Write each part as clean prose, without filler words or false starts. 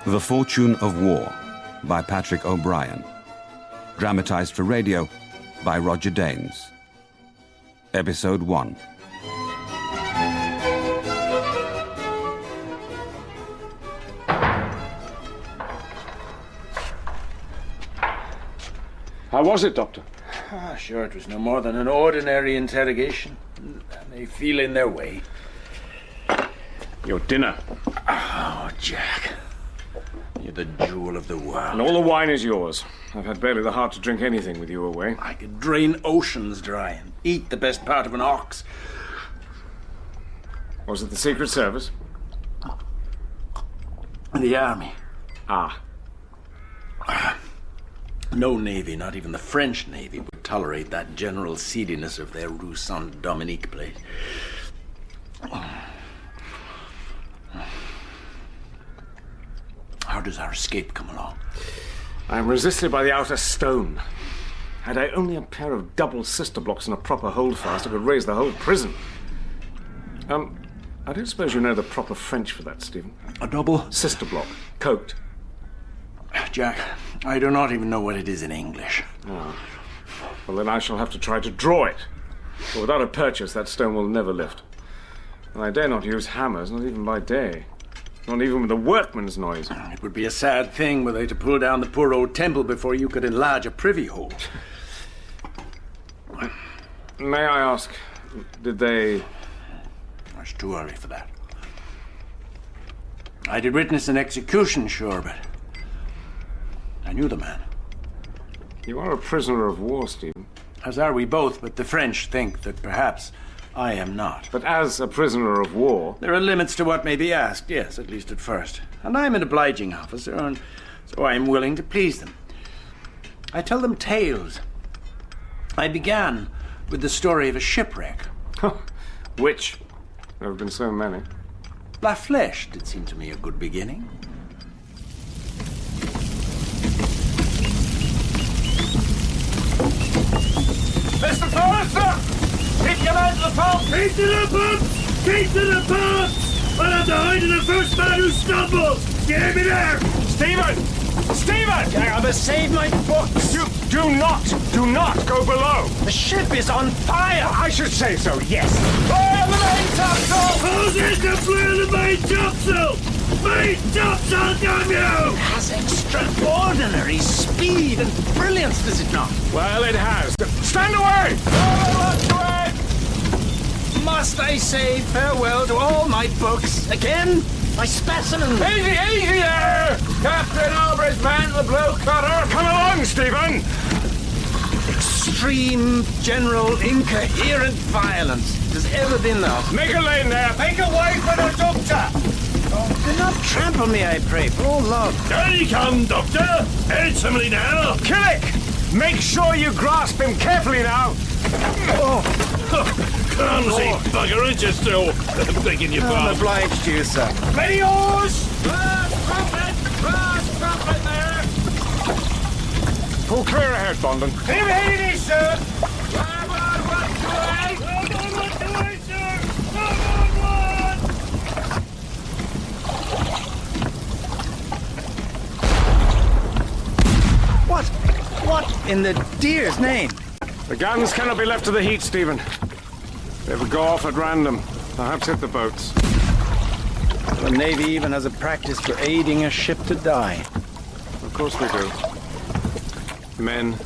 The Fortune of War by Patrick O'Brien. Dramatized for radio by Roger Danes. Episode 1. How was it, Doctor? Sure, it was no more than an ordinary interrogation. They feel in their way. Your dinner. Oh, Jack. You're the jewel of the world. And all the wine is yours. I've had barely the heart to drink anything with you away. I could drain oceans dry and eat the best part of an ox. Was it the Secret Service? The army. Ah. No navy, not even the French navy, would tolerate that general seediness of their Rue Saint-Dominique place. How does our escape come along? I am resisted by the outer stone. Had I only a pair of double sister blocks and a proper holdfast, I could raise the whole prison. I don't suppose you know the proper French for that, Stephen. A double? Sister block. Coked. Jack, I do not even know what it is in English. Oh. Well, then I shall have to try to draw it. For without a purchase, that stone will never lift. And I dare not use hammers, not even by day. Not even with a workman's noise. It would be a sad thing were they to pull down the poor old temple before you could enlarge a privy hole. May I ask, did they... It's too early for that. I did witness an execution, sure, but I knew the man. You are a prisoner of war, Stephen. As are we both, but the French think that perhaps I am not. But as a prisoner of war... There are limits to what may be asked, yes, at least at first. And I'm an obliging officer, and so I am willing to please them. I tell them tales. I began with the story of a shipwreck. Which? There have been so many. La Flèche did seem to me a good beginning. Mr. Forrester! Keep your men to the pump! Keep to the pump! Keep to the pump! I'll have to hide to the first man who stumbles! You hear me there? Stephen! Stephen! I must save my books! Do not go below! The ship is on fire! I should say so, yes! Fire the main topsail! Who's in to clear the main topsail? Main topsail, damn you! It has extraordinary speed and brilliance, does it not? Well, it has. Stand away! Must I say farewell to all my books again? My specimens! Easy there! Captain Aubrey's man, the blue cutter! Come along, Stephen! Extreme, general, incoherent violence. There's ever been there. Make a lane there! Make a way for the doctor! Do not trample me, I pray, for all love. There you come, Doctor! Handsomely now! Killick! Make sure you grasp him carefully now! Clumsy bugger, aren't you still? I'm begging your I'm pardon. obliged to you, sir. Ready, yours! Last trumpet there! Pull clear ahead, Bondon. Clear ahead, sir! What in the dear's name? The guns cannot be left to the heat, Stephen. They will go off at random. Perhaps hit the boats. The Navy even has a practice for aiding a ship to die. Of course we do. Men,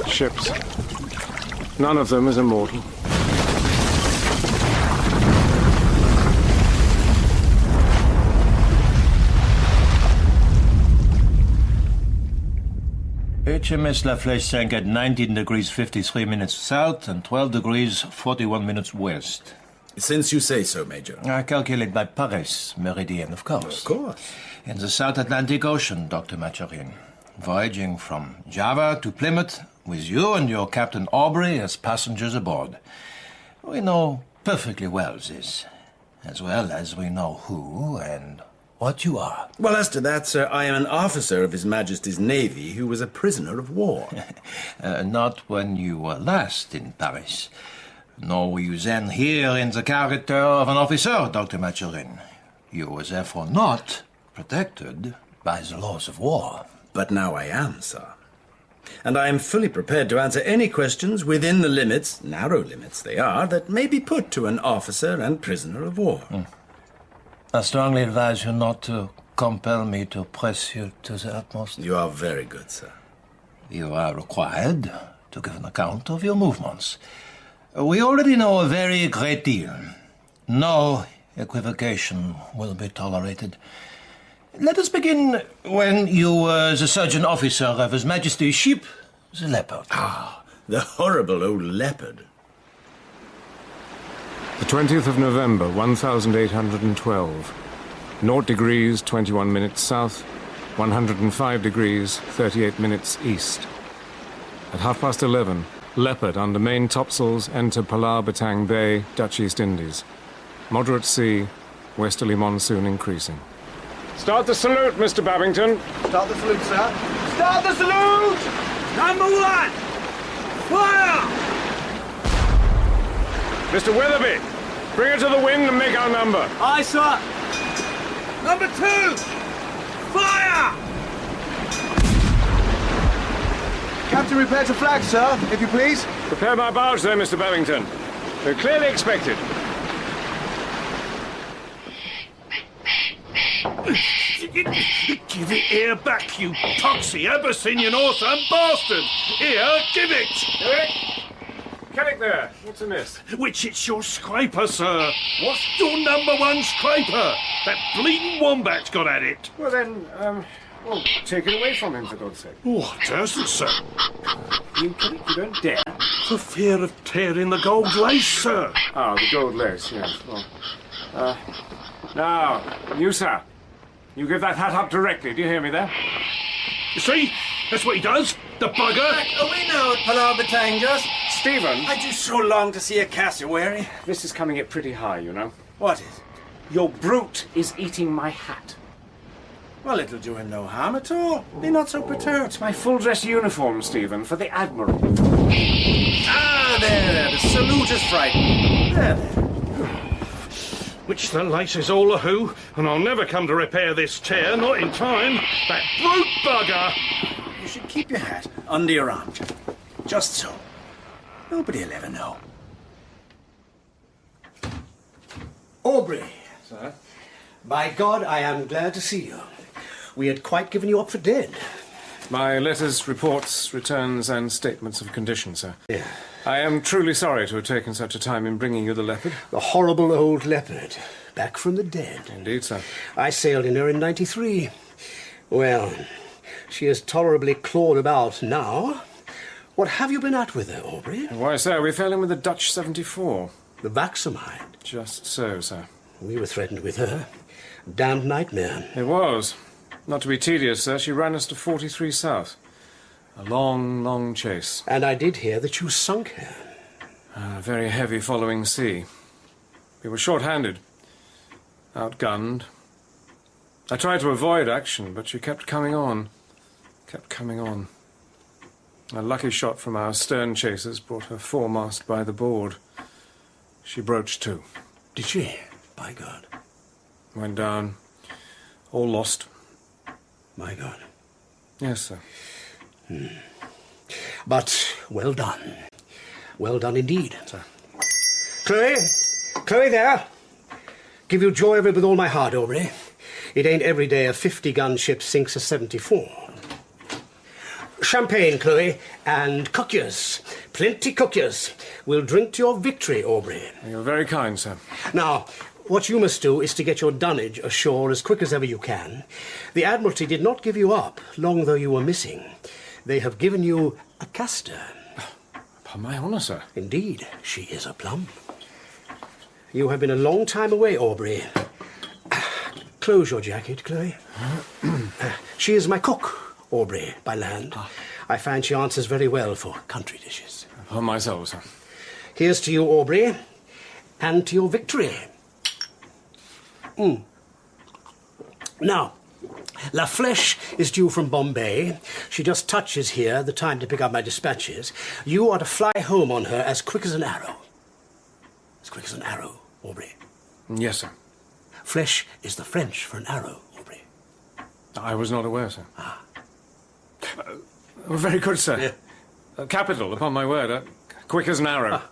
ships. None of them is immortal. HMS La Flèche sank at 19 degrees 53 minutes south and 12 degrees 41 minutes west. Since you say so, Major. I calculate by Paris meridian, of course. Of course. In the South Atlantic Ocean, Dr. Maturin. Voyaging from Java to Plymouth with you and your Captain Aubrey as passengers aboard. We know perfectly well this, as well as we know who and what you are. Well, as to that, sir, I am an officer of His Majesty's Navy who was a prisoner of war. Not when you were last in Paris. Nor were you then here in the character of an officer, Dr. Maturin. You were therefore not protected by the laws of war. But now I am, sir. And I am fully prepared to answer any questions within the limits, narrow limits they are, that may be put to an officer and prisoner of war. I strongly advise you not to compel me to press you to the utmost. You are very good, sir. You are required to give an account of your movements. We already know a very great deal. No equivocation will be tolerated. Let us begin when you were the surgeon officer of His Majesty's ship, the Leopard. Ah, the horrible old leopard. The 20th of November, 1812. 0 degrees, 21 minutes south, 105 degrees, 38 minutes east. At 11:30, Leopard under main topsails enter Palau Batang Bay, Dutch East Indies. Moderate sea, westerly monsoon increasing. Start the salute, Mr. Babington. Start the salute, sir. Start the salute! Number one! Fire! Mr. Weatherby, bring her to the wind and make our number. Aye, sir. Number two! Fire! Captain, repair to flag, sir, if you please. Prepare my barge there, Mr. Babington. We're clearly expected. Give it here back, you poxy Abyssinian Northern bastard! Here, give it! Kenneth there, what's amiss? Which it's your scraper, sir. What's your number one scraper? That bleeding wombat's got at it. Well then, well, take it away from him, for God's sake. Oh, it hasn't, sir. You don't dare. For fear of tearing the gold lace, sir. Ah, the gold lace, yes. Well, now, you, sir. You give that hat up directly. Do you hear me there? You see? That's what he does. The bugger. Are we now at Palau Batang, just? Stephen, I do so long to see a cassowary. this is coming it pretty high, you know. What is? Your brute is eating my hat. Well, it'll do him no harm at all. Be not so perturbed. It's my full-dress uniform, Stephen, for the Admiral. Ah, there. The salute is frightened. There. Which the lace is all a who, and I'll never come to repair this tear, not in time. That brute bugger! You should keep your hat under your arm, just so. Nobody'll ever know. Aubrey. Sir? By God, I am glad to see you. We had quite given you up for dead. My letters, reports, returns, and statements of condition, sir. Yeah. I am truly sorry to have taken such a time in bringing you the Leopard. The horrible old leopard, back from the dead. Indeed, sir. I sailed in her in '93. Well, she is tolerably clawed about now. What have you been at with her, Aubrey? Why, sir, we fell in with the Dutch 74. The Vaxamide. Just so, sir. We were threatened with her. Damned nightmare. It was. Not to be tedious, sir, she ran us to 43 south. A long, long chase. And I did hear that you sunk her. A very heavy following sea. We were short-handed. Outgunned. I tried to avoid action, but she kept coming on. Kept coming on. A lucky shot from our stern chasers brought her foremast by the board. She broached to. Did she? By God. Went down. All lost. My God. Yes, sir. But well done. Well done indeed. Sir. Chloe? Chloe there? Give you joy of it with all my heart, Aubrey. It ain't every day a 50-gun ship sinks a 74. Champagne, Chloe, and cookers. Plenty cookers. We'll drink to your victory, Aubrey. You're very kind, sir. Now, what you must do is to get your dunnage ashore as quick as ever you can. The Admiralty did not give you up, long though you were missing. They have given you a caster. Upon my honour, sir. Indeed, she is a plum. You have been a long time away, Aubrey. Close your jacket, Chloe. She is my cook, Aubrey, by land. I find she answers very well for country dishes. Upon my soul, sir. Here's to you, Aubrey, and to your victory. Now, La Flèche is due from Bombay. She just touches here, the time to pick up my dispatches. You are to fly home on her as quick as an arrow. As quick as an arrow, Aubrey. Yes, sir. Flèche is the French for an arrow, Aubrey. I was not aware, sir. Very good, sir. Yeah. Capital, upon my word. Quick as an arrow.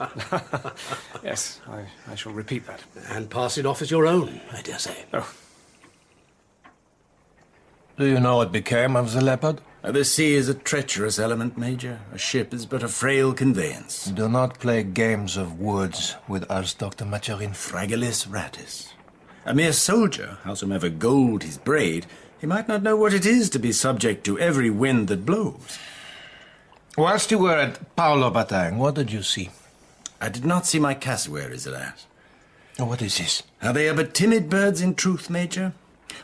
Yes, I shall repeat that. And pass it off as your own, I dare say. Oh. Do you know what became of the Leopard? The sea is a treacherous element, Major. A ship is but a frail conveyance. Do not play games of words with us, Dr. Macharin. Fragilis ratus. A mere soldier, howsoever gold his braid, he might not know what it is to be subject to every wind that blows. Whilst you were at Paolo Batang, what did you see? I did not see my cassowaries, alas. What is this? Are they but timid birds in truth, Major?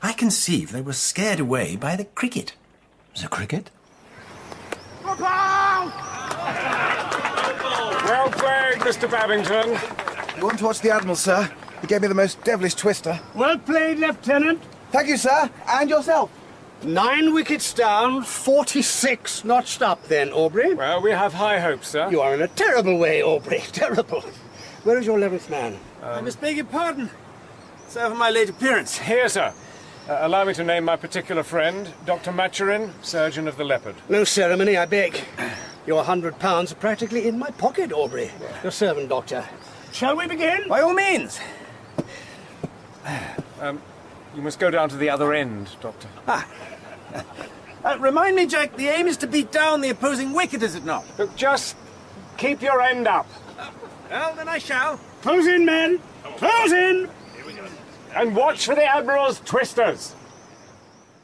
I conceive they were scared away by the cricket. The cricket? Well played, Mr. Babington. You want to watch the Admiral, sir? He gave me the most devilish twister. Well played, Lieutenant. Thank you, sir. And yourself. 9 wickets down, 46 notched up then, Aubrey. Well, we have high hopes, sir. You are in a terrible way, Aubrey. Terrible. Where is your 11th man? I must beg your pardon, sir, for my late appearance. Here, sir. Allow me to name my particular friend, Dr. Macharin, surgeon of the Leopard. No ceremony, I beg. Your £100 are practically in my pocket, Aubrey. Your servant, Doctor. Shall we begin? By all means. You must go down to the other end, Doctor. Remind me, Jack, the aim is to beat down the opposing wicket, is it not? Look, just keep your end up. Well, then I shall. Close in, men. Close in. And watch for the Admiral's twisters.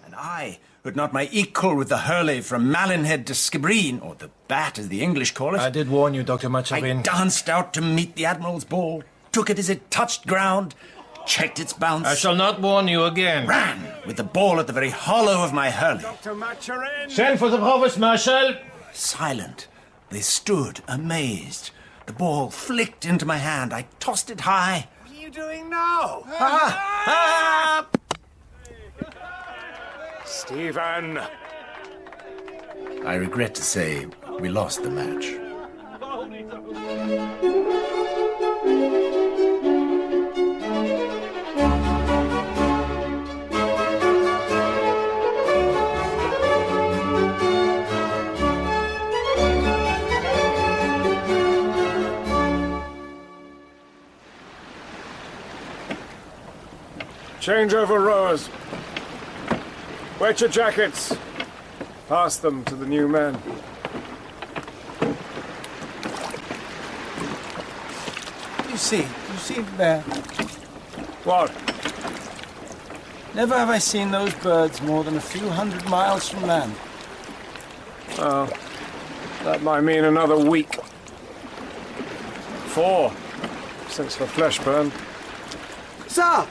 And I, who had not my equal with the hurley from Malinhead to Skibbereen, or the bat as the English call it, I did warn you, Dr. I Macharin. danced out to meet the Admiral's ball, took it as it touched ground, checked its bounce, I shall not warn you again. ran with the ball at the very hollow of my hurley. Dr. Macharin! Send for the Provost Marshal. Silent, they stood amazed. The ball flicked into my hand. I tossed it high. What are you doing now? Stephen! I regret to say we lost the match. Change over rowers. Wet your jackets. Pass them to the new men. You see there. What? Never have I seen those birds more than a few hundred miles from land. Oh, that might mean another week. 4, since the flesh burned. Sir!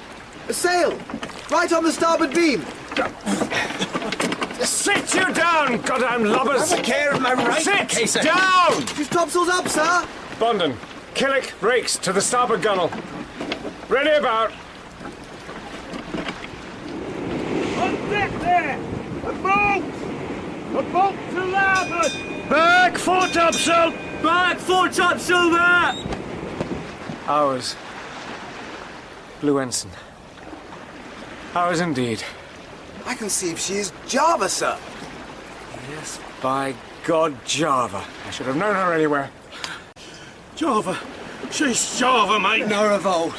A sail! Right on the starboard beam! Sit you down, goddamn lubbers! Have a care of my right Sit down! She's topsails up, sir! Bondon, Killick, rakes to the starboard gunwale. Ready about. On deck there! A boat! A boat to larboard! Back foretopsail! Back foretopsail there! Ours. Blue Ensign. Ours indeed. I conceive she is Java, sir. Yes, by God, Java. I should have known her anywhere. Java. She's Java, mate. Nor of old.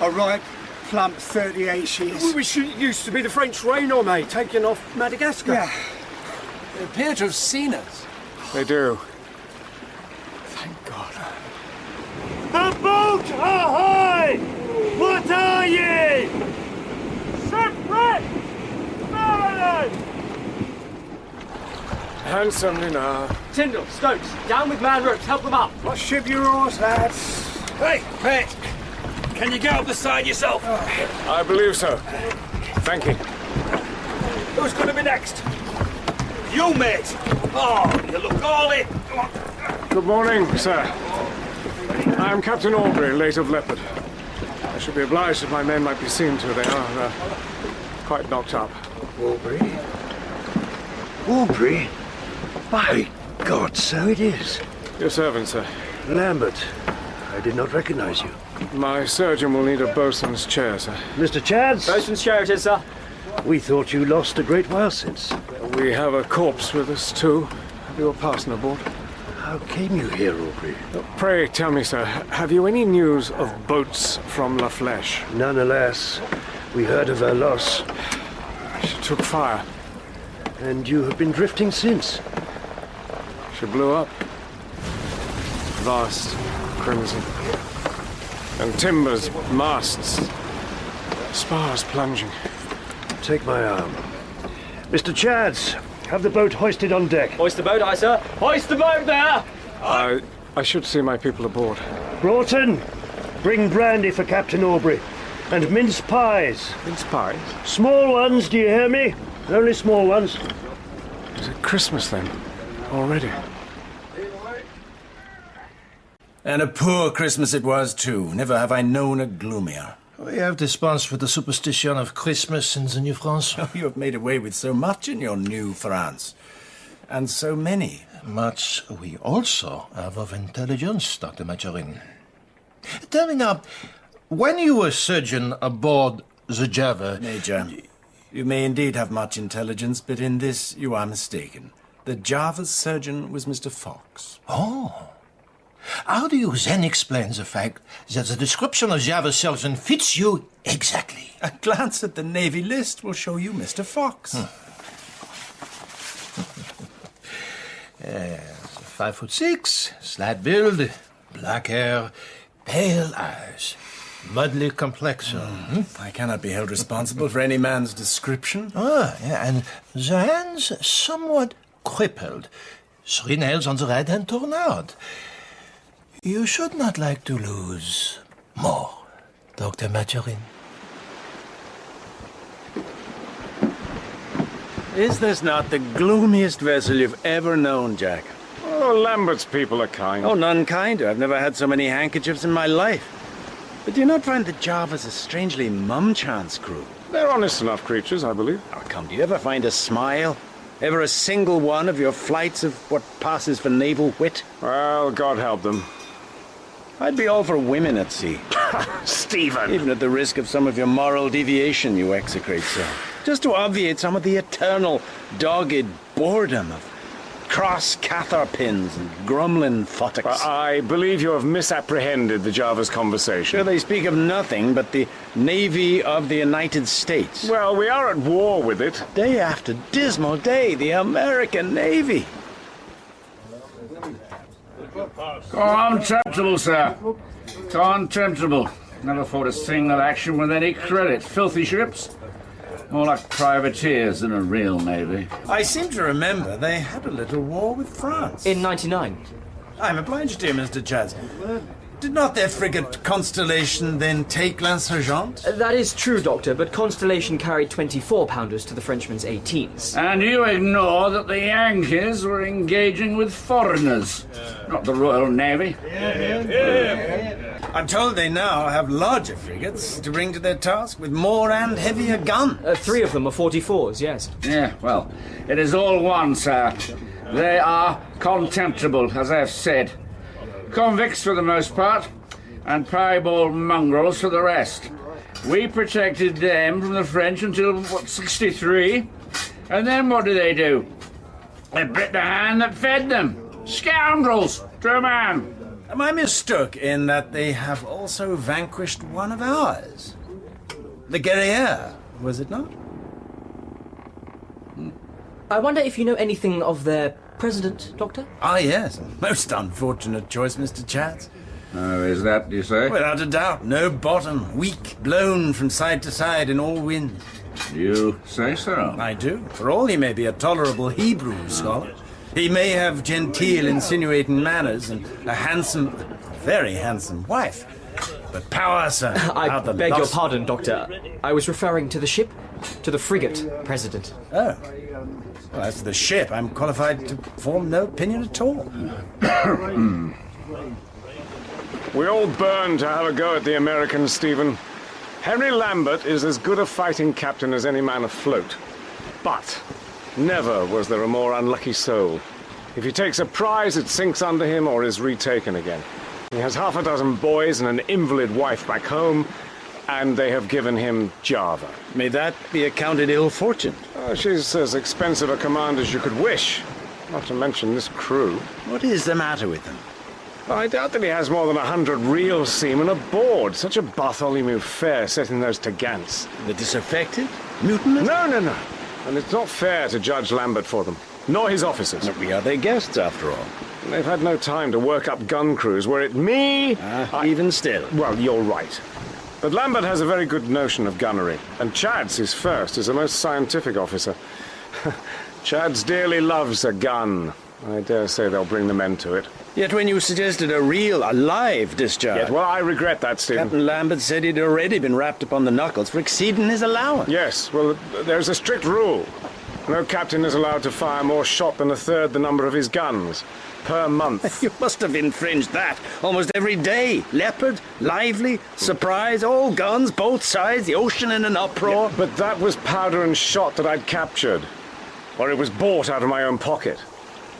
A right plump 38 she is. She used to be the French Raynor, mate, taken off Madagascar. Yeah. They appear to have seen us. They do. Thank God. A boat ahoy! What are ye? Shipwreck! Mariners! Handsomely now. Tyndall, Stokes, down with man ropes, help them up. What ship your oars, lads? Hey, mate. Can you get up the side yourself? I believe so. Thank you. Who's going to be next? You, mate. Oh, you look all in. Good morning, sir. I am Captain Aubrey, late of Leopard. I should be obliged if my men might be seen to. They are quite knocked up. Aubrey? Aubrey? By God, so it is. Your servant, sir. Lambert, I did not recognize you. My surgeon will need a bosun's chair, sir. Mr. Chads? Bosun's chair it is, sir. We thought you lost a great while since. We have a corpse with us, too. Have you a parson aboard? How came you here, Aubrey? Pray tell me, sir, have you any news of boats from La Flèche? None, alas. We heard of her loss. She took fire. And you have been drifting since. She blew up. Vast, crimson. And timbers, masts, spars plunging. Take my arm. Mr. Chads, have the boat hoisted on deck. Hoist the boat, aye, sir. Hoist the boat there! I should see my people aboard. Broughton, bring brandy for Captain Aubrey. And mince pies. Mince pies? Small ones, do you hear me? Only small ones. Is it Christmas then? Already? And a poor Christmas it was, too. Never have I known a gloomier. We have dispensed with the superstition of Christmas in the New France. Oh, you have made away with so much in your new France. And so many. Much we also have of intelligence, Dr. Machurin. Tell me now, when you were surgeon aboard the Java... Major, you may indeed have much intelligence, but in this you are mistaken. The Java's surgeon was Mr. Fox. Oh. How do you then explain the fact that the description of Java's surgeon fits you exactly? A glance at the Navy list will show you Mr. Fox. 5'6", slight build, black hair, pale eyes, muddy complexion. I cannot be held responsible for any man's description. Yeah, and the hands somewhat crippled. 3 nails on the right hand torn out. You should not like to lose more, Dr. Machurin. Is this not the gloomiest vessel you've ever known, Jack? Oh, Lambert's people are kind. Oh, none kinder. I've never had so many handkerchiefs in my life. But do you not find the Java's a strangely mum-chance crew? They're honest enough creatures, I believe. Oh, come, do you ever find a smile? Ever a single one of your flights of what passes for naval wit? Well, God help them. I'd be all for women at sea. Stephen! Even at the risk of some of your moral deviation you execrate so. Just to obviate some of the eternal, dogged boredom of cross cathar pins and grumbling fotics. I believe you have misapprehended the Java's conversation. Sure, they speak of nothing but the Navy of the United States. Well, we are at war with it. Day after dismal day, the American Navy. Contemptible, sir. Contemptible. Never fought a single action with any credit. Filthy ships. More like privateers than a real navy. I seem to remember they had a little war with France. In 99. I'm obliged to you, Mr. Chads. Did not their frigate Constellation then take L'Insurgente? That is true, Doctor, but Constellation carried 24-pounders to the Frenchman's 18s. And you ignore that the Yankees were engaging with foreigners, not the Royal Navy. I'm told they now have larger frigates to bring to their task with more and heavier guns. 3 of them are 44s, yes. Yeah, well, it is all one, sir. They are contemptible, as I've said. Convicts for the most part, and piebald mongrels for the rest. We protected them from the French until, 63? And then what do? They bit the hand that fed them. Scoundrels, to a man. Am I mistook in that they have also vanquished one of ours? The Guerriere, was it not? I wonder if you know anything of their president, Doctor? Ah, yes. Most unfortunate choice, Mr. Chads. Oh, is that, do you say? Without a doubt. No bottom. Weak, blown from side to side in all winds. You say so? I do. For all he may be a tolerable Hebrew scholar. He may have genteel, insinuating manners and a handsome, very handsome wife. But power, sir. I beg your pardon, Doctor. I was referring to the ship, to the frigate, President. Oh. Well, as to the ship, I'm qualified to form no opinion at all. We all burn to have a go at the Americans, Stephen. Henry Lambert is as good a fighting captain as any man afloat. But never was there a more unlucky soul. If he takes a prize, it sinks under him or is retaken again. He has half a dozen boys and an invalid wife back home, and they have given him Java. May that be accounted ill fortune. Oh, she's as expensive a command as you could wish, not to mention this crew. What is the matter with them? I doubt that he has more than 100 real seamen aboard. Such a Bartholomew Fair setting those to Gants. The disaffected? Mutinous? No. And it's not fair to judge Lambert for them, nor his officers. But we are their guests, after all. They've had no time to work up gun crews, were it me... Even still. Well, you're right. But Lambert has a very good notion of gunnery, and Chad's his first, is a most scientific officer. Chad's dearly loves a gun. I dare say they'll bring the men to it. Yet when you suggested a real, alive discharge... Yet, well, I regret that, Stephen. Captain Lambert said he'd already been rapped upon the knuckles for exceeding his allowance. Yes, well, there's a strict rule. No captain is allowed to fire more shot than a third the number of his guns per month. You must have infringed that almost every day. Leopard, lively, surprise, all guns, both sides, the ocean in an uproar. Yeah, but that was powder and shot that I'd captured. Or it was bought out of my own pocket.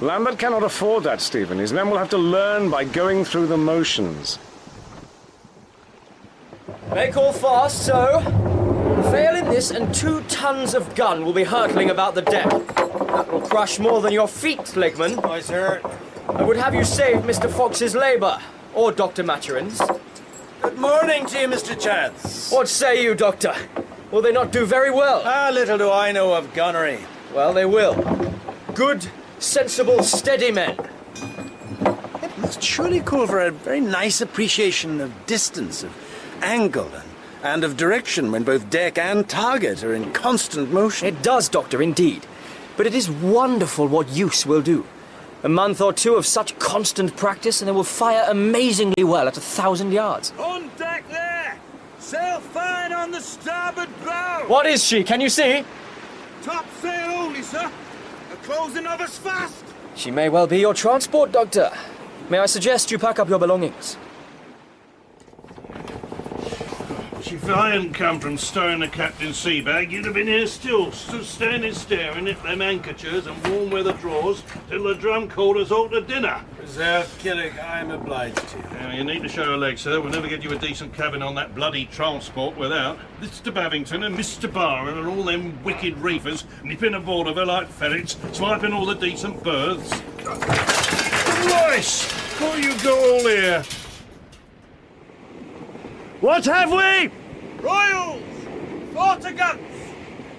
Lambert cannot afford that, Stephen. His men will have to learn by going through the motions. Make all fast, so. Failing this, and 2 tons of gun will be hurtling about the deck. That will crush more than your feet, Legman. Aye, sir. I would have you save Mr. Fox's labour, or Dr. Maturin's. Good morning to you, Mr. Chance. What say you, Doctor? Will they not do very well? Little do I know of gunnery. Well, they will. Good, sensible, steady men. It must surely call for a very nice appreciation of distance, of angle, and of direction when both deck and target are in constant motion. It does, Doctor, indeed. But it is wonderful what use will do. A month or 2 of such constant practice, and they will fire amazingly well at 1,000 yards. On deck there! Sail fine on the starboard bow! What is she? Can you see? Top sail only, sir. A closing of us fast. She may well be your transport, Doctor. May I suggest you pack up your belongings? If I hadn't come from stowing the captain's sea bag, you'd have been here still, standing staring at them anchorchairs and warm weather drawers till the drum called us all to dinner. Preserve Killick, I'm obliged to you. Now, you need to show a leg, sir. We'll never get you a decent cabin on that bloody transport without Mr. Babington and Mr. Byron and all them wicked reefers nipping aboard of her like ferrets, swiping all the decent berths. Christ! What you got all here? What have we? Royals! 40 guns!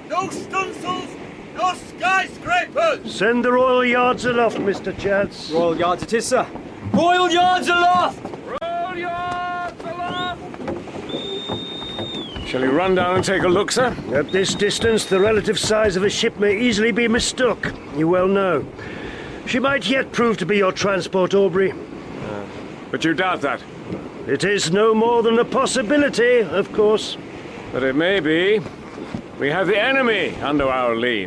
No stunsails! No skyscrapers! Send the royal yards aloft, Mr. Chance. Royal yards it is, sir. Royal yards aloft! Royal yards aloft! Shall you run down and take a look, sir? At this distance, the relative size of a ship may easily be mistook. You well know. She might yet prove to be your transport, Aubrey. But you doubt that? It is no more than a possibility, of course. But it may be. We have the enemy under our lee.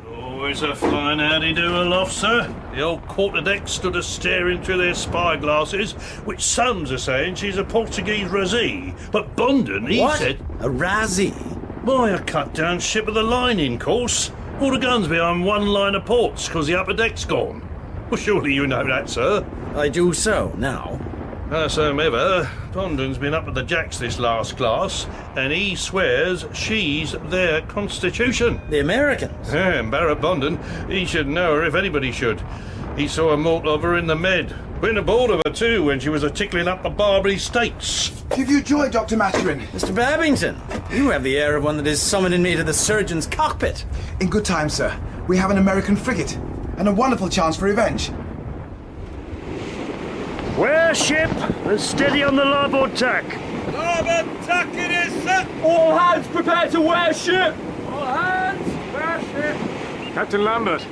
Always a flying howdy-do aloft, sir. The old quarterdeck stood a staring through their spyglasses, which some are saying she's a Portuguese razzie. But Bondon, he said... A razzie? Why, a cut-down ship of the line, in course. All the guns behind one line of ports, because the upper deck's gone. Well, surely you know that, sir. I do so, now. Howsoever, Bondon's been up at the jacks this last class, and he swears she's their constitution. The Americans? Yeah, and Barrett Bondon, he should know her if anybody should. He saw a mort of her in the Med. Went aboard of her, too, when she was a-tickling up the Barbary States. Give you joy, Dr. Maturin. Mr. Babington, you have the air of one that is summoning me to the surgeon's cockpit. In good time, sir. We have an American frigate, and a wonderful chance for revenge. Wear ship and steady on the larboard tack. Larboard tack it is, sir! All hands prepare to wear ship! All hands, wear ship! Captain Lambert,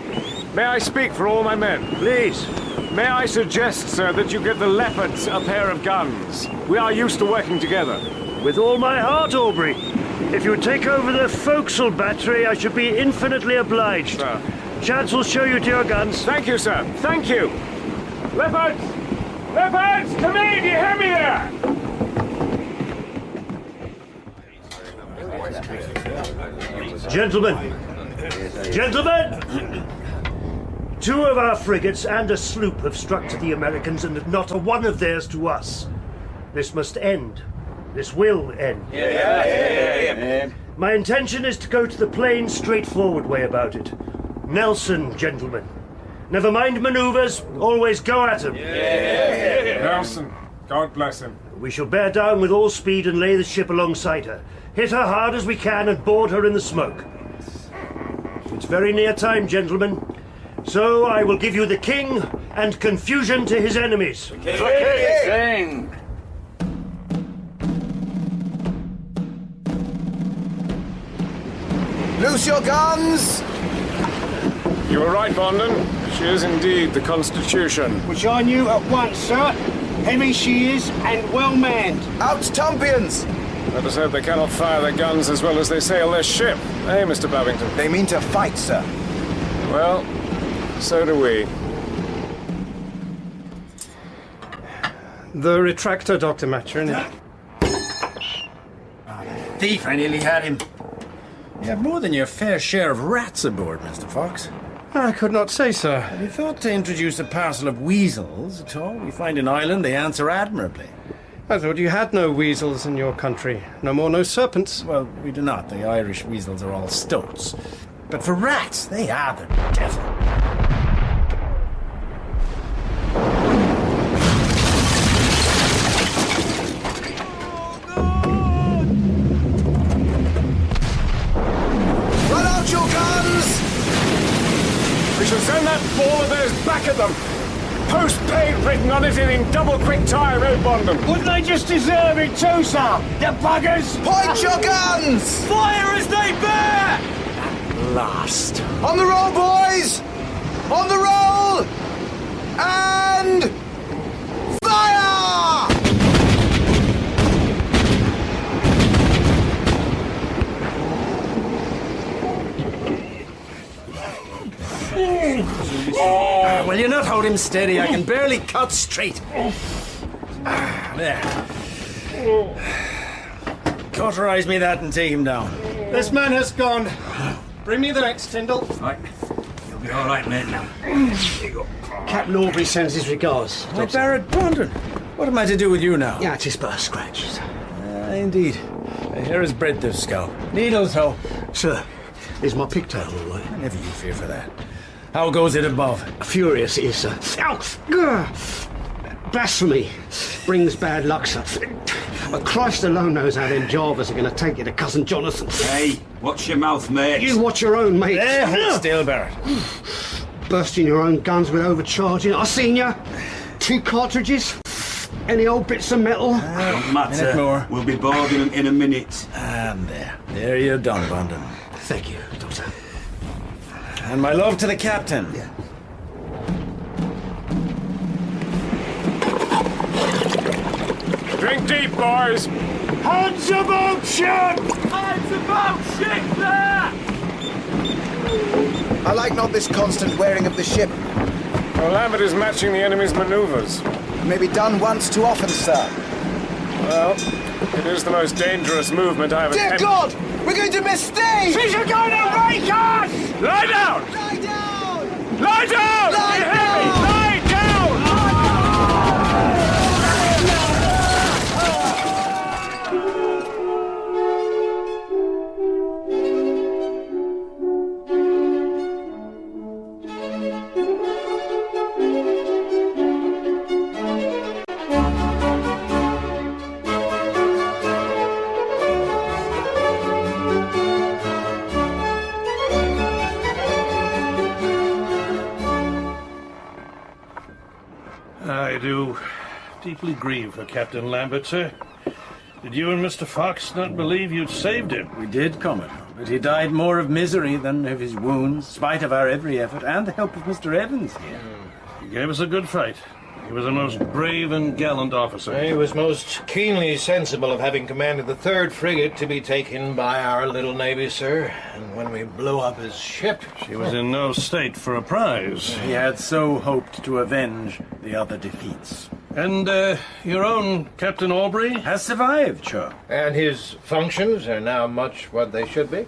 may I speak for all my men? Please. May I suggest, sir, that you get the Leopards a pair of guns? We are used to working together. With all my heart, Aubrey. If you would take over the forecastle battery, I should be infinitely obliged. Sir. Chance will show you to your guns. Thank you, sir. Thank you. Leopards! Leopards! Come in! You hear me there? Gentlemen! Gentlemen! 2 of our frigates and a sloop have struck to the Americans, and not a one of theirs to us. This must end. This will end. My intention is to go to the plain, straightforward way about it. Nelson, gentlemen. Never mind manoeuvres, always go at him. Nelson, God bless him. We shall bear down with all speed and lay the ship alongside her. Hit her hard as we can and board her in the smoke. It's very near time, gentlemen. So I will give you the king and confusion to his enemies. King! Loose your guns! You were right, Bondon. She is indeed the Constitution. Which I knew at once, sir. Heavy she is and well manned. Out, Tompions! Let us hope they cannot fire their guns as well as they sail their ship. Eh, Mr. Babington? They mean to fight, sir. Well, so do we. The retractor, Dr. Maturin. Thief, I nearly had him. You have more than your fair share of rats aboard, Mr. Fox. I could not say, sir. Have you thought to introduce a parcel of weasels at all? We find in Ireland they answer admirably. I thought you had no weasels in your country. No more no serpents. Well, we do not. The Irish weasels are all stoats. But for rats, they are the devil. Run out your guns! We shall send that ball of theirs back at them. Post-paid written on it in double quick tire, eh, Bondon? Wouldn't they just deserve it too, sir? The buggers! Point your guns! Fire as they bear! Last. On the roll, boys! On the roll! And... fire! Will you not hold him steady? I can barely cut straight. There. Cauterize me that and take him down. This man has gone. Bring me the next, Tyndall. Right. You'll be all right, mate, now. Here you go. Captain Aubrey sends his regards. Why, Barrett Bondon, what am I to do with you now? Yeah, it is but a scratch, sir. Indeed. Here is breadth of scalp. Needles, though. Sir, is my pigtail all right? Never you fear for that. How goes it above? Furious it is, sir. Ow! Blasphemy brings bad luck, sir. But Christ alone knows how them Javas are going to take you to Cousin Jonathan. Hey, watch your mouth, mate. You watch your own, mate. There, hold still, Barrett. Bursting your own guns with overcharging. I seen you. 2 cartridges. Any old bits of metal. Don't matter. More. We'll be boarding them in a minute. And there. There you're done, Bondon. Thank you, Doctor. And my love to the captain. Yeah. Drink deep, boys. Hands about ship! Hands about ship there! I like not this constant wearing of the ship. Well, Lambert is matching the enemy's maneuvers. Maybe done once too often, sir. Well, it is the most dangerous movement I have Dear attempted. God! We're going to mistake! She's going to break us! Lie down! Lie down! Lie down! Lie You hear me? down! Lie down! I do deeply grieve for Captain Lambert, sir. Did you and Mr. Fox not believe you'd saved him? We did, Commodore, but he died more of misery than of his wounds, in spite of our every effort and the help of Mr. Evans here. He gave us a good fight. He was a most brave and gallant officer. He was most keenly sensible of having commanded the 3rd frigate to be taken by our little navy, sir. And when we blew up his ship... She was in no state for a prize. He had so hoped to avenge the other defeats. And, your own Captain Aubrey? Has survived, sure. And his functions are now much what they should be.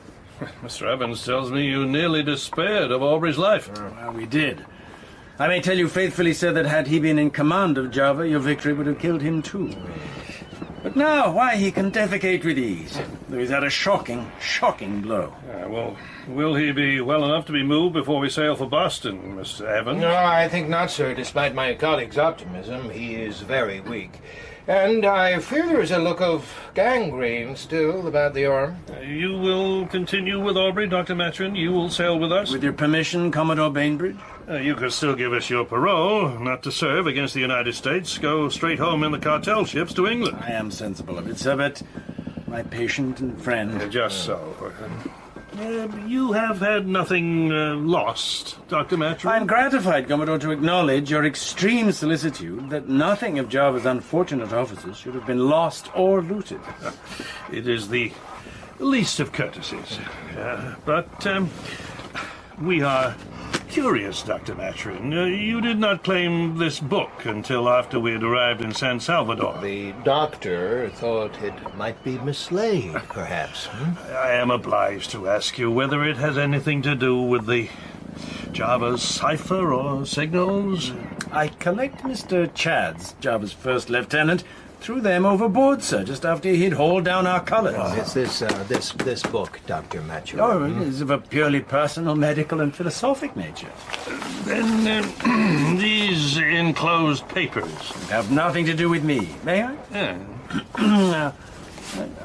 Mr. Evans tells me you nearly despaired of Aubrey's life. Well, we did. I may tell you faithfully, sir, that had he been in command of Java, your victory would have killed him too. But now, why, he can defecate with ease, though he's had a shocking, shocking blow. Well, will he be well enough to be moved before we sail for Boston, Mr. Evans? No, I think not, sir. Despite my colleague's optimism, he is very weak. And I fear there is a look of gangrene still about the arm. You will continue with Aubrey, Dr. Maturin? You will sail with us? With your permission, Commodore Bainbridge? You could still give us your parole, not to serve against the United States. Go straight home in the cartel ships to England. I am sensible of it, sir, but my patient and friend... Just so. You have had nothing lost, Dr. Maturin? I'm gratified, Commodore, to acknowledge your extreme solicitude that nothing of Java's unfortunate officers should have been lost or looted. It is the least of courtesies. But we are curious, Dr. Maturin. You did not claim this book until after we had arrived in San Salvador. The doctor thought it might be mislaid, perhaps. I am obliged to ask you whether it has anything to do with the Java's cipher or signals? I collect Mr. Chads, Java's first lieutenant, threw them overboard, sir, just after he'd hauled down our colours. Oh, it's this book, Dr. Maturin. Oh, it is of a purely personal, medical, and philosophic nature. Then these enclosed papers have nothing to do with me, may I? Yeah.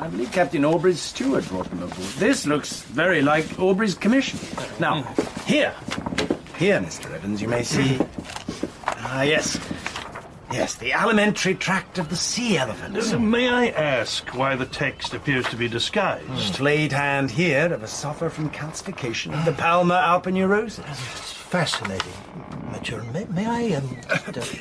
I believe Captain Aubrey's steward brought them aboard. This looks very like Aubrey's commission. Now, here, Mr. Evans, you may see. Yes, the alimentary tract of the sea elephants. May I ask why the text appears to be disguised? Flayed hand here of a suffer from calcification of the palmar alponeurosis. It's fascinating. Maturin, may I...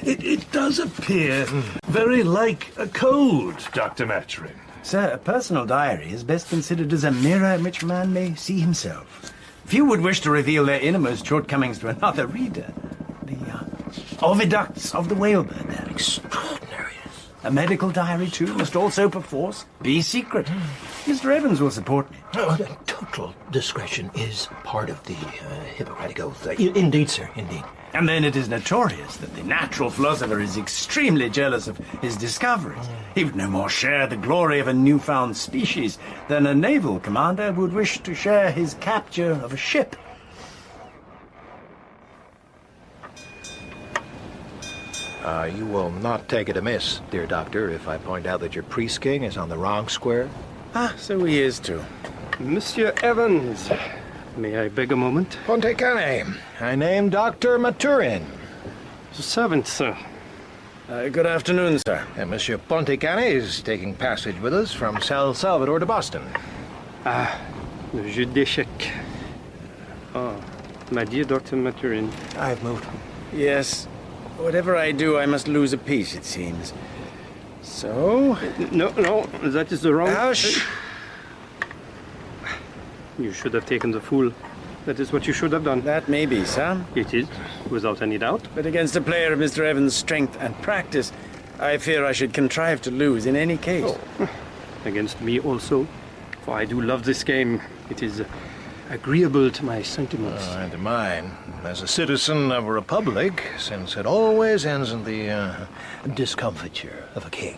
It does appear very like a code, Dr. Maturin. Sir, a personal diary is best considered as a mirror in which man may see himself. Few would wish to reveal their innermost shortcomings to another reader. The oviducts of the whalebird, they're extraordinary. A medical diary, too, must also perforce be secret. Mr. Evans will support me. Total discretion is part of the Hippocratic Oath. Indeed, sir, indeed. And then it is notorious that the natural philosopher is extremely jealous of his discoveries. He would no more share the glory of a newfound species than a naval commander would wish to share his capture of a ship. You will not take it amiss, dear doctor, if I point out that your priest-king is on the wrong square? So he is too. Monsieur Evans, may I beg a moment? Ponte Cane, I name Dr. Maturin. The servant, sir. Good afternoon, sir. Monsieur Ponte Cane is taking passage with us from San Salvador to Boston. Le jeu d'échecs. Oh, my dear Dr. Maturin. I've moved. Yes. Whatever I do, I must lose a piece, it seems. So? No, that is the wrong... Shh! You should have taken the fool. That is what you should have done. That may be, sir. It is, without any doubt. But against a player of Mr. Evans' strength and practice, I fear I should contrive to lose in any case. Against me also, for I do love this game. It is agreeable to my sentiments. And to mine, as a citizen of a republic, since it always ends in the discomfiture of a king.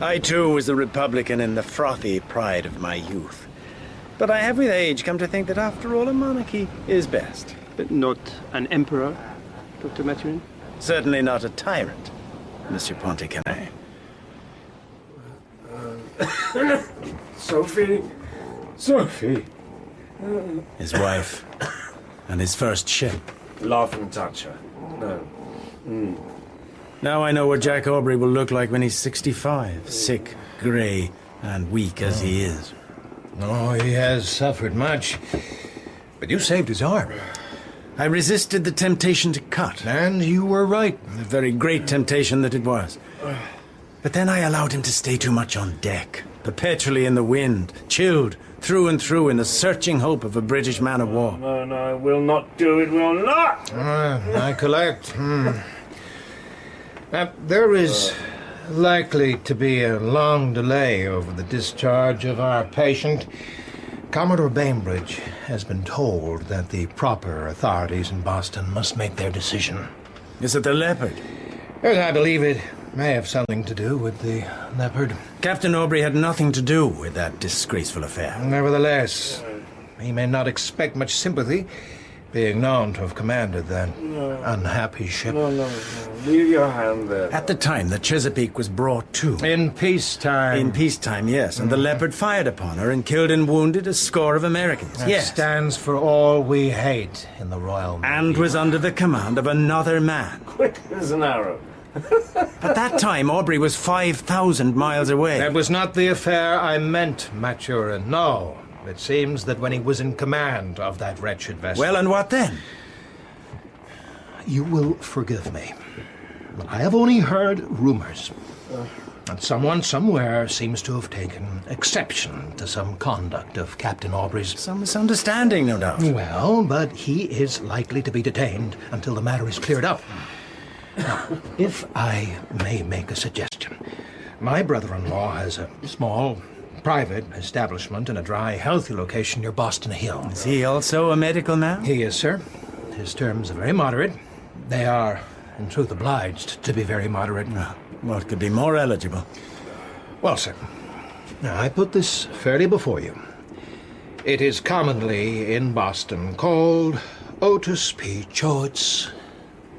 I, too, was a republican in the frothy pride of my youth. But I have with age come to think that, after all, a monarchy is best. But not an emperor, Dr. Maturin? Certainly not a tyrant, Monsieur Ponte Cane. Sophie. His wife. And his first ship. Laughing toucher. No. Now I know what Jack Aubrey will look like when he's 65. Sick, grey, and weak as he is. Oh, he has suffered much. But you saved his arm. I resisted the temptation to cut. And you were right. A very great temptation that it was. But then I allowed him to stay too much on deck, perpetually in the wind, chilled through and through in the searching hope of a British man-of-war. No, will not do it, will not! I collect. There is likely to be a long delay over the discharge of our patient. Commodore Bainbridge has been told that the proper authorities in Boston must make their decision. Is it the Leopard? As I believe it, May have something to do with the leopard. Captain Aubrey had nothing to do with that disgraceful affair. Nevertheless, he may not expect much sympathy, being known to have commanded that unhappy ship. No. Leave your hand there. At the time, the Chesapeake was brought to. In peacetime. In peacetime, yes. And the Leopard fired upon her and killed and wounded a score of Americans. That yes. stands for all we hate in the Royal Navy. And was under the command of another man. Quick as an arrow. At that time, Aubrey was 5,000 miles away. That was not the affair I meant, Maturin. No. It seems that when he was in command of that wretched vessel... Well, and what then? You will forgive me. I have only heard rumors. And someone somewhere seems to have taken exception to some conduct of Captain Aubrey's. Some misunderstanding, no doubt. Well, but he is likely to be detained until the matter is cleared up. Now, if I may make a suggestion, my brother-in-law has a small, private establishment in a dry, healthy location near Boston Hill. Is he also a medical man? He is, sir. His terms are very moderate. They are, in truth, obliged to be very moderate. What could be more eligible? Well, sir, now I put this fairly before you. It is commonly in Boston called Otis P. Choate's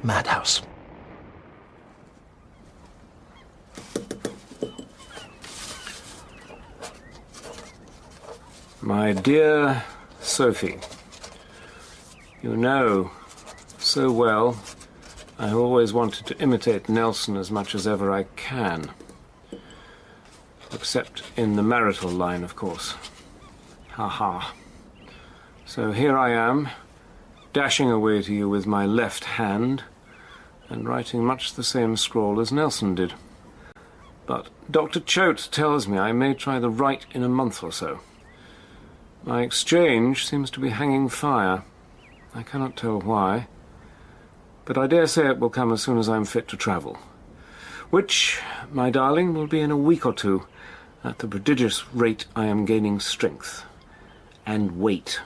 Madhouse. My dear Sophie, you know so well I have always wanted to imitate Nelson as much as ever I can. Except in the marital line, of course. Ha. So here I am, dashing away to you with my left hand and writing much the same scrawl as Nelson did. But Dr. Choate tells me I may try the right in a month or so. My exchange seems to be hanging fire. I cannot tell why, but I dare say it will come as soon as I'm fit to travel. Which, my darling, will be in a week or two, at the prodigious rate I am gaining strength. And weight.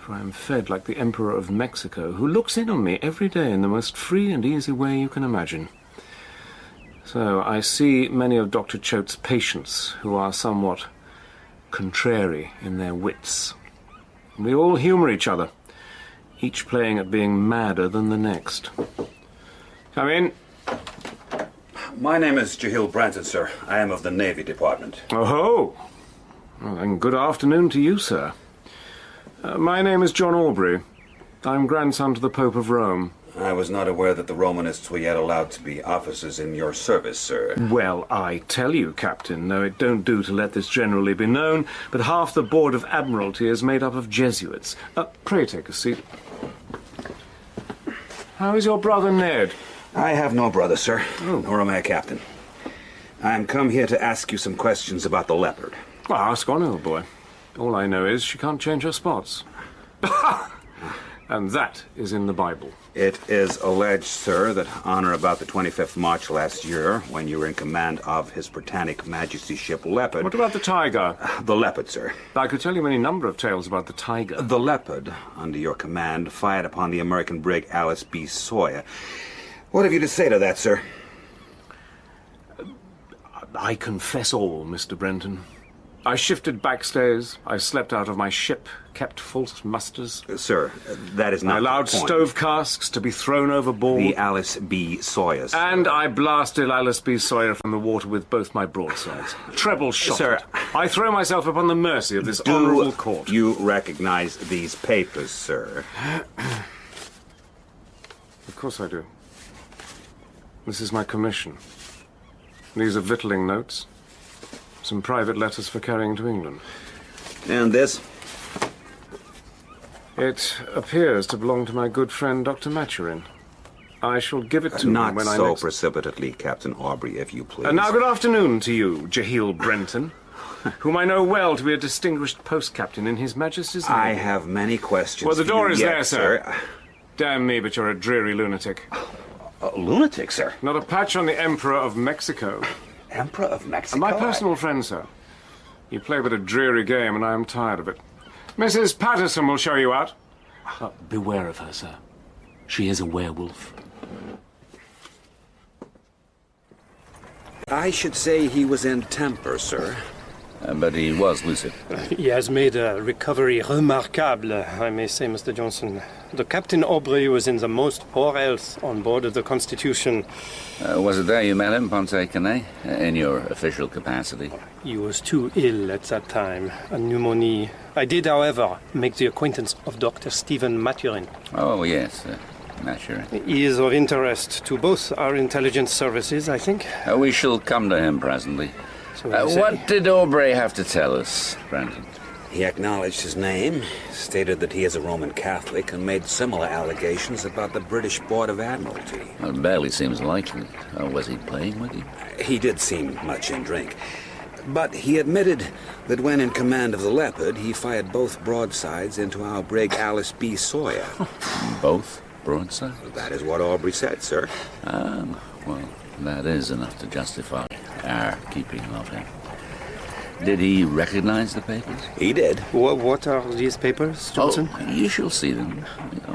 For I am fed like the Emperor of Mexico, who looks in on me every day in the most free and easy way you can imagine. So I see many of Dr. Choate's patients who are somewhat contrary in their wits. We all humour each other, each playing at being madder than the next. Come in. My name is Jehiel Branton, sir. I am of the Navy Department. Oh-ho! Well, then good afternoon to you, sir. My name is John Aubrey. I'm grandson to the Pope of Rome. I was not aware that the Romanists were yet allowed to be officers in your service, sir. Well, I tell you, Captain, though it don't do to let this generally be known, but half the Board of Admiralty is made up of Jesuits. Pray take a seat. How is your brother Ned? I have no brother, sir, nor am I a captain. I am come here to ask you some questions about the Leopard. Well, ask on, old boy. All I know is she can't change her spots. And that is in the Bible. It is alleged, sir, that on or about the 25th March last year, when you were in command of His Britannic Majesty's ship Leopard... What about the Tiger? The Leopard, sir. I could tell you any number of tales about the Tiger. The Leopard, under your command, fired upon the American brig Alice B. Sawyer. What have you to say to that, sir? I confess all, Mr. Brenton. I shifted backstays, I slept out of my ship, kept false musters. Sir, that is not I allowed the point. stove casks to be thrown overboard. The Alice B. Sawyer, sir. And I blasted Alice B. Sawyer from the water with both my broadsides. Treble shot. Sir, I throw myself upon the mercy of this honourable court. You recognize these papers, sir? Of course I do. This is my commission. These are victualling notes. Some private letters for carrying to England. And this? It appears to belong to my good friend Dr. Maturin. I shall give it to him when I Not so next... precipitately, Captain Aubrey, if you please. And now good afternoon to you, Jehiel Brenton, whom I know well to be a distinguished post-captain in His Majesty's Navy. I have many questions. Well, the door is yet, there, sir. Damn me, but you're a dreary lunatic. A lunatic, sir? Not a patch on the Emperor of Mexico. Emperor of Mexico? My personal friend, sir. You play but a dreary game, and I am tired of it. Mrs. Patterson will show you out. Beware of her, sir. She is a werewolf. I should say he was in temper, sir. But he was lucid. He has made a recovery remarkable, I may say, Mr. Johnson. The Captain Aubrey was in the most poor health on board of the Constitution. Was it there you met him, Ponce Kenneth, in your official capacity? He was too ill at that time, a pneumonia. I did, however, make the acquaintance of Dr. Stephen Maturin. Oh, yes, Maturin. He is of interest to both our intelligence services, I think. We shall come to him presently. What did Aubrey have to tell us, Brandon? He acknowledged his name, stated that he is a Roman Catholic, and made similar allegations about the British Board of Admiralty. Well, it barely seems likely. Was he playing with you? He did seem much in drink. But he admitted that when in command of the Leopard, he fired both broadsides into our brig Alice B. Sawyer. Both broadsides? That is what Aubrey said, sir. Well, that is enough to justify our keeping of him. Did he recognize the papers? He did. What are these papers, Johnson? Oh, you shall see them.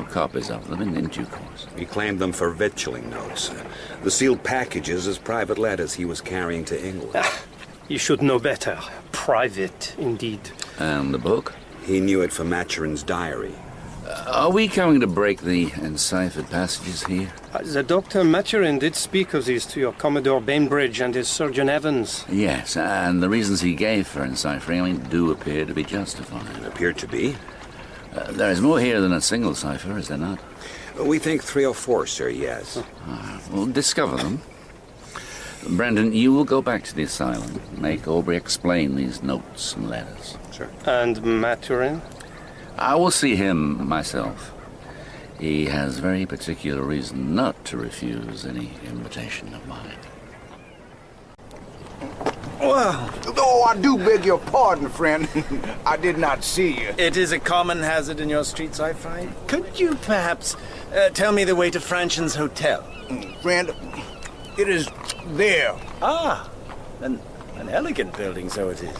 Copies of them in due course. He claimed them for victualling notes. The sealed packages as private letters he was carrying to England. You should know better. Private, indeed. And the book? He knew it for Maturin's diary. Are we going to break the enciphered passages here? The Dr. Maturin did speak of these to your Commodore Bainbridge and his Surgeon Evans. Yes, and the reasons he gave for enciphering do appear to be justified. Appear to be? There is more here than a single cipher, is there not? We think 3 or 4, sir, yes. We'll discover them. Brendan, you will go back to the asylum, make Aubrey explain these notes and letters. Sure. And Maturin? I will see him myself. He has very particular reason not to refuse any invitation of mine. Well, oh, I do beg your pardon, friend. I did not see you. It is a common hazard in your streets, I find. Could you perhaps tell me the way to Franchen's Hotel? Friend, it is there. Ah, an elegant building, so it is.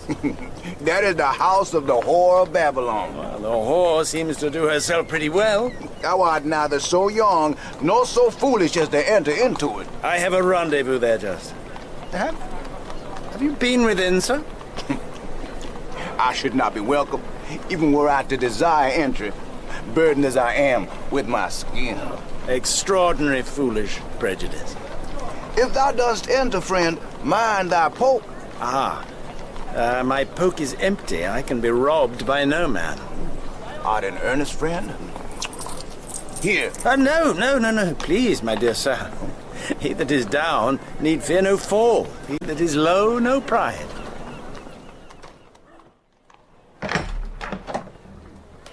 That is the house of the whore of Babylon. Well, the whore seems to do herself pretty well. Thou art neither so young nor so foolish as to enter into it. I have a rendezvous there, just. Have you been within, sir? I should not be welcome, even were I to desire entry, burdened as I am with my skin. Extraordinary foolish prejudice. If thou dost enter, friend, mind thy poke. My poke is empty. I can be robbed by no man. Art in earnest, friend? Here. No. Please, my dear sir. He that is down need fear no fall. He that is low, no pride.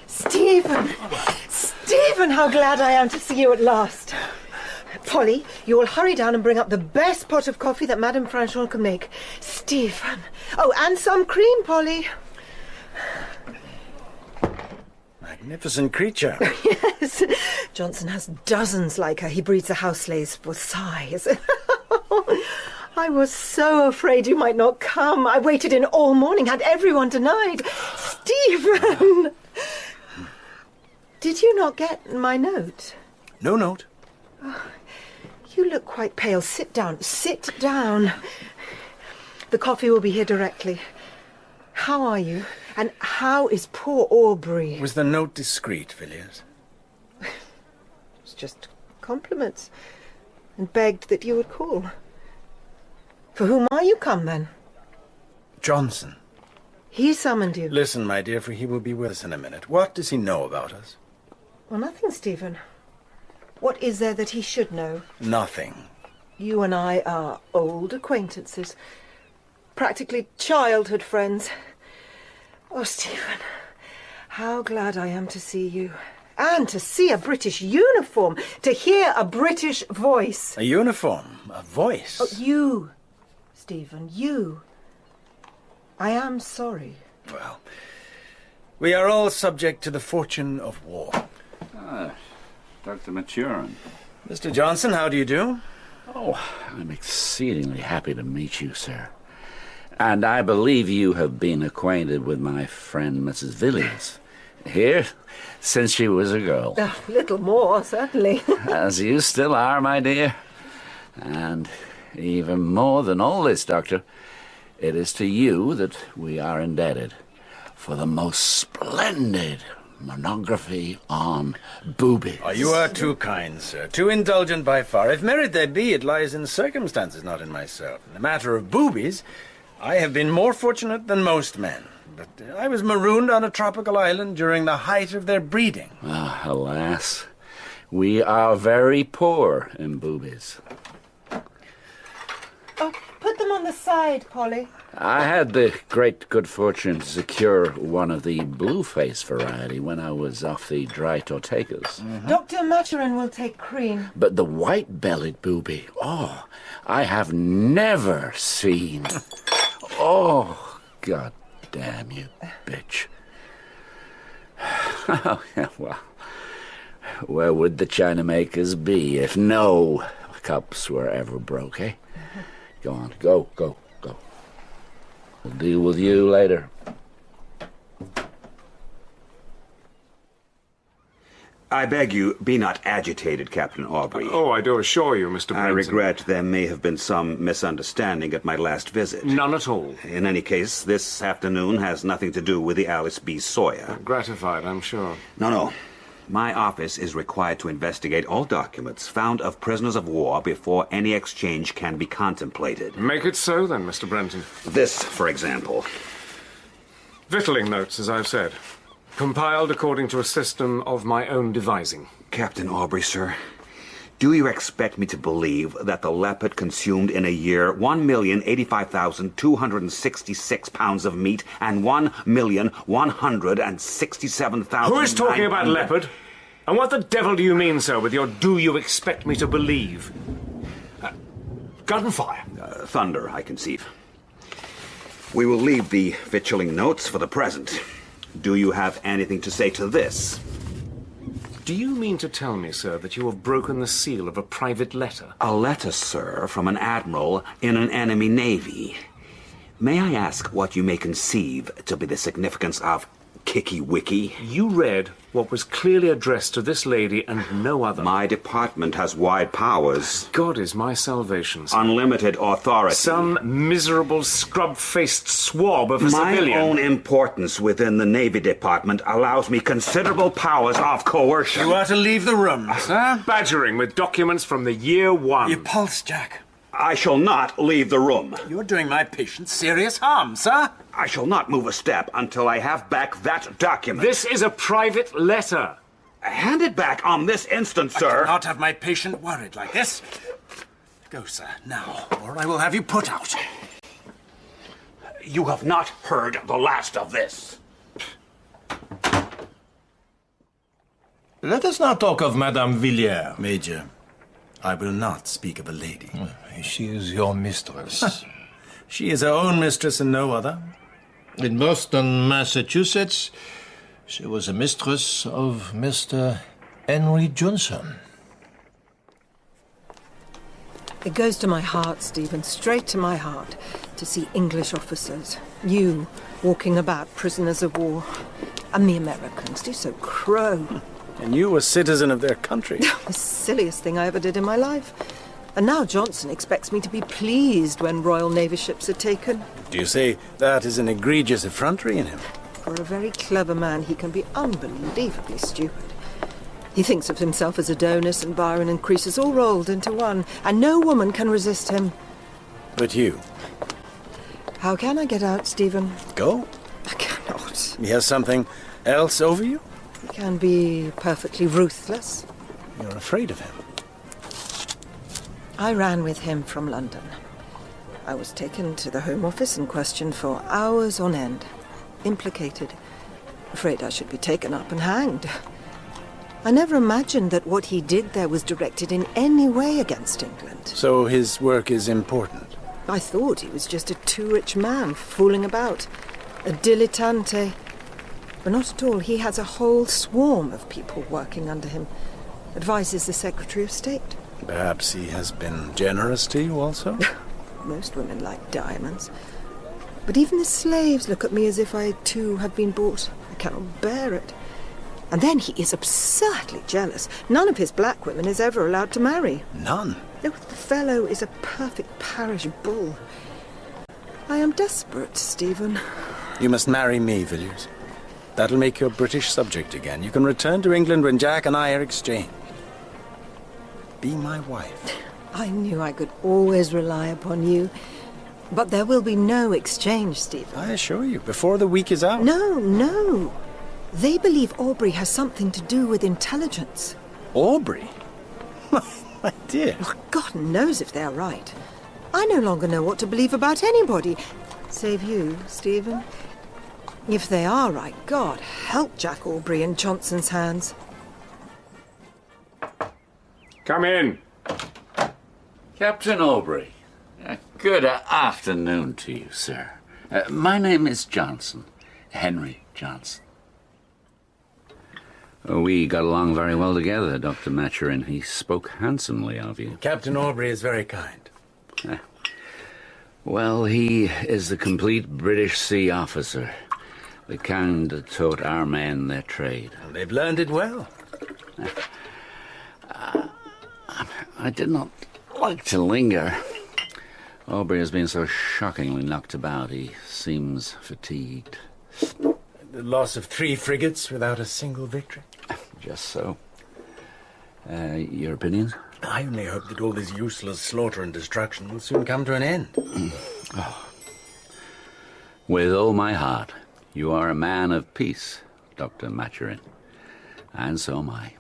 Stephen! Stephen, how glad I am to see you at last. Polly, you will hurry down and bring up the best pot of coffee that Madame Franchon can make. Stephen. Oh, and some cream, Polly. Magnificent creature. Yes. Johnson has dozens like her. He breeds the houselays for size. I was so afraid you might not come. I waited in all morning, had everyone denied. Stephen! Did you not get my note? No note. Oh, you look quite pale. Sit down. Sit down. The coffee will be here directly. How are you? And how is poor Aubrey? Was the note discreet, Villiers? It's just compliments. And begged that you would call. For whom are you come, then? Johnson. He summoned you. Listen, my dear, for he will be with us in a minute. What does he know about us? Well, nothing, Stephen. What is there that he should know? Nothing. You and I are old acquaintances. Practically childhood friends. Oh, Stephen, how glad I am to see you. And to see a British uniform. To hear a British voice. A uniform? A voice? Oh, you, Stephen, you. I am sorry. Well, we are all subject to the fortune of war. Dr. Maturin. Mr. Johnson, how do you do? Oh, I'm exceedingly happy to meet you, sir. And I believe you have been acquainted with my friend, Mrs. Villiers. Here, since she was a girl. A little more, certainly. As you still are, my dear. And even more than all this, Doctor, it is to you that we are indebted for the most splendid monography on boobies. Oh, you are too kind, sir. Too indulgent by far. If merit there be, it lies in circumstances, not in myself. In the matter of boobies, I have been more fortunate than most men. But I was marooned on a tropical island during the height of their breeding. Ah, alas, we are very poor in boobies. Oh, put them on the side, Polly. I had the great good fortune to secure one of the blue-face variety when I was off the dry tortegas. Dr. Maturin will take cream. But the white-bellied booby, oh, I have never seen. Oh, God damn you, bitch. Oh, yeah, well, where would the China makers be if no cups were ever broke, eh? Go on, go. We'll deal with you later. I beg you, be not agitated, Captain Aubrey. Oh, I do assure you, Mr. Branson. I regret there may have been some misunderstanding at my last visit. None at all. In any case, this afternoon has nothing to do with the Alice B. Sawyer. Gratified, I'm sure. No. My office is required to investigate all documents found of prisoners of war before any exchange can be contemplated. Make it so, then, Mr. Brenton. This, for example. Victualling notes, as I've said. Compiled according to a system of my own devising. Captain Aubrey, sir, do you expect me to believe that the leopard consumed in a year 1,085,266 pounds of meat and 1,167,000... Who is talking about leopard? And what the devil do you mean, sir, with your "do you expect me to believe"? Gunfire. Thunder, I conceive. We will leave the victualling notes for the present. Do you have anything to say to this? Do you mean to tell me, sir, that you have broken the seal of a private letter? A letter, sir, from an admiral in an enemy navy. May I ask what you may conceive to be the significance of Kicky-Wicky? You read what was clearly addressed to this lady and no other. My department has wide powers. God is my salvation, sir. Unlimited authority. Some miserable, scrub-faced swab of a civilian. My own importance within the Navy Department allows me considerable powers of coercion. You are to leave the room, sir. Badgering with documents from the year 1. Your pulse, Jack. I shall not leave the room. You're doing my patient serious harm, sir. I shall not move a step until I have back that document. This is a private letter. Hand it back on this instant, sir. I cannot have my patient worried like this. Go, sir, now, or I will have you put out. You have not heard the last of this. Let us now talk of Madame Villiers. Major, I will not speak of a lady. She is your mistress. She is her own mistress and no other. In Boston, Massachusetts, she was a mistress of Mr. Henry Johnson. It goes to my heart, Stephen, straight to my heart, to see English officers, you, walking about prisoners of war, and the Americans do so crow. And you a citizen of their country. The silliest thing I ever did in my life. And now Johnson expects me to be pleased when Royal Navy ships are taken. Do you say that is an egregious effrontery in him? For a very clever man, he can be unbelievably stupid. He thinks of himself as Adonis and Byron and Croesus all rolled into one, and no woman can resist him. But you? How can I get out, Stephen? Go? I cannot. He has something else over you? He can be perfectly ruthless. You're afraid of him. I ran with him from London. I was taken to the Home Office and questioned for hours on end. Implicated. Afraid I should be taken up and hanged. I never imagined that what he did there was directed in any way against England. So his work is important? I thought he was just a too-rich man fooling about. A dilettante. But not at all. He has a whole swarm of people working under him. Advises the Secretary of State. Perhaps he has been generous to you also? Most women like diamonds. But even the slaves look at me as if I too have been bought. I cannot bear it. And then he is absurdly jealous. None of his black women is ever allowed to marry. None? The fellow is a perfect parish bull. I am desperate, Stephen. You must marry me, Villiers. That'll make you a British subject again. You can return to England when Jack and I are exchanged. Be my wife. I knew I could always rely upon you. But there will be no exchange, Stephen. I assure you, before the week is out. No. They believe Aubrey has something to do with intelligence. Aubrey? My dear. Well, God knows if they're right. I no longer know what to believe about anybody. Save you, Stephen. If they are right, God help Jack Aubrey in Johnson's hands. Come in. Captain Aubrey. Good afternoon to you, sir. My name is Johnson. Henry Johnson. We got along very well together, Dr. Maturin. He spoke handsomely of you. Captain Aubrey is very kind. Well, he is the complete British sea officer. The kind that taught our men their trade. And they've learned it well. I did not like to linger. Aubrey has been so shockingly knocked about. He seems fatigued. The loss of 3 frigates without a single victory. Just so. Your opinions? I only hope that all this useless slaughter and destruction will soon come to an end. With all my heart. You are a man of peace, Dr. Maturin. And so am I.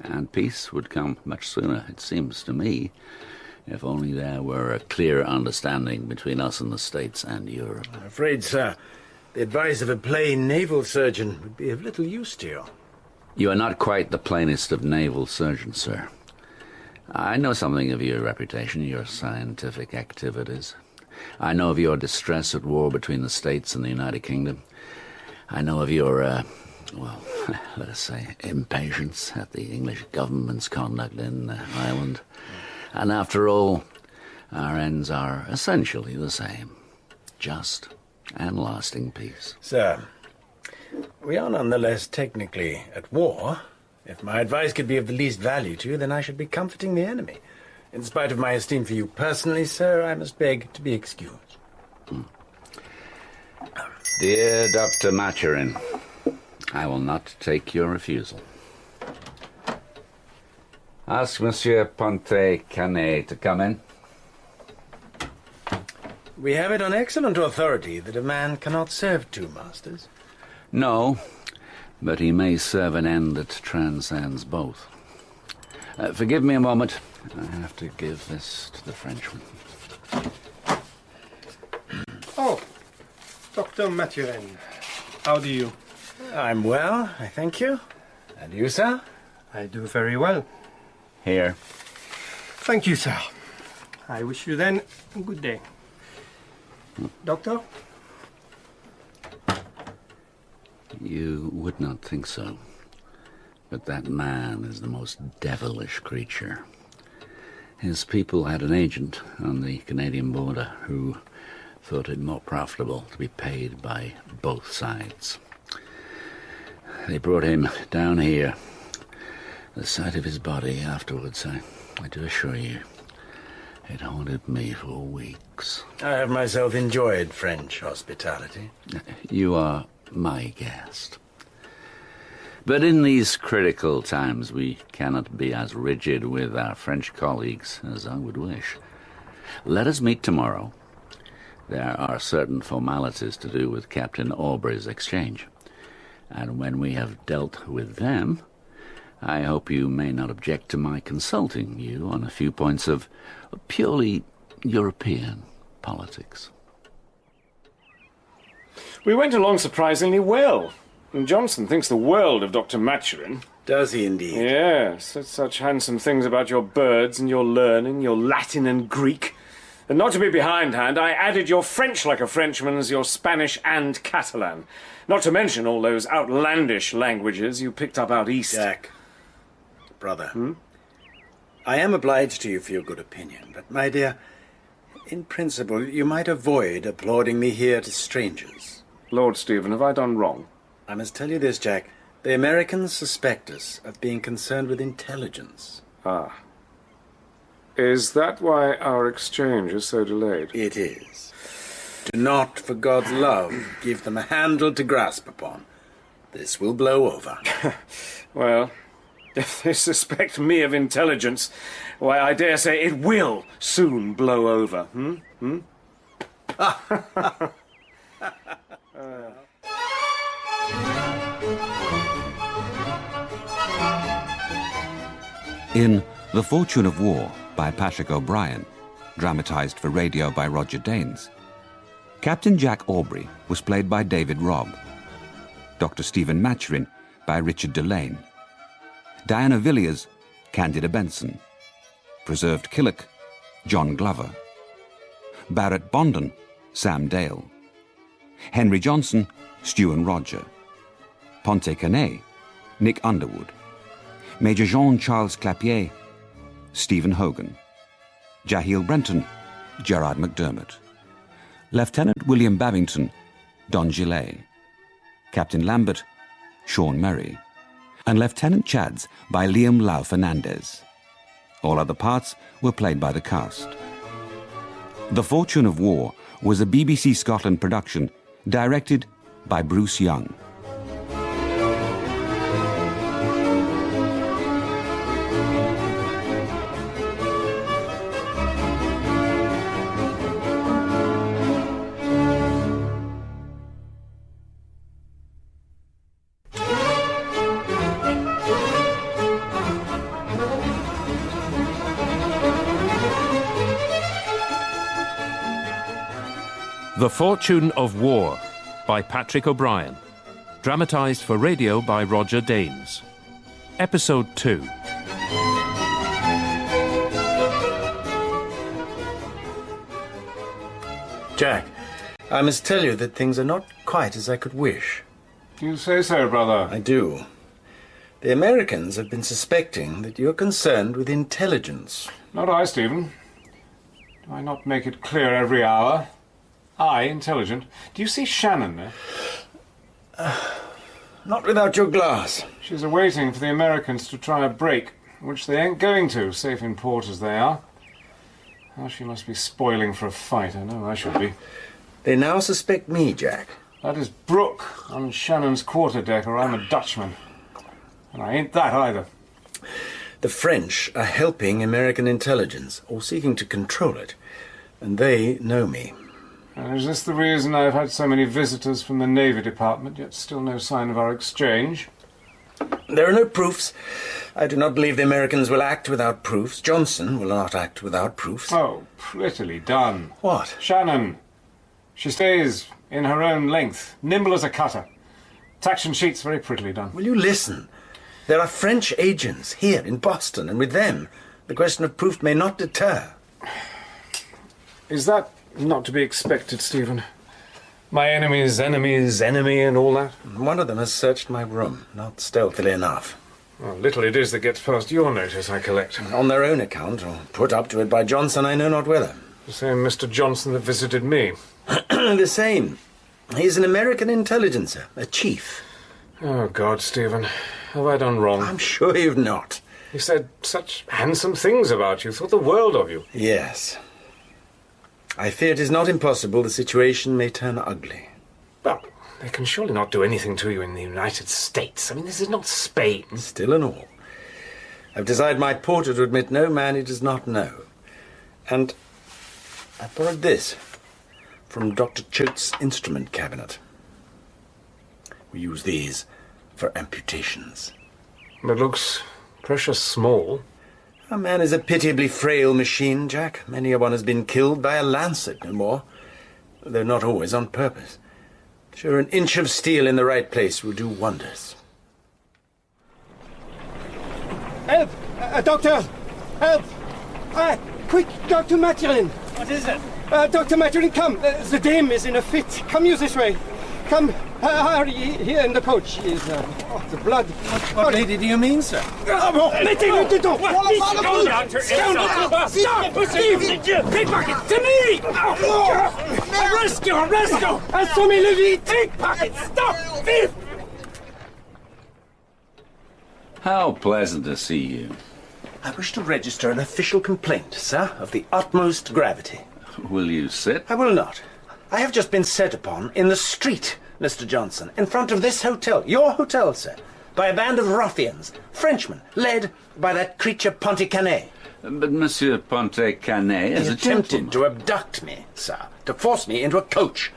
And peace would come much sooner, it seems to me, if only there were a clear understanding between us and the States and Europe. I'm afraid, sir, the advice of a plain naval surgeon would be of little use to you. You are not quite the plainest of naval surgeons, sir. I know something of your reputation, your scientific activities. I know of your distress at war between the States and the United Kingdom. I know of your, well, let us say, impatience at the English government's conduct in Ireland. And after all, our ends are essentially the same. Just and lasting peace. Sir, we are nonetheless technically at war. If my advice could be of the least value to you, then I should be comforting the enemy. In spite of my esteem for you personally, sir, I must beg to be excused. Dear Dr. Maturin, I will not take your refusal. Ask Monsieur Ponte Canet to come in. We have it on excellent authority that a man cannot serve 2 masters. No, but he may serve an end that transcends both. Forgive me a moment. I have to give this to the Frenchman. Oh, Dr. Maturin, how do you? I'm well, I thank you. And you, sir? I do very well. Here. Thank you, sir. I wish you then a good day. Doctor? You would not think so. But that man is the most devilish creature. His people had an agent on the Canadian border who thought it more profitable to be paid by both sides. They brought him down here. The sight of his body afterwards, I do assure you, it haunted me for weeks. I have myself enjoyed French hospitality. You are my guest. But in these critical times, we cannot be as rigid with our French colleagues as I would wish. Let us meet tomorrow. There are certain formalities to do with Captain Aubrey's exchange. And when we have dealt with them, I hope you may not object to my consulting you on a few points of purely European politics. We went along surprisingly well. And Johnson thinks the world of Dr. Maturin. Does he indeed? Yes, said such handsome things about your birds and your learning, your Latin and Greek. And not to be behindhand, I added your French like a Frenchman's, your Spanish and Catalan. Not to mention all those outlandish languages you picked up out east. Jack, brother, I am obliged to you for your good opinion, but, my dear, in principle, you might avoid applauding me here to strangers. Lord Stephen, have I done wrong? I must tell you this, Jack. The Americans suspect us of being concerned with intelligence. Ah. Is that why our exchange is so delayed? It is. Do not, for God's love, give them a handle to grasp upon. This will blow over. Well, if they suspect me of intelligence, why, I dare say it will soon blow over. In The Fortune of War by Patrick O'Brien, dramatised for radio by Roger Danes, Captain Jack Aubrey was played by David Robb, Dr. Stephen Maturin by Richard Delane, Diana Villiers, Candida Benson, Preserved Killick, John Glover, Barrett Bondon, Sam Dale, Henry Johnson, Stewan Roger, Ponte Canet, Nick Underwood, Major Jean-Charles Clapier, Stephen Hogan, Jahiel Brenton, Gerard McDermott, Lieutenant William Babington, Don Gillet, Captain Lambert, Sean Murray, and Lieutenant Chads by Liam Lau Fernandez. All other parts were played by the cast. The Fortune of War was a BBC Scotland production directed by Bruce Young. The Fortune of War by Patrick O'Brien, dramatised for radio by Roger Danes. Episode 2. Jack, I must tell you that things are not quite as I could wish. You say so, brother. I do. The Americans have been suspecting that you're concerned with intelligence. Not I, Stephen. Do I not make it clear every hour? I, intelligent. Do you see Shannon there? Not without your glass. She's awaiting for the Americans to try a break, which they ain't going to, safe in port as they are. Oh, she must be spoiling for a fight. I know I should be. They now suspect me, Jack. That is Brooke on Shannon's quarterdeck, or I'm a Dutchman. And I ain't that either. The French are helping American intelligence, or seeking to control it, and they know me. And is this the reason I've had so many visitors from the Navy Department, yet still no sign of our exchange? There are no proofs. I do not believe the Americans will act without proofs. Johnson will not act without proofs. Oh, prettily done. What? Shannon. She stays in her own length, nimble as a cutter. Taction sheets very prettily done. Will you listen? There are French agents here in Boston, and with them, the question of proof may not deter. Is that not to be expected, Stephen? My enemy's enemy's enemy and all that? One of them has searched my room, not stealthily enough. Well, little it is that gets past your notice, I collect. On their own account, or put up to it by Johnson, I know not whether. The same Mr. Johnson that visited me. The same. He's an American intelligencer, a chief. Oh, God, Stephen. Have I done wrong? I'm sure you've not. He said such handsome things about you, thought the world of you. Yes. I fear it is not impossible the situation may turn ugly. Well, they can surely not do anything to you in the United States. I mean, this is not Spain. Still and all. I've desired my porter to admit no man he does not know. And I borrowed this from Dr. Choate's instrument cabinet. We use these for amputations. It looks precious small. A man is a pitiably frail machine, Jack. Many a one has been killed by a lancet, no more. Though not always on purpose. Sure, an inch of steel in the right place will do wonders. Help! Doctor! Help! Quick, Dr. Maturin! What is it? Dr. Maturin, come! The dame is in a fit. Come use this way. Come, hurry, here in the coach. Is the blood. What lady do you mean, sir? Mettez-le dedans! Stop! Steve! Pickpocket! To me! Rescue! Rescue! Assommez-le vite! Pickpocket! Stop! Thief! How pleasant to see you. I wish to register an official complaint, sir, of the utmost gravity. Will you sit? I will not. I have just been set upon in the street, Mr. Johnson, in front of this hotel, your hotel, sir, by a band of ruffians, Frenchmen, led by that creature Ponticanet. But Monsieur Ponticanet is He a attempted gentleman. to abduct me, sir, to force me into a coach.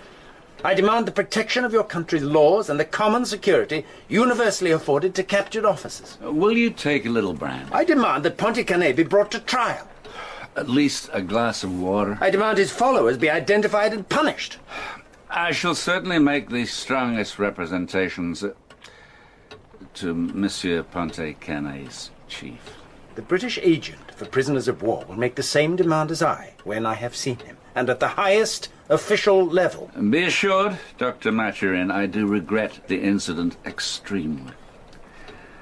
I demand the protection of your country's laws and the common security universally afforded to captured officers. Will you take a little brandy? I demand that Ponticanet be brought to trial. At least a glass of water? I demand his followers be identified and punished. I shall certainly make the strongest representations to Monsieur Ponticanet's chief. The British agent for prisoners of war will make the same demand as I, when I have seen him, and at the highest official level. Be assured, Dr. Maturin, I do regret the incident extremely.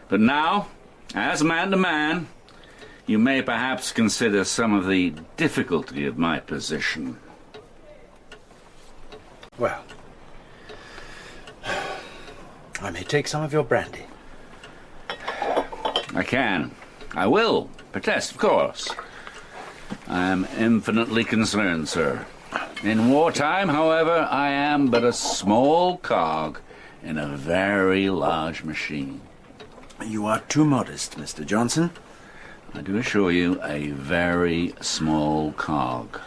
But now, as man to man, you may perhaps consider some of the difficulty of my position. Well, I may take some of your brandy. I can. I will. Protest, of course. I am infinitely concerned, sir. In wartime, however, I am but a small cog in a very large machine. You are too modest, Mr. Johnson. I do assure you, a very small cog.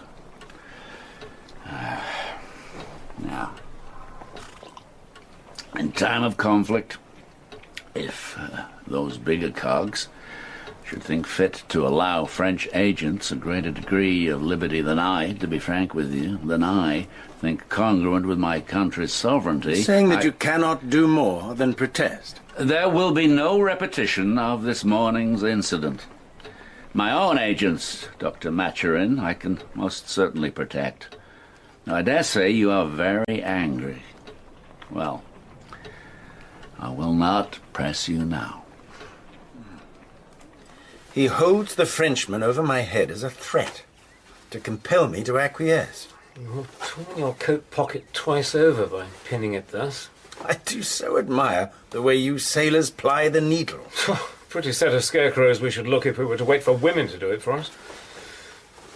Now, in time of conflict, if those bigger cogs should think fit to allow French agents a greater degree of liberty than I, to be frank with you, than I think congruent with my country's sovereignty... Saying that you cannot do more than protest. There will be no repetition of this morning's incident. My own agents, Dr. Maturin, I can most certainly protect. Now, I dare say you are very angry. Well, I will not press you now. He holds the Frenchman over my head as a threat, to compel me to acquiesce. You have torn your coat pocket twice over by pinning it thus. I do so admire the way you sailors ply the needle. Pretty set of scarecrows we should look if we were to wait for women to do it for us.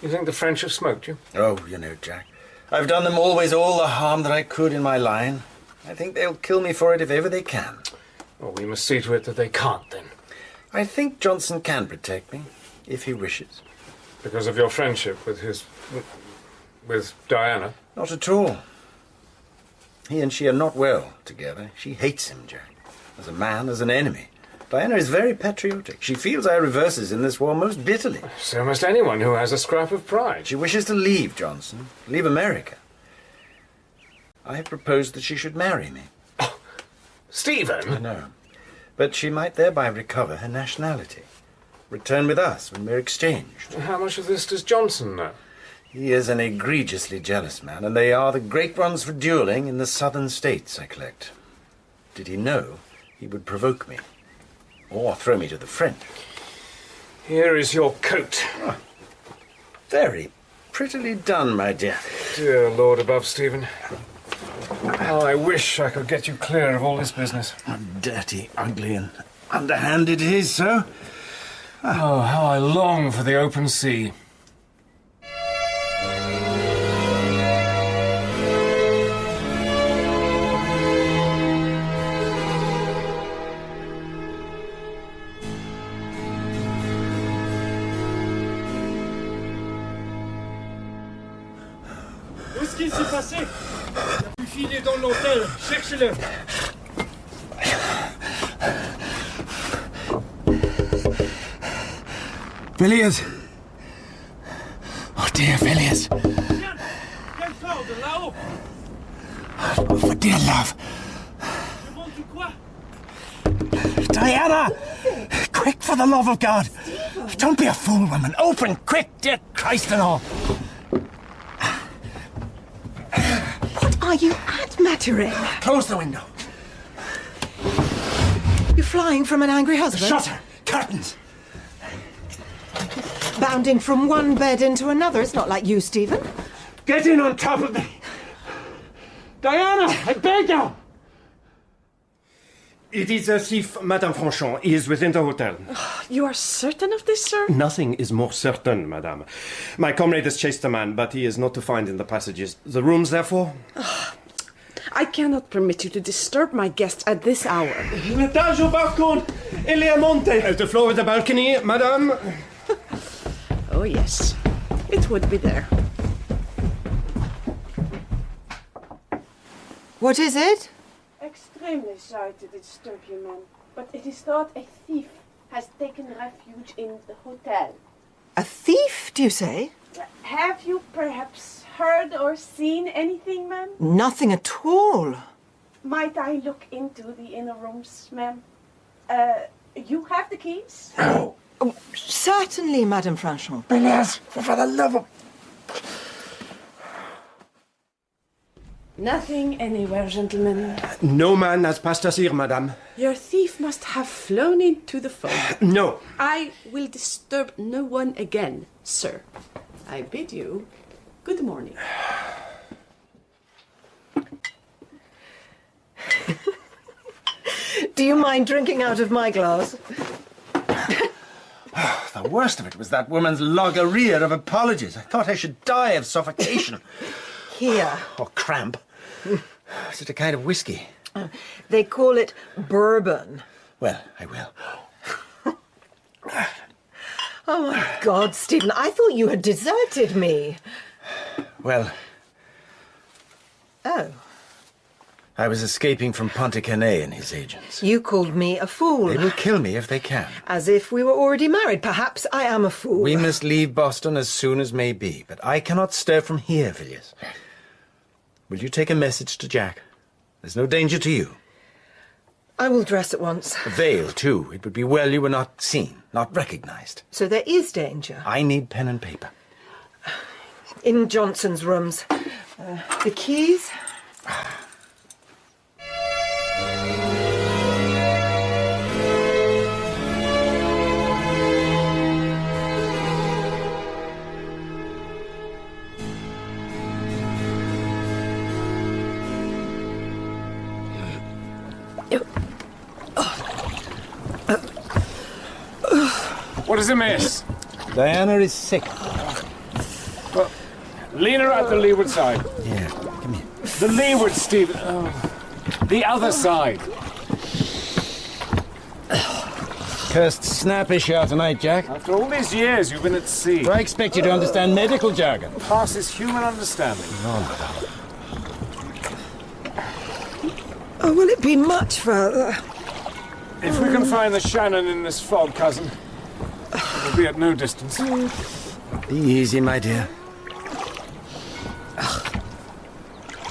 You think the French have smoked you? Oh, you know, Jack, I've done them always all the harm that I could in my line. I think they'll kill me for it if ever they can. Well, we must see to it that they can't, then. I think Johnson can protect me, if he wishes. Because of your friendship with Diana? Not at all. He and she are not well together. She hates him, Jack. As a man, as an enemy. Diana is very patriotic. She feels our reverses in this war most bitterly. So must anyone who has a scrap of pride. She wishes to leave Johnson, leave America. I have proposed that she should marry me. Oh, Stephen! I know. But she might thereby recover her nationality. Return with us when we're exchanged. How much of this does Johnson know? He is an egregiously jealous man, and they are the great ones for dueling in the southern states, I collect. Did he know, he would provoke me. Or throw me to the French. Here is your coat. Oh, very prettily done, my dear. Dear Lord above, Stephen. How I wish I could get you clear of all this business. How dirty, ugly, and underhanded it is, so. Oh, how I long for the open sea. Qu'est-ce qui s'est passé? Il a pu filer dans l'hôtel. Cherchez-le. Villiers! Oh dear, Villiers! Viens fort de là-haut. Oh, for dear love! Demande du quoi? Diana! Quick, for the love of God! Don't be a fool, woman! Open, quick, dear Christ and all! What are you at, Maturin? Close the window. You're flying from an angry husband? Shutter! Curtains! Bounding from one bed into another. It's not like you, Stephen. Get in on top of me! Diana, I beg you! It is a thief, Madame Franchon. He is within the hotel. You are certain of this, sir? Nothing is more certain, Madame. My comrade has chased the man, but he is not to find in the passages. The rooms, therefore? I cannot permit you to disturb my guests at this hour. L'étage au balcon, il est à monter. The floor of the balcony, Madame. Oh, yes. It would be there. What is it? Extremely sorry to disturb you, ma'am, but it is thought a thief has taken refuge in the hotel. A thief, do you say? Have you perhaps heard or seen anything, ma'am? Nothing at all. Might I look into the inner rooms, ma'am? You have the keys? Oh, certainly, Madame Franchon. Yes, for the love of... Nothing anywhere, gentlemen. No man has passed us here, Madame. Your thief must have flown into the phone. No. I will disturb no one again, sir. I bid you good morning. Do you mind drinking out of my glass? The worst of it was that woman's logorrhea of apologies. I thought I should die of suffocation. Here. Or cramp. Is it a kind of whiskey? They call it bourbon. Well, I will. Oh, my God, Stephen, I thought you had deserted me. Well... Oh. I was escaping from Ponticanet and his agents. You called me a fool. They will kill me if they can. As if we were already married. Perhaps I am a fool. We must leave Boston as soon as may be, but I cannot stir from here, Villiers. Will you take a message to Jack? There's no danger to you. I will dress at once. A veil, too. It would be well you were not seen, not recognized. So there is danger? I need pen and paper. In Johnson's rooms. The keys? What is amiss? Diana is sick. Well, lean her at the leeward side. Yeah, come here. The leeward, Stephen. Oh. The other side. Cursed snappish out tonight, Jack. After all these years you've been at sea. Do I expect you to understand medical jargon? Passes human understanding. Oh, will it be much further? If we can find the Shannon in this fog, cousin, it'll be at no distance. Be easy, my dear.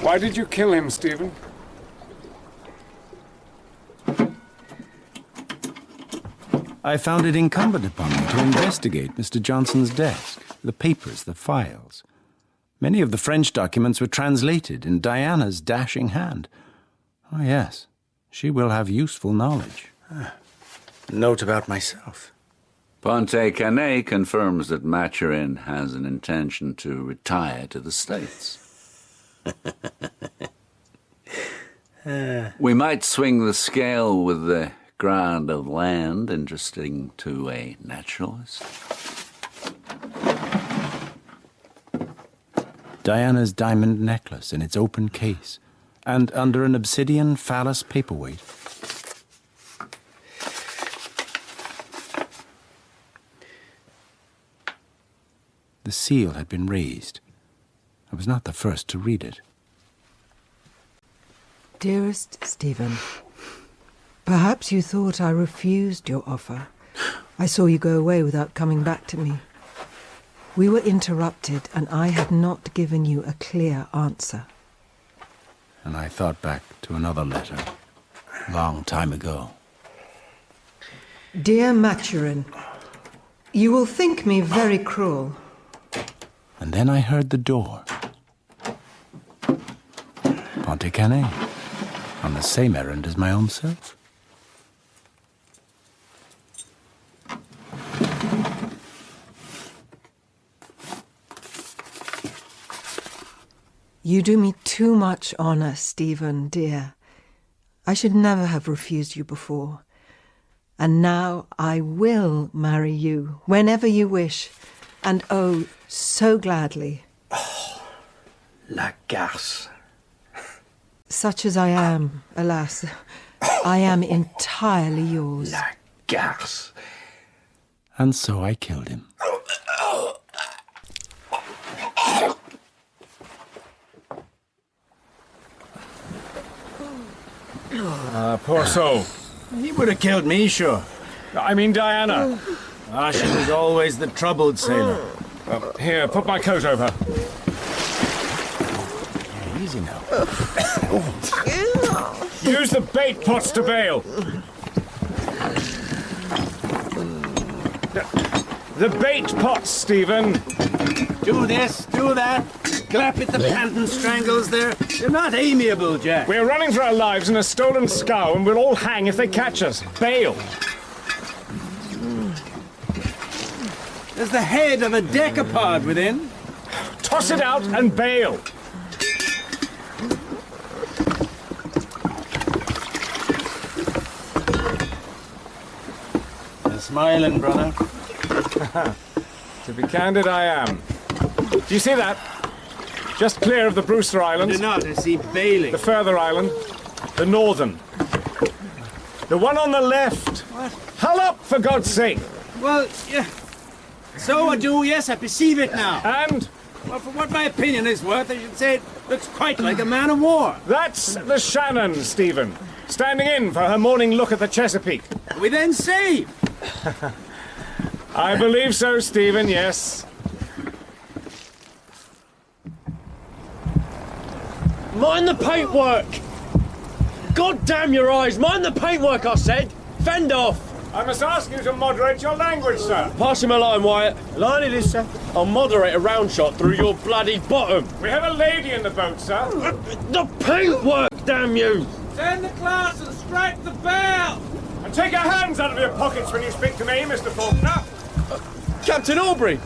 Why did you kill him, Stephen? I found it incumbent upon me to investigate Mr. Johnson's desk, the papers, the files. Many of the French documents were translated in Diana's dashing hand. Oh, yes, she will have useful knowledge. Note about myself. Ponticanet confirms that Maturin has an intention to retire to the States. We might swing the scale with the grant of land interesting to a naturalist. Diana's diamond necklace in its open case, and under an obsidian phallus paperweight. The seal had been raised. I was not the first to read it. Dearest Stephen, perhaps you thought I refused your offer. I saw you go away without coming back to me. We were interrupted, and I had not given you a clear answer. And I thought back to another letter, long time ago. Dear Maturin, you will think me very cruel. And then I heard the door. Ponticanet, on the same errand as my own self. You do me too much honor, Stephen, dear. I should never have refused you before. And now I will marry you whenever you wish. And oh, so gladly. Oh, la garce. Such as I am, alas, I am entirely yours. La garce. And so I killed him. Poor soul. He would have killed me, sure. I mean Diana. She was always the troubled sailor. Here, put my coat over. Easy now. Use the bait pots to bail. The bait pots, Stephen. Do this, do that. Clap at the panting strangles there. You're not amiable, Jack. We're running for our lives in a stolen scow, and we'll all hang if they catch us. Bail. There's the head of a decapod within. Toss it out and bail. You're smiling, brother. To be candid, I am. Do you see that? Just clear of the Brewster Islands. I do not. I see bailing. The further island. The northern. The one on the left. What? Hull up, for God's sake. Well, yeah. So I do, yes, I perceive it now. And? Well, for what my opinion is worth, I should say it looks quite like a man of war. That's the Shannon, Stephen. Standing in for her morning look at the Chesapeake. We then saved. I believe so, Stephen, yes. Mind the paintwork! God damn your eyes! Mind the paintwork, I said! Fend off! I must ask you to moderate your language, sir. Pass him a line, Wyatt. Line it is, sir. I'll moderate a round shot through your bloody bottom. We have a lady in the boat, sir. The paintwork, damn you! Send the class and strike the bell! And take your hands out of your pockets when you speak to me, Mr. Faulkner. Captain Aubrey!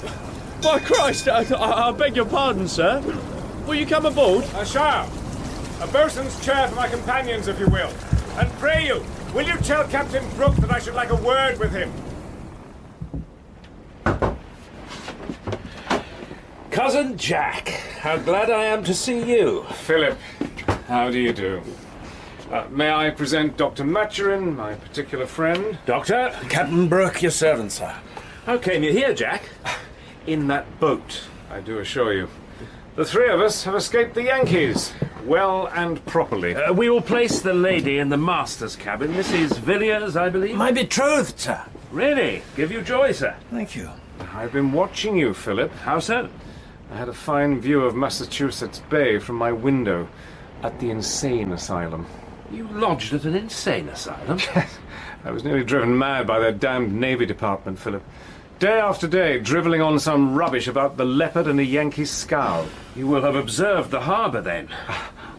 By Christ, I beg your pardon, sir. Will you come aboard? I shall. A boatswain's chair for my companions, if you will. And pray you, will you tell Captain Brooke that I should like a word with him? Cousin Jack, how glad I am to see you. Philip, how do you do? May I present Dr. Maturin, my particular friend? Doctor? Captain Brooke, your servant, sir. How came you here, Jack? In that boat, I do assure you. The three of us have escaped the Yankees, well and properly. We will place the lady in the master's cabin. Mrs. Villiers, I believe? My betrothed, sir. Really? Give you joy, sir. Thank you. I've been watching you, Philip. How so? I had a fine view of Massachusetts Bay from my window at the insane asylum. You lodged at an insane asylum? I was nearly driven mad by their damned Navy Department, Philip. Day after day, drivelling on some rubbish about the Leopard and a Yankee scow. You will have observed the harbour, then.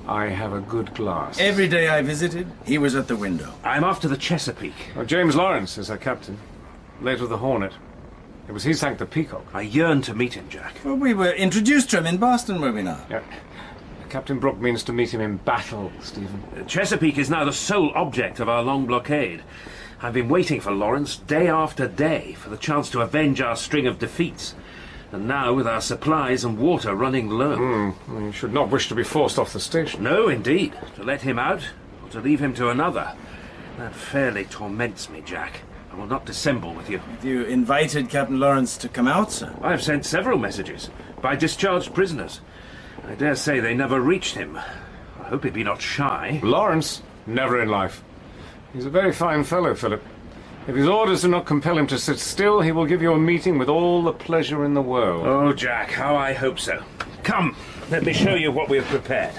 I have a good glass. Every day I visited, he was at the window. I'm after the Chesapeake. Oh, James Lawrence is her captain. Later the Hornet. It was he sank the Peacock. I yearn to meet him, Jack. Well, we were introduced to him in Boston, were we not? Yeah. Captain Brooke means to meet him in battle, Stephen. Chesapeake is now the sole object of our long blockade. I've been waiting for Lawrence day after day for the chance to avenge our string of defeats. And now, with our supplies and water running low... You should not wish to be forced off the station. No, indeed. To let him out, or to leave him to another. That fairly torments me, Jack. I will not dissemble with you. Have you invited Captain Lawrence to come out, sir? I have sent several messages, by discharged prisoners. I dare say they never reached him. I hope he be not shy. Lawrence? Never in life. He's a very fine fellow, Philip. If his orders do not compel him to sit still, he will give you a meeting with all the pleasure in the world. Oh, Jack, how I hope so. Come, let me show you what we have prepared.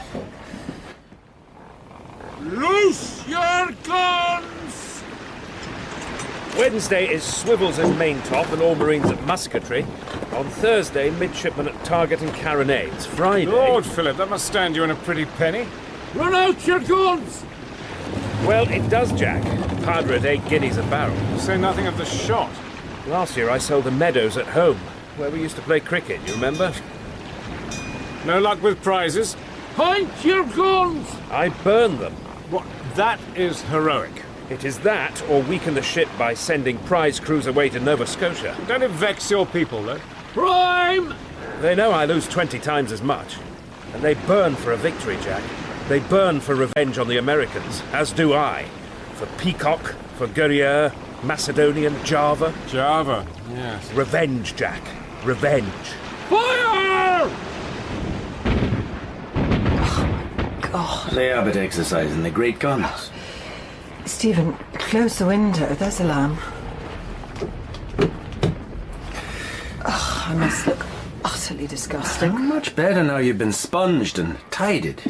Loose your guns! Wednesday is swivels and maintop and all marines at musketry. On Thursday, midshipmen at target and carronades. Friday... Lord, Philip, that must stand you in a pretty penny. Run out your guns! Well, it does, Jack. Padre at 8 guineas a barrel. Say nothing of the shot. Last year I sold the meadows at home, where we used to play cricket, you remember? No luck with prizes? Point your guns! I burned them. What? That is heroic. It is that, or weaken the ship by sending prize crews away to Nova Scotia. Don't it vex your people, though? Prime! They know I lose 20 times as much. And they burn for a victory, Jack. They burn for revenge on the Americans, as do I. For Peacock, for Guerriere, Macedonian, Java. Java, yes. Revenge, Jack. Revenge. Fire! Oh, they are but exercising the great guns. Stephen, close the window. There's a lamb. Oh, I must look utterly disgusting. Much better now you've been sponged and tidied.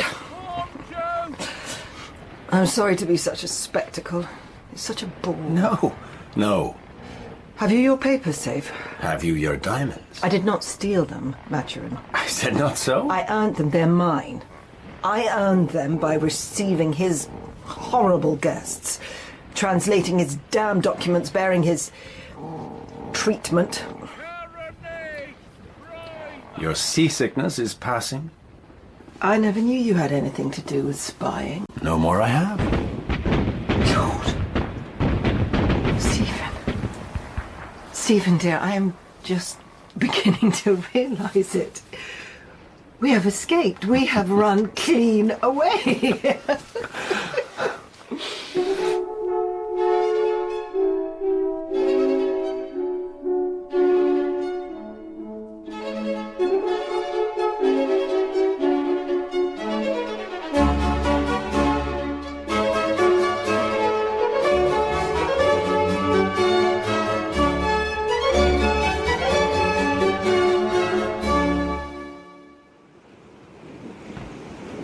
I'm sorry to be such a spectacle. It's such a bore. No. Have you your papers safe? Have you your diamonds? I did not steal them, Maturin. I said not so. I earned them. They're mine. I earned them by receiving his horrible guests, translating his damn documents bearing his treatment. Your seasickness is passing. I never knew you had anything to do with spying. No more I have. Stephen, dear, I am just beginning to realize it. We have escaped. We have run clean away.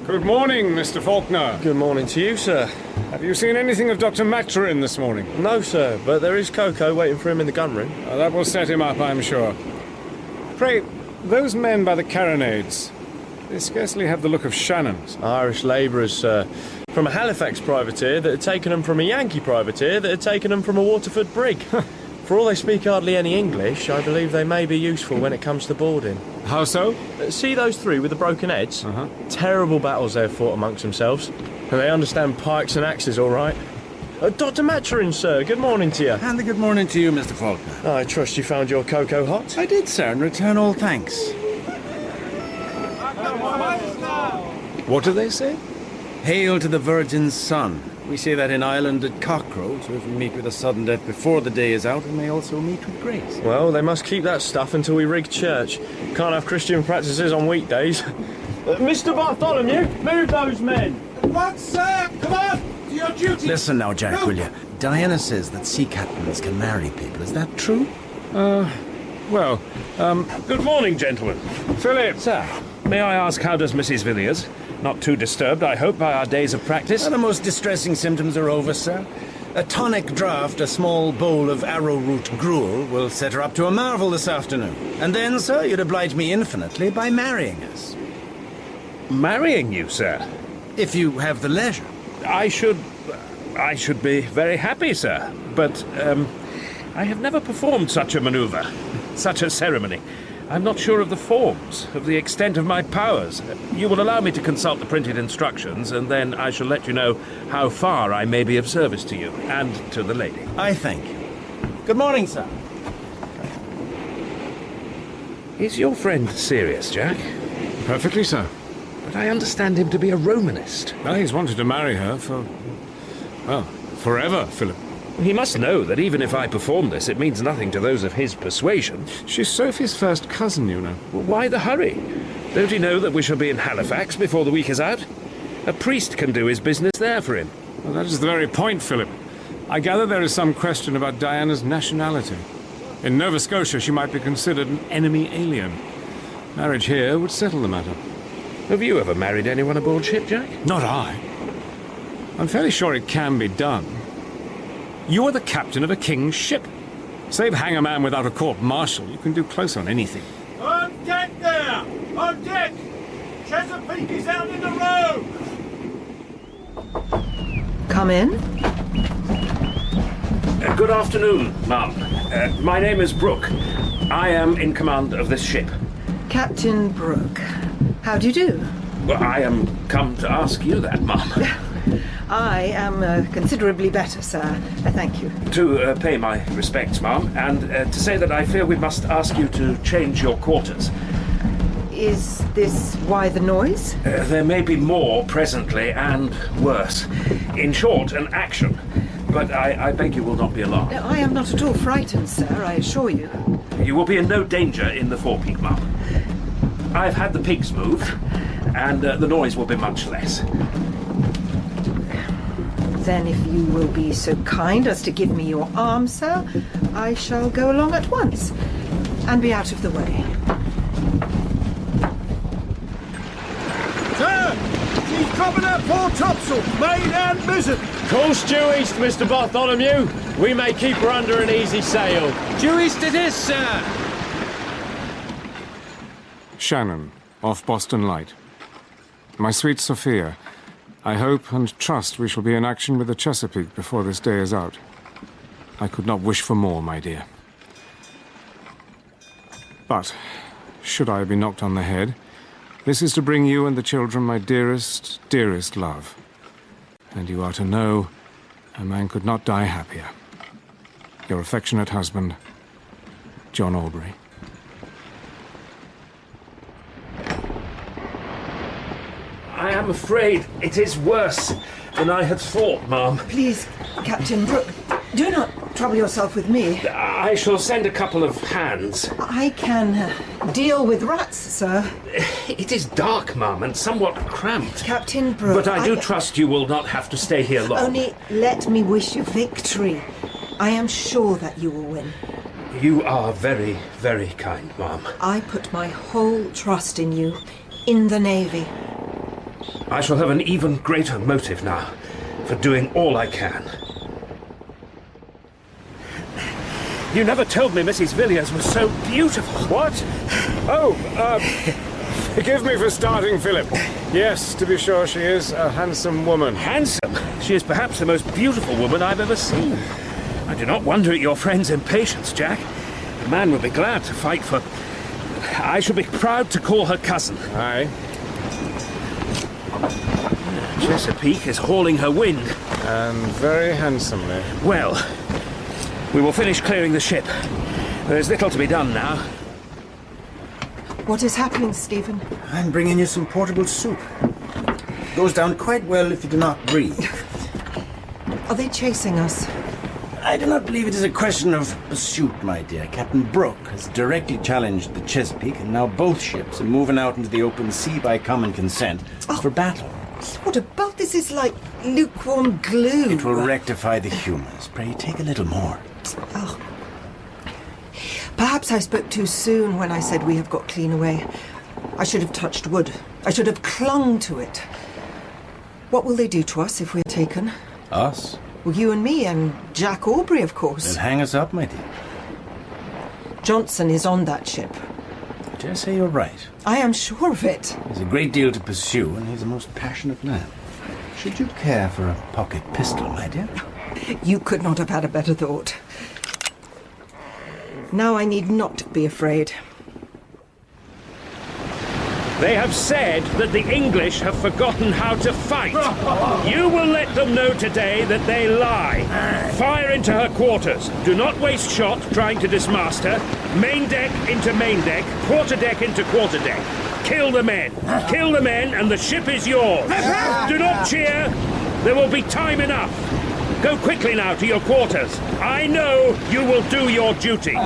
Good morning, Mr. Faulkner. Good morning to you, sir. Have you seen anything of Dr. Maturin this morning? No, sir, but there is cocoa waiting for him in the gun room. That will set him up, I'm sure. Pray, those men by the carronades, they scarcely have the look of Shannons. Irish labourers, sir. From a Halifax privateer that had taken them from a Yankee privateer that had taken them from a Waterford brig. For all they speak hardly any English, I believe they may be useful when it comes to boarding. How so? See those three with the broken heads? Terrible battles they've fought amongst themselves. And they understand pikes and axes all right. Dr. Maturin, sir, good morning to you. And a good morning to you, Mr. Faulkner. I trust you found your cocoa hot? I did, sir, and return all thanks. What do they say? Hail to the Virgin's Son. We say that in Ireland at cockcrow, so if we meet with a sudden death before the day is out, we may also meet with grace. Well, they must keep that stuff until we rig church. Can't have Christian practices on weekdays. Mr. Bartholomew, move those men! What, sir? Come on! To your duty! Listen now, Jack, will you? Diana says that sea captains can marry people. Is that true? Good morning, gentlemen. Philip! Sir, may I ask, how does Mrs. Villiers? Not too disturbed, I hope, by our days of practice? The most distressing symptoms are over, sir. A tonic draught, a small bowl of arrowroot gruel, will set her up to a marvel this afternoon. And then, sir, you'd oblige me infinitely by marrying us. Marrying you, sir? If you have the leisure. I should be very happy, sir. But, I have never performed such a maneuver, such a ceremony. I'm not sure of the forms, of the extent of my powers. You will allow me to consult the printed instructions, and then I shall let you know how far I may be of service to you, and to the lady. I thank you. Good morning, sir. Is your friend serious, Jack? Perfectly so. But I understand him to be a Romanist. Well, he's wanted to marry her for, well, forever, Philip. He must know that even if I perform this, it means nothing to those of his persuasion. She's Sophie's first cousin, you know. Well, why the hurry? Don't he know that we shall be in Halifax before the week is out? A priest can do his business there for him. Well, that is the very point, Philip. I gather there is some question about Diana's nationality. In Nova Scotia, she might be considered an enemy alien. Marriage here would settle the matter. Have you ever married anyone aboard ship, Jack? Not I. I'm fairly sure it can be done. You are the captain of a king's ship. Save hang a man without a court-martial, you can do close on anything. On deck there! On deck! Chesapeake is out in the road! Come in. Good afternoon, ma'am. My name is Brooke. I am in command of this ship. Captain Brooke. How do you do? Well, I am come to ask you that, ma'am. I am considerably better, sir. Thank you. To pay my respects, ma'am, and to say that I fear we must ask you to change your quarters. Is this why the noise? There may be more presently, and worse. In short, an action. But I beg you will not be alarmed. No, I am not at all frightened, sir, I assure you. You will be in no danger in the forepeak, ma'am. I've had the pigs moved, and the noise will be much less. Then if you will be so kind as to give me your arm, sir, I shall go along at once and be out of the way. Sir! She's dropping her poor topsail, main and mizzen! Course due east, Mr. Bartholomew. We may keep her under an easy sail. Due east it is, sir! Shannon, off Boston Light. My sweet Sophia, I hope and trust we shall be in action with the Chesapeake before this day is out. I could not wish for more, my dear. But, should I be knocked on the head, this is to bring you and the children my dearest, dearest love. And you are to know, a man could not die happier. Your affectionate husband, John Aubrey. I am afraid it is worse than I had thought, ma'am. Please, Captain Brooke, do not trouble yourself with me. I shall send a couple of hands. I can deal with rats, sir. It is dark, ma'am, and somewhat cramped. Captain Brooke, But I do trust you will not have to stay here long. Only let me wish you victory. I am sure that you will win. You are very, very kind, ma'am. I put my whole trust in you, in the Navy. I shall have an even greater motive now for doing all I can. You never told me Mrs. Villiers was so beautiful. What? Oh, forgive me for starting, Philip. Yes, to be sure, she is a handsome woman. Handsome? She is perhaps the most beautiful woman I've ever seen. I do not wonder at your friend's impatience, Jack. The man will be glad to fight for... I shall be proud to call her cousin. Aye. Chesapeake is hauling her wind. And very handsomely. Well, we will finish clearing the ship. There is little to be done now. What is happening, Stephen? I'm bringing you some portable soup. Goes down quite well if you do not breathe. Are they chasing us? I do not believe it is a question of pursuit, my dear. Captain Brooke has directly challenged the Chesapeake, and now both ships are moving out into the open sea by common consent for battle. What about this is like lukewarm glue? It will rectify the humours. Pray, take a little more. Oh. Perhaps I spoke too soon when I said we have got clean away. I should have touched wood. I should have clung to it. What will they do to us if we're taken? Us? Well, you and me and Jack Aubrey, of course. They'll hang us up, my dear. Johnson is on that ship. I dare say you're right. I am sure of it. There's a great deal to pursue, and he's a most passionate man. Should you care for a pocket pistol, my dear? You could not have had a better thought. Now I need not be afraid. They have said that the English have forgotten how to fight. You will let them know today that they lie. Fire into her quarters. Do not waste shot trying to dismast her. Main deck into main deck. Quarter deck into quarter deck. Kill the men. Kill the men and the ship is yours. Do not cheer. There will be time enough. Go quickly now to your quarters. I know you will do your duty.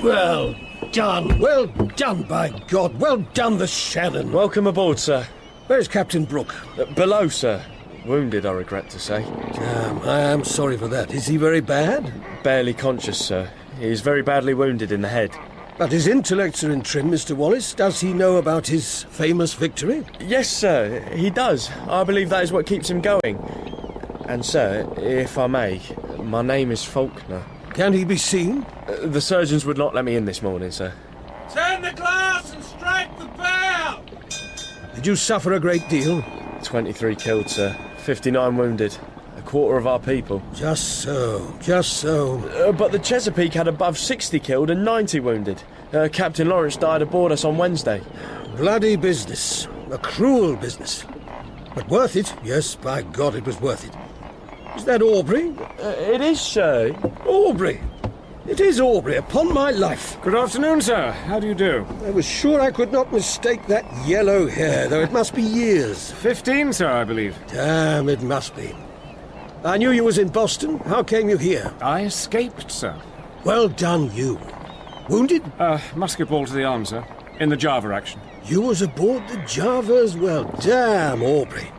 Well done. Well done, by God. Well done, the Shannon. Welcome aboard, sir. Where's Captain Brooke? Below, sir. Wounded, I regret to say. Damn, I am sorry for that. Is he very bad? Barely conscious, sir. He's very badly wounded in the head. But his intellects are in trim, Mr. Wallace. Does he know about his famous victory? Yes, sir, he does. I believe that is what keeps him going. And, sir, if I may, my name is Faulkner. Can he be seen? The surgeons would not let me in this morning, sir. Turn the glass and strike the bell! Did you suffer a great deal? 23 killed, sir. 59 wounded. A quarter of our people. Just so, just so. But the Chesapeake had above 60 killed and 90 wounded. Captain Lawrence died aboard us on Wednesday. Bloody business. A cruel business. But worth it. Yes, by God, it was worth it. Is that Aubrey? It is, sir. Aubrey. It is Aubrey, upon my life. Good afternoon, sir. How do you do? I was sure I could not mistake that yellow hair, though it must be years. 15, sir, I believe. Damn, it must be. I knew you was in Boston. How came you here? I escaped, sir. Well done, you. Wounded? Musket ball to the arm, sir. In the Java action. You was aboard the Java as well. Damn, Aubrey.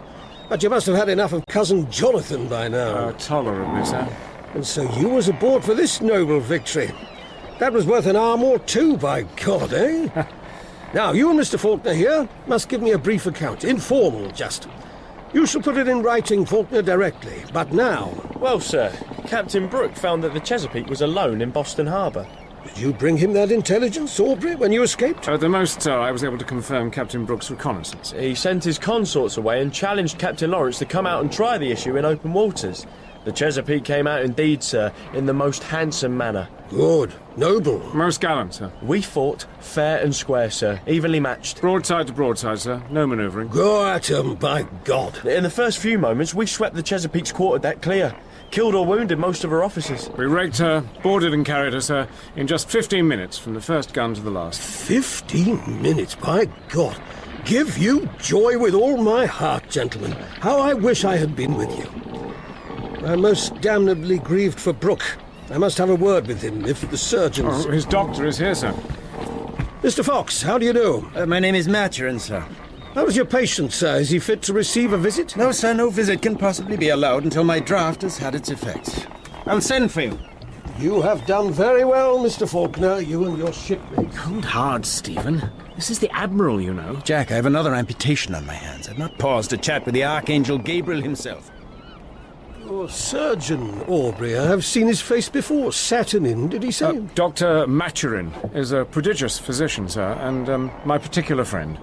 But you must have had enough of Cousin Jonathan by now. Tolerably, sir. And so you was aboard for this noble victory. That was worth an arm or two, by God, eh? Now, you and Mr. Faulkner here must give me a brief account. Informal, just. You shall put it in writing, Faulkner, directly. But now... Well, sir, Captain Brooke found that the Chesapeake was alone in Boston Harbour. Did you bring him that intelligence, Aubrey, when you escaped? At the most, sir, I was able to confirm Captain Brooke's reconnaissance. He sent his consorts away and challenged Captain Lawrence to come out and try the issue in open waters. The Chesapeake came out indeed, sir, in the most handsome manner. Good. Noble. Most gallant, sir. We fought fair and square, sir, evenly matched. Broadside to broadside, sir. No manoeuvring. Go at 'em, by God. In the first few moments, we swept the Chesapeake's quarterdeck clear. Killed or wounded most of her officers. We raked her, boarded and carried her, sir, in just 15 minutes, from the first gun to the last. 15 minutes, by God. Give you joy with all my heart, gentlemen. How I wish I had been with you. I'm most damnably grieved for Brooke. I must have a word with him, if the surgeons... Oh, his doctor is here, sir. Mr. Fox, how do you do? My name is Maturin, sir. How is your patient, sir? Is he fit to receive a visit? No, sir, no visit can possibly be allowed until my draft has had its effect. I'll send for you. You have done very well, Mr. Faulkner, you and your shipmates. Hold hard, Stephen. This is the Admiral, you know. Jack, I have another amputation on my hands. I've not paused to chat with the Archangel Gabriel himself. Your surgeon, Aubrey, I have seen his face before. Saturnine, did he say? Dr. Maturin is a prodigious physician, sir, and my particular friend.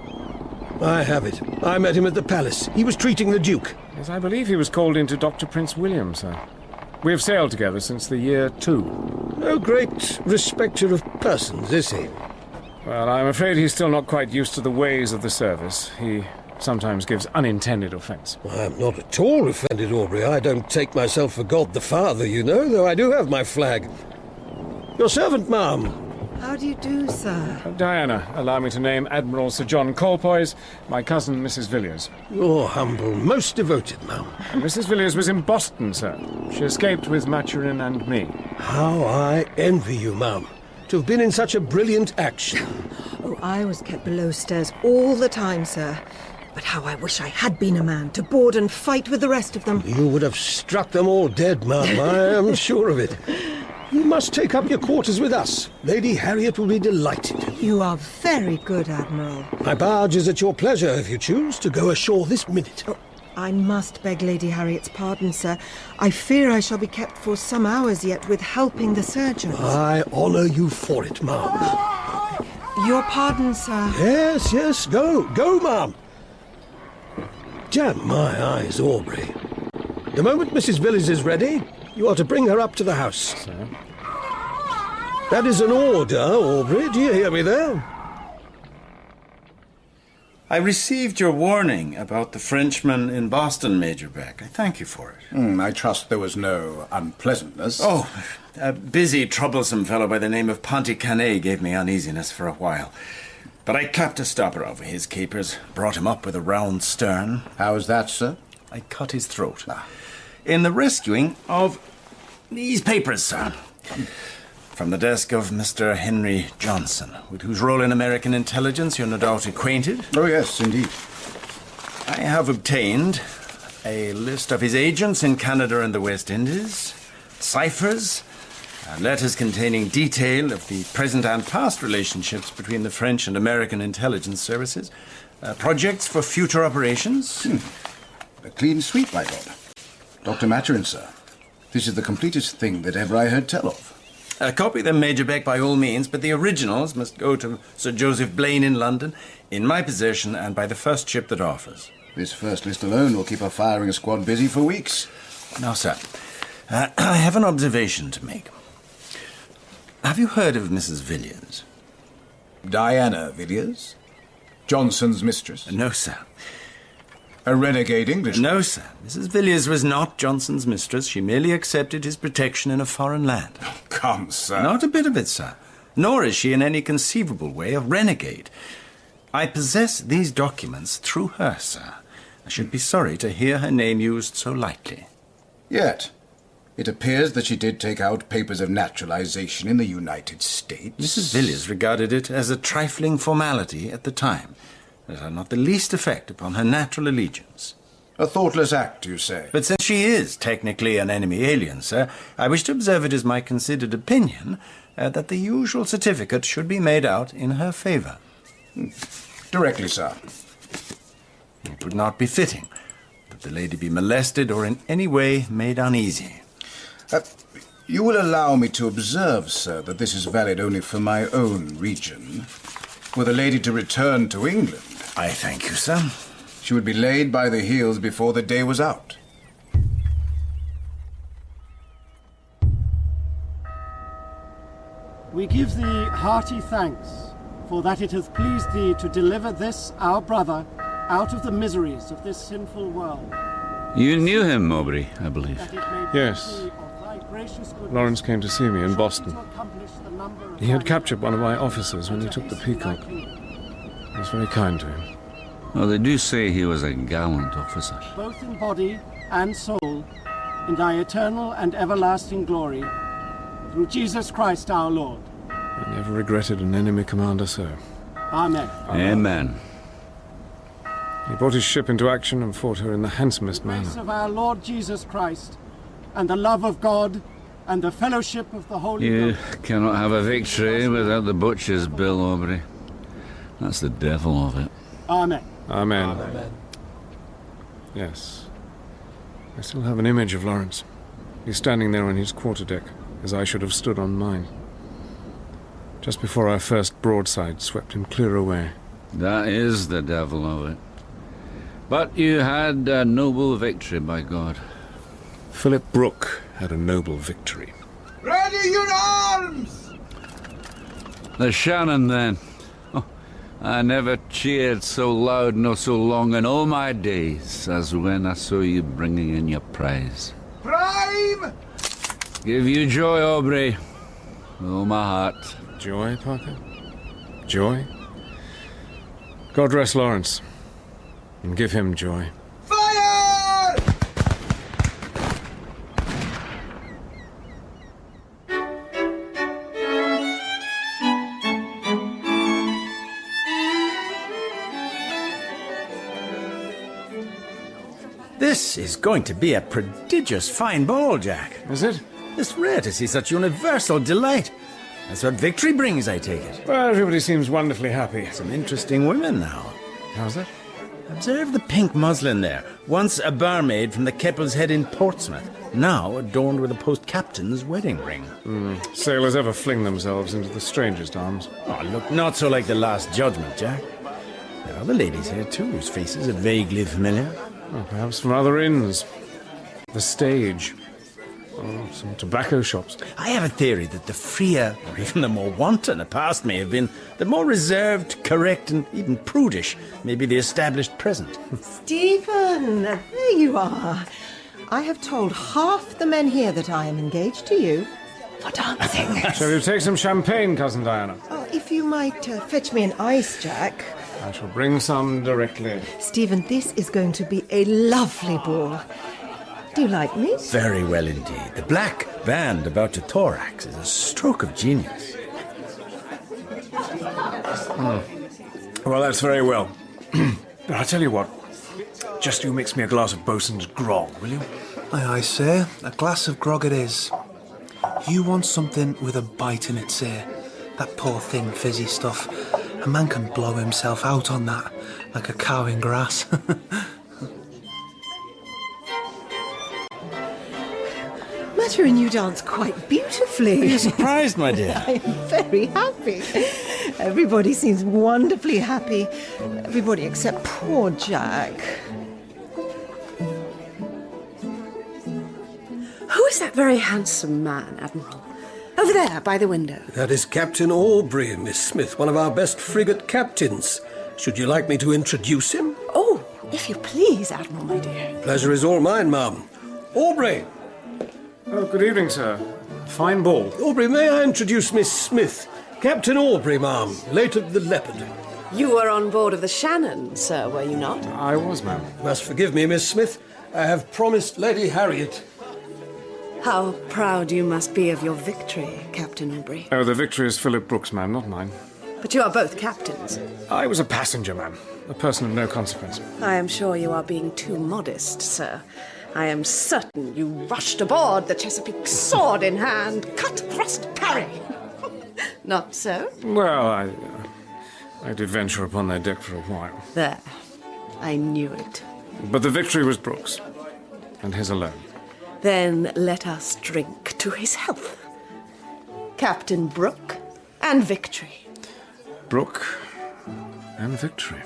I have it. I met him at the palace. He was treating the Duke. Yes, I believe he was called in to Dr. Prince William, sir. We have sailed together since the year 2. No great respecter of persons, is he? Well, I'm afraid he's still not quite used to the ways of the service. He sometimes gives unintended offence. I'm not at all offended, Aubrey. I don't take myself for God the Father, you know, though I do have my flag. Your servant, ma'am. How do you do, sir? Diana, allow me to name Admiral Sir John Colpoys, my cousin, Mrs. Villiers. You're humble, most devoted, ma'am. Mrs. Villiers was in Boston, sir. She escaped with Maturin and me. How I envy you, ma'am, to have been in such a brilliant action. Oh, I was kept below stairs all the time, sir. But how I wish I had been a man to board and fight with the rest of them. You would have struck them all dead, ma'am. I am sure of it. You must take up your quarters with us. Lady Harriet will be delighted. You are very good, Admiral. My barge is at your pleasure if you choose to go ashore this minute. Oh, I must beg Lady Harriet's pardon, sir. I fear I shall be kept for some hours yet with helping the surgeons. I honour you for it, ma'am. Your pardon, sir. Yes, yes, go, ma'am. Damn my eyes, Aubrey. The moment Mrs. Villiers is ready, you are to bring her up to the house. Sir? That is an order, Aubrey. Do you hear me there? I received your warning about the Frenchman in Boston, Major Beck. I thank you for it. I trust there was no unpleasantness. Oh, a busy, troublesome fellow by the name of Ponticanet gave me uneasiness for a while. But I clapped a stopper over his capers, brought him up with a round stern. How is that, sir? I cut his throat. In the rescuing of these papers, sir. From the desk of Mr. Henry Johnson, with whose role in American intelligence you're no doubt acquainted. Oh, yes, indeed. I have obtained a list of his agents in Canada and the West Indies, ciphers, and letters containing detail of the present and past relationships between the French and American intelligence services, projects for future operations. A clean sweep, my lord. Dr. Maturin, sir. This is the completest thing that ever I heard tell of. Copy them, Major Beck, by all means, but the originals must go to Sir Joseph Blaine in London, in my possession, and by the first ship that offers. This first list alone will keep our firing squad busy for weeks. Now, sir, I have an observation to make. Have you heard of Mrs. Villiers? Diana Villiers? Johnson's mistress? No, sir. A renegade Englishman? No, sir. Mrs. Villiers was not Johnson's mistress. She merely accepted his protection in a foreign land. Oh, come, sir. Not a bit of it, sir. Nor is she in any conceivable way a renegade. I possess these documents through her, sir. I should be sorry to hear her name used so lightly. Yet, it appears that she did take out papers of naturalization in the United States. Mrs. Villiers regarded it as a trifling formality at the time. It had not the least effect upon her natural allegiance. A thoughtless act, you say? But since she is technically an enemy alien, sir, I wish to observe it as my considered opinion that the usual certificate should be made out in her favour. Directly, sir. It would not be fitting that the lady be molested or in any way made uneasy. You will allow me to observe, sir, that this is valid only for my own region. Were the lady to return to England, I thank you, sir, she would be laid by the heels before the day was out. We give thee hearty thanks, for that it hath pleased thee to deliver this, our brother, out of the miseries of this sinful world. You knew him, Aubrey, I believe. Yes. Lawrence came to see me in Boston. He had captured one of my officers when he took the Peacock. I was very kind to him. Well, they do say he was a gallant officer. Both in body and soul, in thy eternal and everlasting glory, through Jesus Christ our Lord. I never regretted an enemy commander so. Amen. Amen. He brought his ship into action and fought her in the handsomest manner. The grace of our Lord Jesus Christ, and the love of God, and the fellowship of the Holy You Ghost. cannot have a victory without the butcher's bill, Aubrey. That's the devil of it. Amen. Amen. Amen. Yes. I still have an image of Lawrence. He's standing there on his quarterdeck, as I should have stood on mine. Just before our first broadside swept him clear away. That is the devil of it. But you had a noble victory, by God. Philip Brooke had a noble victory. Ready your arms! The Shannon, then. Oh, I never cheered so loud nor so long in all my days as when I saw you bringing in your prize. Prime! Give you joy, Aubrey. With all my heart. Joy, Parker? Joy? God rest Lawrence, and give him joy. Fire! This is going to be a prodigious fine ball, Jack. Is it? It's rare to see such universal delight. That's what victory brings, I take it. Well, everybody seems wonderfully happy. Some interesting women now. How's that? Observe the pink muslin there. Once a barmaid from the Keppel's Head in Portsmouth, now adorned with a post-captain's wedding ring. Sailors ever fling themselves into the strangest arms. Oh, look, not so like the Last Judgment, Jack. There are other ladies here, too, whose faces are vaguely familiar. Oh, perhaps from other inns. The stage. Oh, some tobacco shops. I have a theory that the freer, or even the more wanton, a past may have been, the more reserved, correct, and even prudish may be the established present. Stephen, there you are. I have told half the men here that I am engaged to you for dancing. Shall you take some champagne, Cousin Diana? Oh, if you might fetch me an ice, Jack. I shall bring some directly. Stephen, this is going to be a lovely ball. Do you like me? Very well indeed. The black band about your thorax is a stroke of genius. Well, that's very well. I'll tell you what. Just you mix me a glass of bosun's grog, will you? Aye, aye, sir. A glass of grog it is. You want something with a bite in it, sir. That poor thin fizzy stuff. A man can blow himself out on that, like a cow in grass. Maturin, you dance quite beautifully. Are you surprised, my dear? I am very happy. Everybody seems wonderfully happy. Everybody except poor Jack. Who is that very handsome man, Admiral? Over there, by the window. That is Captain Aubrey, Miss Smith, one of our best frigate captains. Should you like me to introduce him? Oh, if you please, Admiral, my dear. Pleasure is all mine, ma'am. Aubrey! Oh, good evening, sir. Fine ball. Aubrey, may I introduce Miss Smith? Captain Aubrey, ma'am, late of the Leopard. You were on board of the Shannon, sir, were you not? I was, ma'am. Must forgive me, Miss Smith. I have promised Lady Harriet. How proud you must be of your victory, Captain Aubrey. Oh, the victory is Philip Brooks, ma'am, not mine. But you are both captains. I was a passenger, ma'am. A person of no consequence. I am sure you are being too modest, sir. I am certain you rushed aboard, the Chesapeake sword in hand, cut, thrust, parry. Not so? Well, I did venture upon their deck for a while. There. I knew it. But the victory was Brooks, and his alone. Then let us drink to his health. Captain Brooke and victory. Brooke and victory.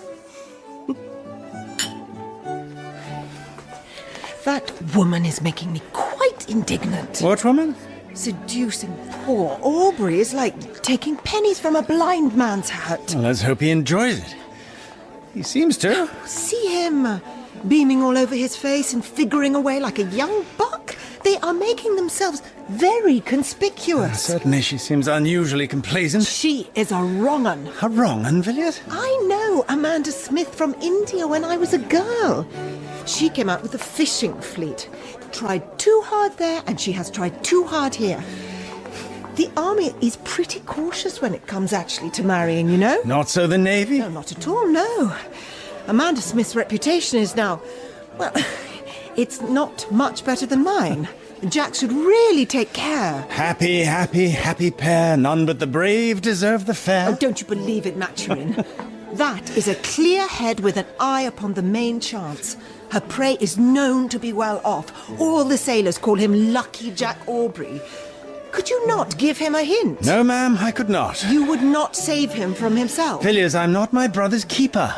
That woman is making me quite indignant. What woman? Seducing poor Aubrey is like taking pennies from a blind man's hat. Well, let's hope he enjoys it. He seems to. See him, beaming all over his face and figuring away like a young buck. They are making themselves very conspicuous. Certainly she seems unusually complacent. She is a wrong-un. A wrong-un, Villiers? I know Amanda Smith from India when I was a girl. She came out with a fishing fleet. Tried too hard there, and she has tried too hard here. The army is pretty cautious when it comes actually to marrying, you know? Not so the Navy? No, not at all, no. Amanda Smith's reputation is now, well, it's not much better than mine. Jack should really take care. Happy, happy, happy pair. None but the brave deserve the fair. Oh, don't you believe it, Maturin? That is a clear head with an eye upon the main chance. Her prey is known to be well off. All the sailors call him Lucky Jack Aubrey. Could you not give him a hint? No, ma'am, I could not. You would not save him from himself? Villiers, I'm not my brother's keeper.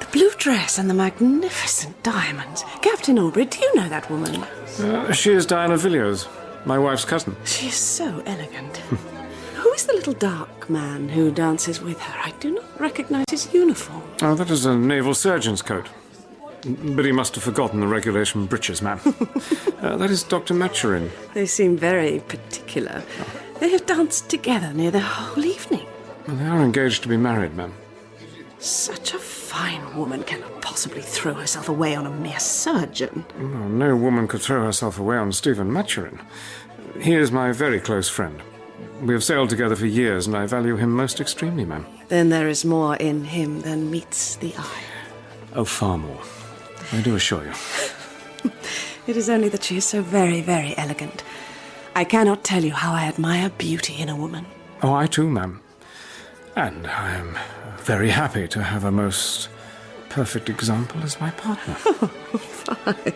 The blue dress and the magnificent diamonds. Captain Aubrey, do you know that woman? She is Diana Villiers, my wife's cousin. She is so elegant. Who is the little dark man who dances with her? I do not recognize his uniform. Oh, that is a naval surgeon's coat. But he must have forgotten the regulation breeches, ma'am. That is Dr. Maturin. They seem very particular. They have danced together near the whole evening. Well, they are engaged to be married, ma'am. Such a fine woman cannot possibly throw herself away on a mere surgeon. Well, no woman could throw herself away on Stephen Maturin. He is my very close friend. We have sailed together for years, and I value him most extremely, ma'am. Then there is more in him than meets the eye. Oh, far more. I do assure you. It is only that she is so very, very elegant. I cannot tell you how I admire beauty in a woman. Oh, I too, ma'am. And I am very happy to have a most perfect example as my partner. Oh, fine.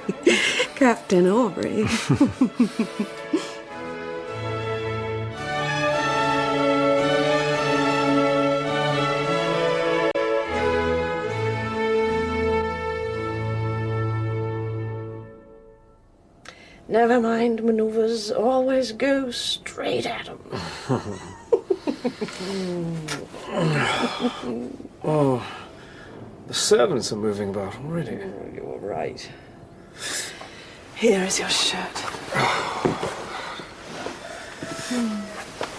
Captain Aubrey. Never mind manoeuvres, always go straight at them. Oh, the servants are moving about already. You're right. Here is your shirt.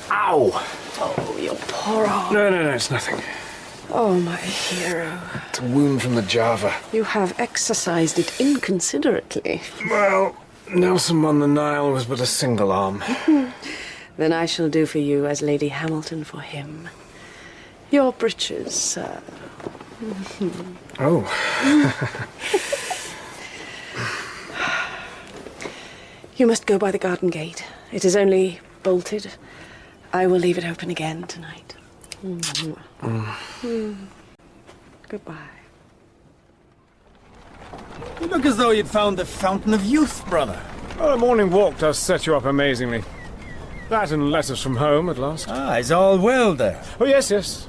Ow! Oh, your poor arm. No, it's nothing. Oh, my hero. It's a wound from the Java. You have exercised it inconsiderately. Well, Nelson on the Nile was but a single arm. Then I shall do for you as Lady Hamilton for him. Your breeches, sir. Oh. You must go by the garden gate. It is only bolted. I will leave it open again tonight. Goodbye. You look as though you'd found the fountain of youth, brother. Well, a morning walk does set you up amazingly. That and letters from home, at last. Ah, it's all well there. Oh, yes.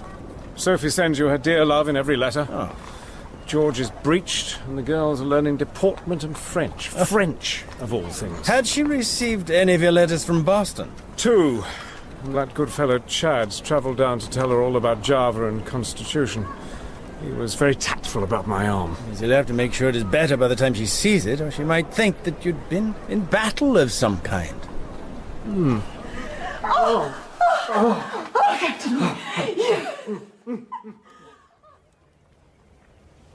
Sophie sends you her dear love in every letter. Oh. George is breeched, and the girls are learning deportment and French. French, of all things. Had she received any of your letters from Boston? 2. And that good fellow Chad's travelled down to tell her all about Java and Constitution. He was very tactful about my arm. You'll have to make sure it is better by the time she sees it, or she might think that you'd been in battle of some kind. Captain.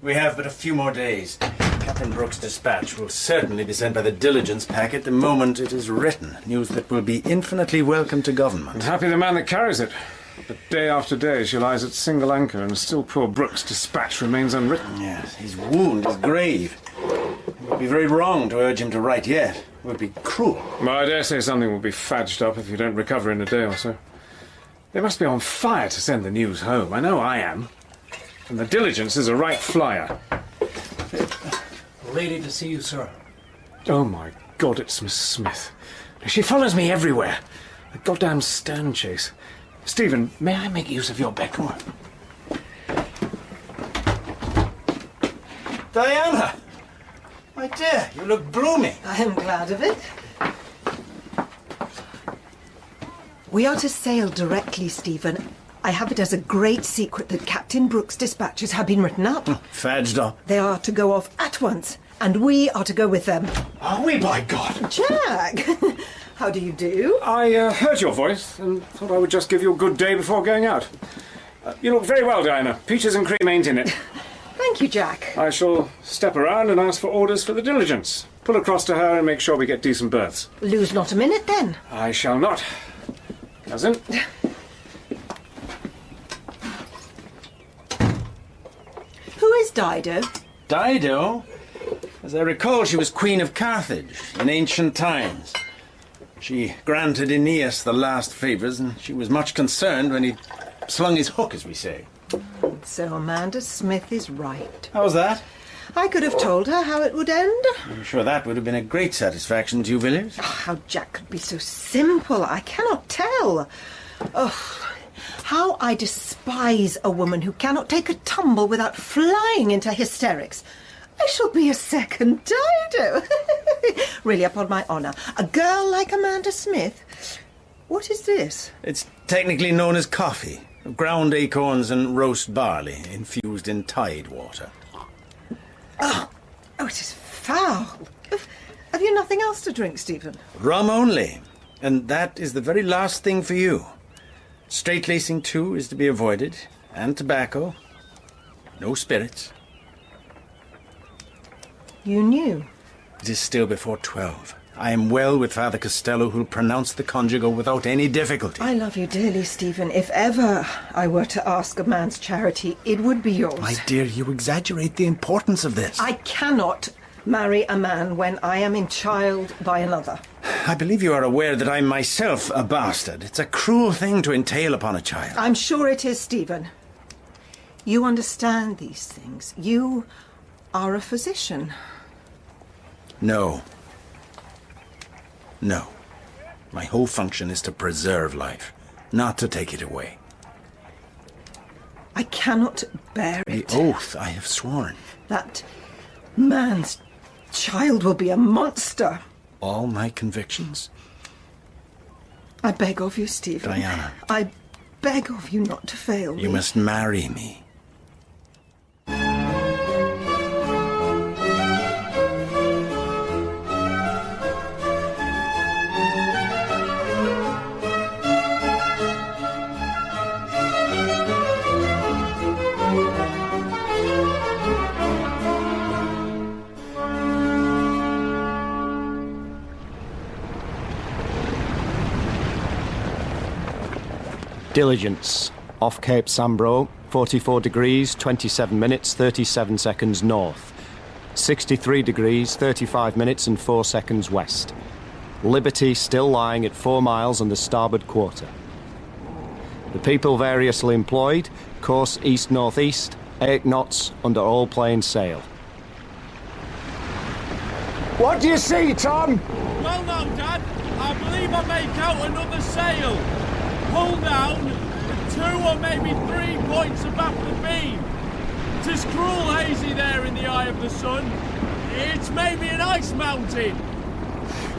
We have but a few more days. Captain Brooks' dispatch will certainly be sent by the diligence packet the moment it is written. News that will be infinitely welcome to government. And happy the man that carries it. But day after day she lies at single anchor, and still poor Brooks' dispatch remains unwritten. Yes, his wound is grave. It would be very wrong to urge him to write yet. It would be cruel. Well, I dare say something will be fadged up if you don't recover in a day or so. They must be on fire to send the news home. I know I am. And the diligence is a right flyer. Lady to see you, sir. Oh, my God, it's Miss Smith. She follows me everywhere. A goddamn stern chase. Stephen, may I make use of your bedroom? Diana! My dear, you look blooming. I am glad of it. We are to sail directly, Stephen. I have it as a great secret that Captain Brooks' dispatches have been written up. Fadged up. They are to go off at once, and we are to go with them. Are we, by God? Jack! How do you do? I heard your voice and thought I would just give you a good day before going out. You look very well, Diana. Peaches and cream ain't in it. Thank you, Jack. I shall step around and ask for orders for the diligence. Pull across to her and make sure we get decent berths. Lose not a minute, then. I shall not. Cousin? Who is Dido? Dido? As I recall, she was Queen of Carthage in ancient times. She granted Aeneas the last favours, and she was much concerned when he slung his hook, as we say. So Amanda Smith is right. How's that? I could have told her how it would end. I'm sure that would have been a great satisfaction to you, Villiers. Oh, how Jack could be so simple, I cannot tell. Oh, how I despise a woman who cannot take a tumble without flying into hysterics. I shall be a second Dido. Really, upon my honour. A girl like Amanda Smith? What is this? It's technically known as coffee. Ground acorns and roast barley, infused in tide water. Oh, it is foul. Have you nothing else to drink, Stephen? Rum only. And that is the very last thing for you. Straight-lacing, too, is to be avoided. And tobacco. No spirits. You knew? It is still before 12. I am well with Father Costello, who'll pronounce the conjugal without any difficulty. I love you dearly, Stephen. If ever I were to ask a man's charity, it would be yours. My dear, you exaggerate the importance of this. I cannot marry a man when I am in child by another. I believe you are aware that I'm myself a bastard. It's a cruel thing to entail upon a child. I'm sure it is, Stephen. You understand these things. You are a physician. No. No. My whole function is to preserve life, not to take it away. I cannot bear it. The oath I have sworn. That man's child will be a monster. All my convictions? I beg of you, Stephen. Diana. I beg of you not to fail me. You must marry me. Diligence, off Cape Sambro, 44 degrees, 27 minutes, 37 seconds north. 63 degrees, 35 minutes and 4 seconds west. Liberty still lying at 4 miles on the starboard quarter. The people variously employed, course east-northeast, 8 knots under all plain sail. What do you see, Tom? Well now, Dad, I believe I make out another sail. Pull down, with 2 or maybe 3 points abaft the beam. 'Tis cruel hazy there in the eye of the sun. It's maybe an ice mountain.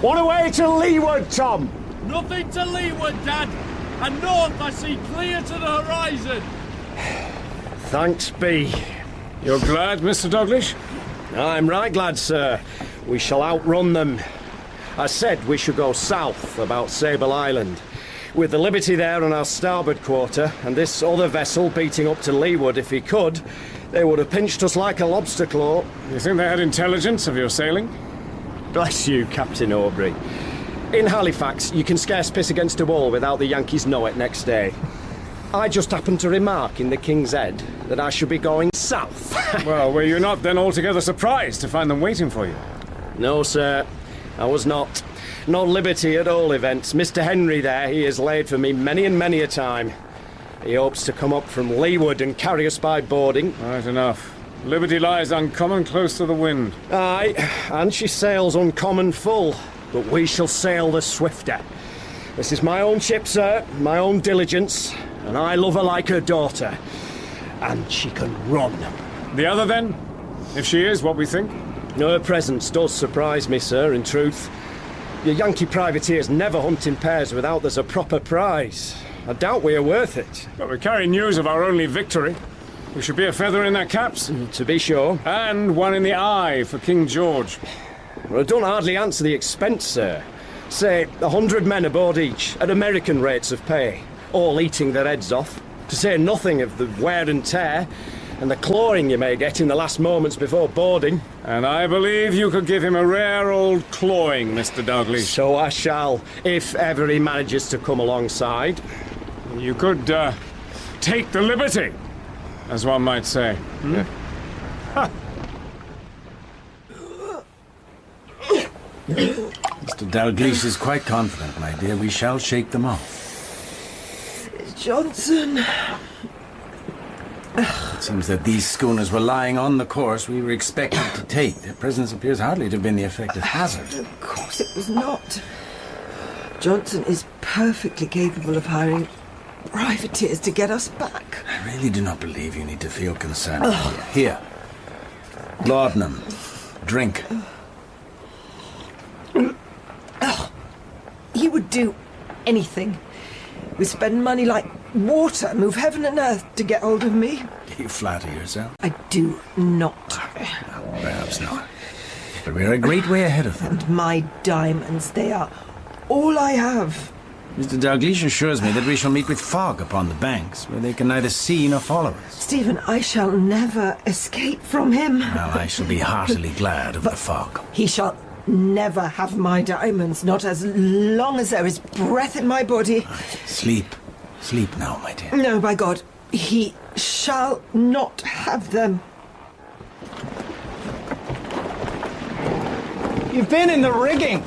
What away to leeward, Tom? Nothing to leeward, Dad. And north I see clear to the horizon. Thanks be. You're glad, Mr. Douglas? I'm right glad, sir. We shall outrun them. I said we should go south, about Sable Island. With the Liberty there on our starboard quarter, and this other vessel beating up to leeward if he could, they would have pinched us like a lobster claw. You think they had intelligence of your sailing? Bless you, Captain Aubrey. In Halifax, you can scarce piss against a wall without the Yankees know it next day. I just happened to remark in the King's Head that I should be going south. Well, were you not then altogether surprised to find them waiting for you? No, sir, I was not. Not Liberty at all events. Mr. Henry there, he has laid for me many and many a time. He hopes to come up from leeward and carry us by boarding. Right enough. Liberty lies uncommon close to the wind. Aye, and she sails uncommon full, but we shall sail the swifter. This is my own ship, sir, my own diligence, and I love her like her daughter. And she can run. The other then? If she is what we think? Her presence does surprise me, sir, in truth. Your Yankee privateers never hunt in pairs without there's a proper prize. I doubt we are worth it. But we carry news of our only victory. We should be a feather in their caps. To be sure. And one in the eye for King George. Well, it don't hardly answer the expense, sir. Say, 100 men aboard each, at American rates of pay, all eating their heads off, to say nothing of the wear and tear, and the clawing you may get in the last moments before boarding. And I believe you could give him a rare old clawing, Mr. Douglas. So I shall, if ever he manages to come alongside. You could, take the liberty, as one might say. Hmm? Mr. Dalglish is quite confident, my dear. We shall shake them off. Johnson. It seems that these schooners were lying on the course we were expected to take. Their presence appears hardly to have been the effect of hazard. Of course it was not. Johnson is perfectly capable of hiring privateers to get us back. I really do not believe you need to feel concerned. Here. Laudanum. Drink. He would do anything. We spend money like water, move heaven and earth to get hold of me. Do you flatter yourself? I do not. Perhaps not. But we're a great way ahead of them. And my diamonds, they are all I have. Mr. Dalglish assures me that we shall meet with fog upon the banks, where they can neither see nor follow us. Stephen, I shall never escape from him. Well, I shall be heartily glad of the fog. He shall never have my diamonds, not as long as there is breath in my body. Sleep. Sleep now, my dear. No, by God, he shall not have them. You've been in the rigging.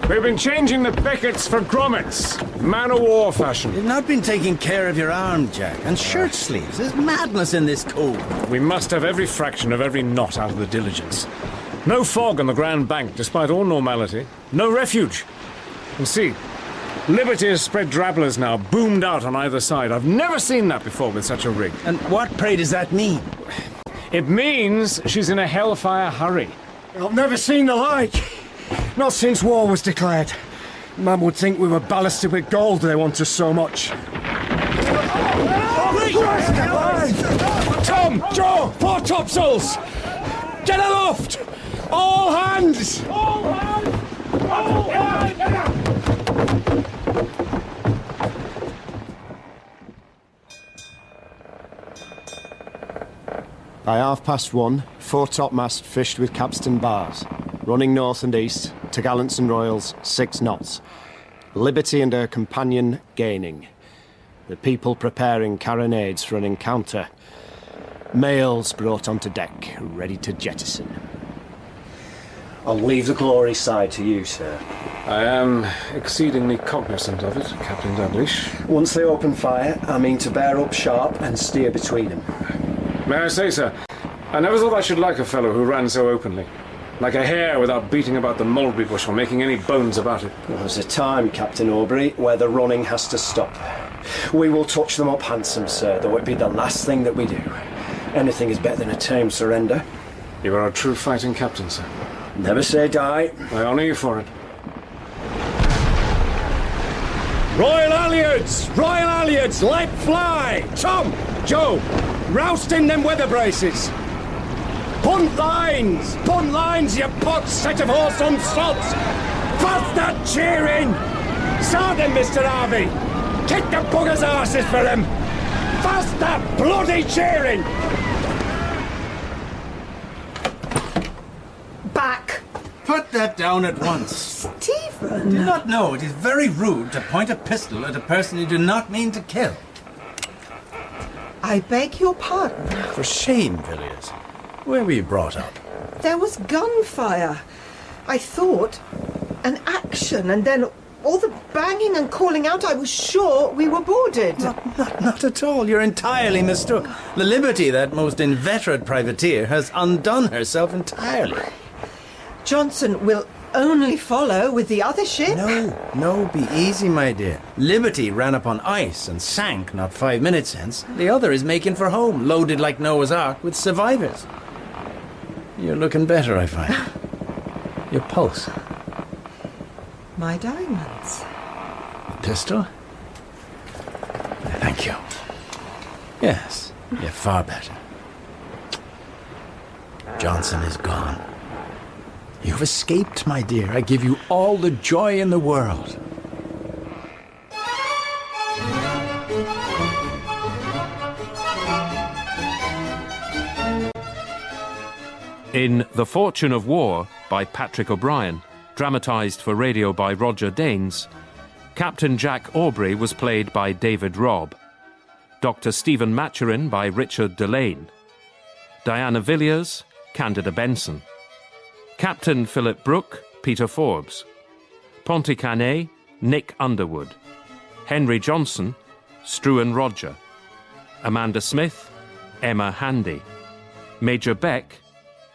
We've been changing the beckets for grommets, man-o'-war fashion. You've not been taking care of your arm, Jack, and shirt sleeves. There's madness in this cold. We must have every fraction of every knot out of the Diligence. No fog on the Grand Bank, despite all normality. No refuge. And see, Liberty has spread drabblers now, boomed out on either side. I've never seen that before with such a rig. And what, pray, does that mean? It means she's in a hellfire hurry. I've never seen the like. Not since war was declared. Man would think we were ballasted with gold, they want us so much. Tom! Joe! Four topsails! Get aloft! All hands! All hands! All hands! By 1:30, foretopmast fished with capstan bars, running north and east, topgallants and royals, 6 knots. Liberty and her companion gaining. The people preparing carronades for an encounter. Mails brought onto deck, ready to jettison. I'll leave the glory side to you, sir. I am exceedingly cognizant of it, Captain Dalglish. Once they open fire, I mean to bear up sharp and steer between them. May I say, sir, I never thought I should like a fellow who ran so openly. Like a hare without beating about the mulberry bush or making any bones about it. There was a time, Captain Aubrey, where the running has to stop. We will touch them up handsome, sir, though it be the last thing that we do. Anything is better than a tame surrender. You are a true fighting captain, sir. Never say die. I honour you for it. Royal halyards! Royal halyards! Let fly! Tom! Joe! Roust in them weather braces! Punt lines! Punt lines, you pot set of wholesome sods! Fast that cheering! Start them, Mr. Harvey! Kick the buggers' arses for him! Fast that bloody cheering! Back! Put that down at once. Stephen! Do you not know it is very rude to point a pistol at a person you do not mean to kill? I beg your pardon. For shame, Villiers. Where were you brought up? There was gunfire. I thought an action, and then all the banging and calling out, I was sure we were boarded. Not at all. You're entirely mistook. The Liberty, that most inveterate privateer, has undone herself entirely. Johnson will only follow with the other ship. No, be easy, my dear. Liberty ran upon ice and sank not 5 minutes since. The other is making for home, loaded like Noah's Ark with survivors. You're looking better, I find. Your pulse. My diamonds. The pistol? Thank you. Yes, you're far better. Johnson is gone. You've escaped, my dear. I give you all the joy in the world. In The Fortune of War by Patrick O'Brien, dramatised for radio by Roger Danes, Captain Jack Aubrey was played by David Robb, Dr. Stephen Maturin by Richard Delane, Diana Villiers, Candida Benson, Captain Philip Brooke, Peter Forbes, Ponticane, Nick Underwood, Henry Johnson, Struan Roger, Amanda Smith, Emma Handy, Major Beck,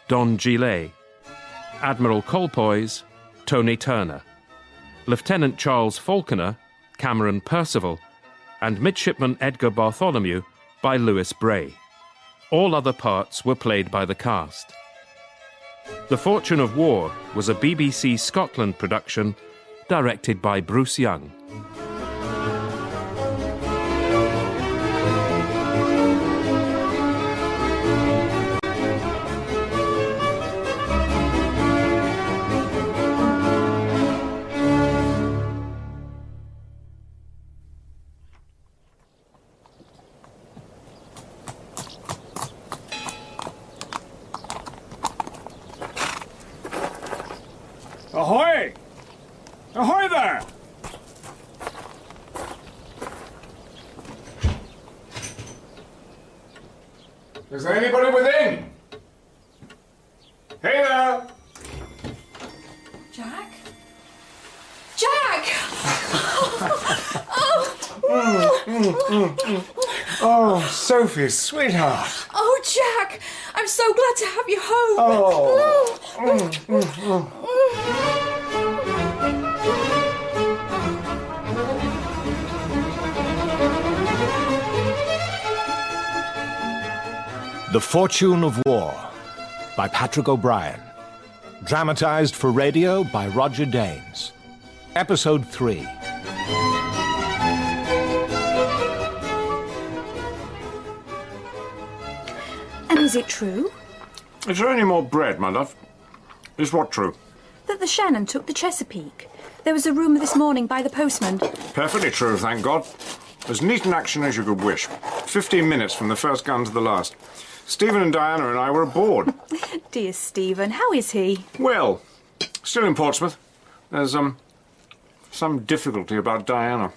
Don Gillet, Admiral Colpoys, Tony Turner, Lieutenant Charles Falconer, Cameron Percival, and Midshipman Edgar Bartholomew by Lewis Bray. All other parts were played by the cast. The Fortune of War was a BBC Scotland production directed by Bruce Young. Ahoy! Ahoy there! Is there anybody within? Hey there! Jack? Jack! Oh, Sophie, sweetheart. Oh, Jack! I'm so glad to have you home. The Fortune of War by Patrick O'Brien. Dramatised for radio by Roger Danes. Episode 3. And is it true? Is there any more bread, my love? Is what true? That the Shannon took the Chesapeake? There was a rumour this morning by the postman. Perfectly true, thank God. As neat an action as you could wish. 15 minutes from the first gun to the last. Stephen and Diana and I were aboard. Dear Stephen, how is he? Well, still in Portsmouth. There's, some difficulty about Diana.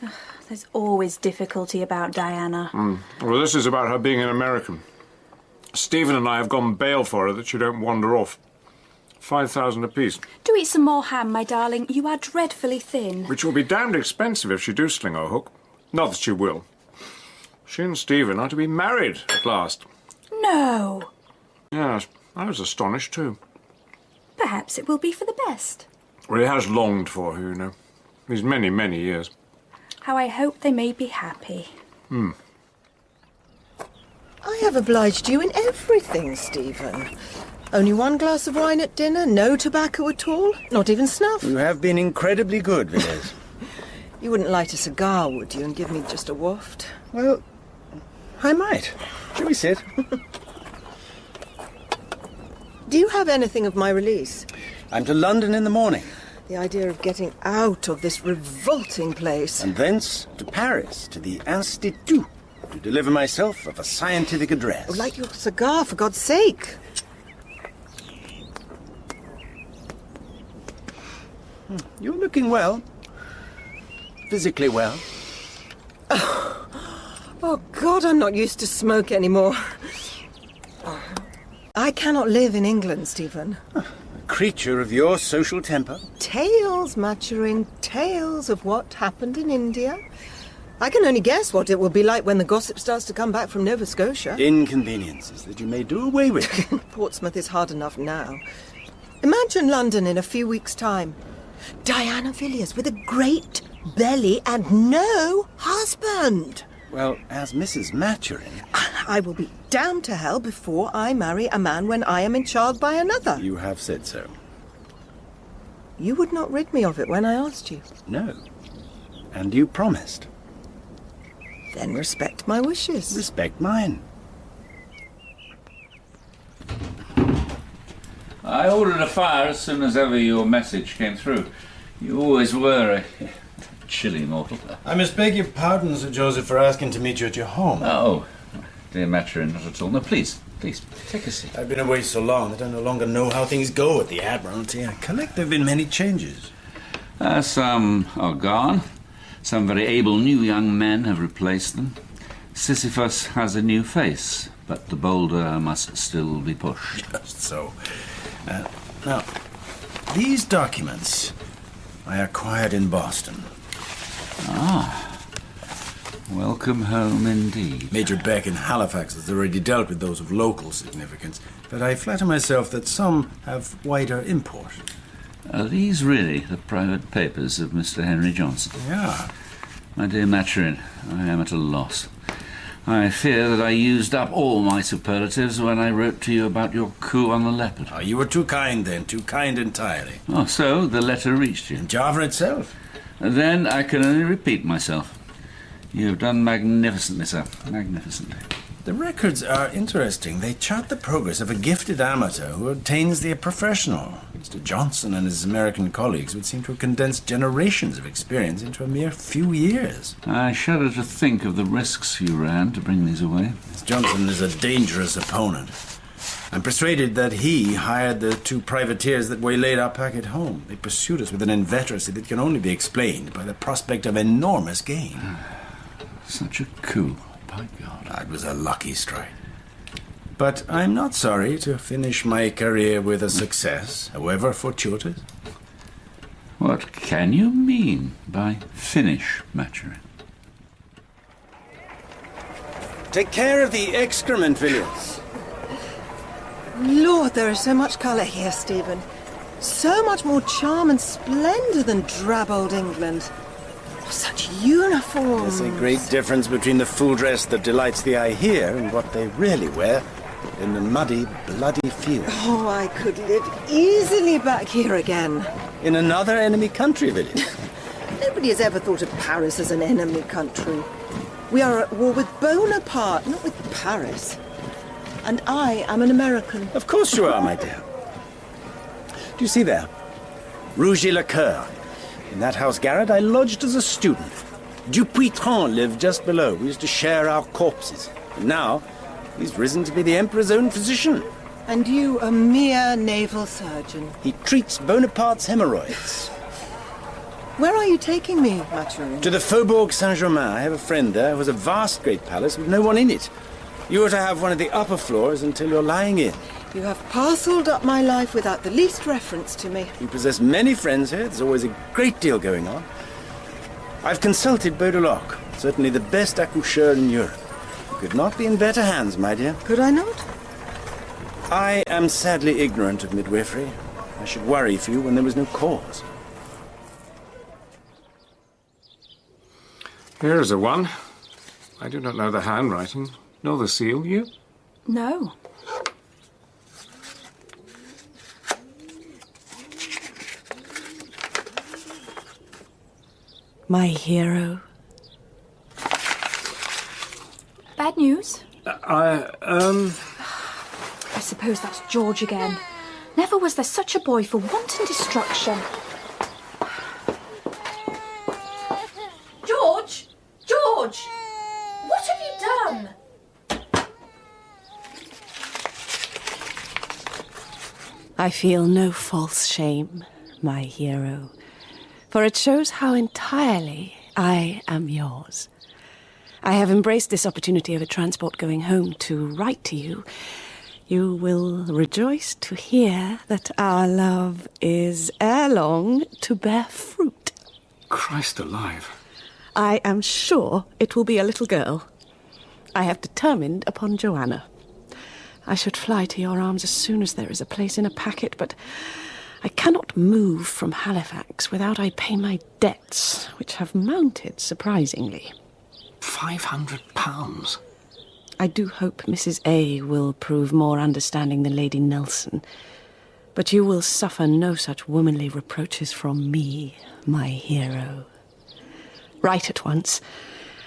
There's always difficulty about Diana. Well, this is about her being an American. Stephen and I have gone bail for her that she don't wander off. 5,000 apiece. Do eat some more ham, my darling. You are dreadfully thin. Which will be damned expensive if she do sling her hook. Not that she will. She and Stephen are to be married at last. No. Yes, I was astonished too. Perhaps it will be for the best. Well, he has longed for her, you know. These many, many years. How I hope they may be happy. I have obliged you in everything, Stephen. Only one glass of wine at dinner, no tobacco at all, not even snuff. You have been incredibly good, Villiers. You wouldn't light a cigar, would you, and give me just a waft? Well, I might. Shall we sit? Do you have anything of my release? I'm to London in the morning. The idea of getting out of this revolting place. And thence to Paris, to the Institut, to deliver myself of a scientific address. Oh, light your cigar, for God's sake. You're looking well. Physically well. Oh, God, I'm not used to smoke anymore. I cannot live in England, Stephen. A creature of your social temper. Tales, Maturin, tales of what happened in India. I can only guess what it will be like when the gossip starts to come back from Nova Scotia. Inconveniences that you may do away with. Portsmouth is hard enough now. Imagine London in a few weeks' time. Diana Villiers with a great belly and no husband. Well, as Mrs. Maturin... I will be damned to hell before I marry a man when I am enchild by another. You have said so. You would not rid me of it when I asked you. No. And you promised. Then respect my wishes. Respect mine. I ordered a fire as soon as ever your message came through. You always were a chilly mortal. I must beg your pardon, Sir Joseph, for asking to meet you at your home. Oh, dear Maturin, not at all. No, please, take a seat. I've been away so long that I no longer know how things go at the Admiralty. I collect there have been many changes. Some are gone. Some very able new young men have replaced them. Sisyphus has a new face, but the boulder must still be pushed. Just so. Now, these documents I acquired in Boston. Ah. Welcome home indeed. Major Beck in Halifax has already dealt with those of local significance, but I flatter myself that some have wider import. Are these really the private papers of Mr. Henry Johnson? Yeah. My dear Maturin, I am at a loss. I fear that I used up all my superlatives when I wrote to you about your coup on the Leopard. Oh, you were too kind then, too kind entirely. Oh, so the letter reached you? In Java itself. Then I can only repeat myself. You have done magnificently, sir. Magnificently. The records are interesting. They chart the progress of a gifted amateur who attains the professional. Mr. Johnson and his American colleagues would seem to have condensed generations of experience into a mere few years. I shudder to think of the risks you ran to bring these away. Mr. Johnson is a dangerous opponent. I'm persuaded that he hired the two privateers that waylaid our packet home. They pursued us with an inveteracy that can only be explained by the prospect of enormous gain. Such a coup. By God. It was a lucky strike. But I'm not sorry to finish my career with a success, however fortuitous. What can you mean by finish, Maturin? Take care of the excrement, Villiers. Lord, there is so much colour here, Stephen. So much more charm and splendour than drab old England. Such uniforms. There's a great difference between the full dress that delights the eye here and what they really wear in the muddy, bloody field. Oh, I could live easily back here again. In another enemy country, Villiers. Nobody has ever thought of Paris as an enemy country. We are at war with Bonaparte, not with Paris. And I am an American. Of course you are, my dear. Do you see there? Rougy-le-Coeur. In that house garret, I lodged as a student. Dupuytren lived just below. We used to share our corpses. And now, he's risen to be the Emperor's own physician. And you, a mere naval surgeon. He treats Bonaparte's hemorrhoids. Where are you taking me, Mathurin? To the Faubourg Saint-Germain. I have a friend there who has a vast great palace with no one in it. You are to have one of the upper floors until you're lying in. You have parcelled up my life without the least reference to me. You possess many friends here. There's always a great deal going on. I've consulted Beaudeloc, certainly the best accoucheur in Europe. You could not be in better hands, my dear. Could I not? I am sadly ignorant of midwifery. I should worry for you when there was no cause. Here is a one. I do not know the handwriting, nor the seal. You? No. My hero. Bad news? I suppose that's George again. Never was there such a boy for wanton destruction. George! George! What have you done? I feel no false shame, my hero, for it shows how entirely I am yours. I have embraced this opportunity of a transport going home to write to you. You will rejoice to hear that our love is ere long to bear fruit. Christ alive. I am sure it will be a little girl. I have determined upon Joanna. I should fly to your arms as soon as there is a place in a packet, but I cannot move from Halifax without I pay my debts, which have mounted surprisingly. £500. I do hope Mrs. A will prove more understanding than Lady Nelson, but you will suffer no such womanly reproaches from me, my hero. Write at once.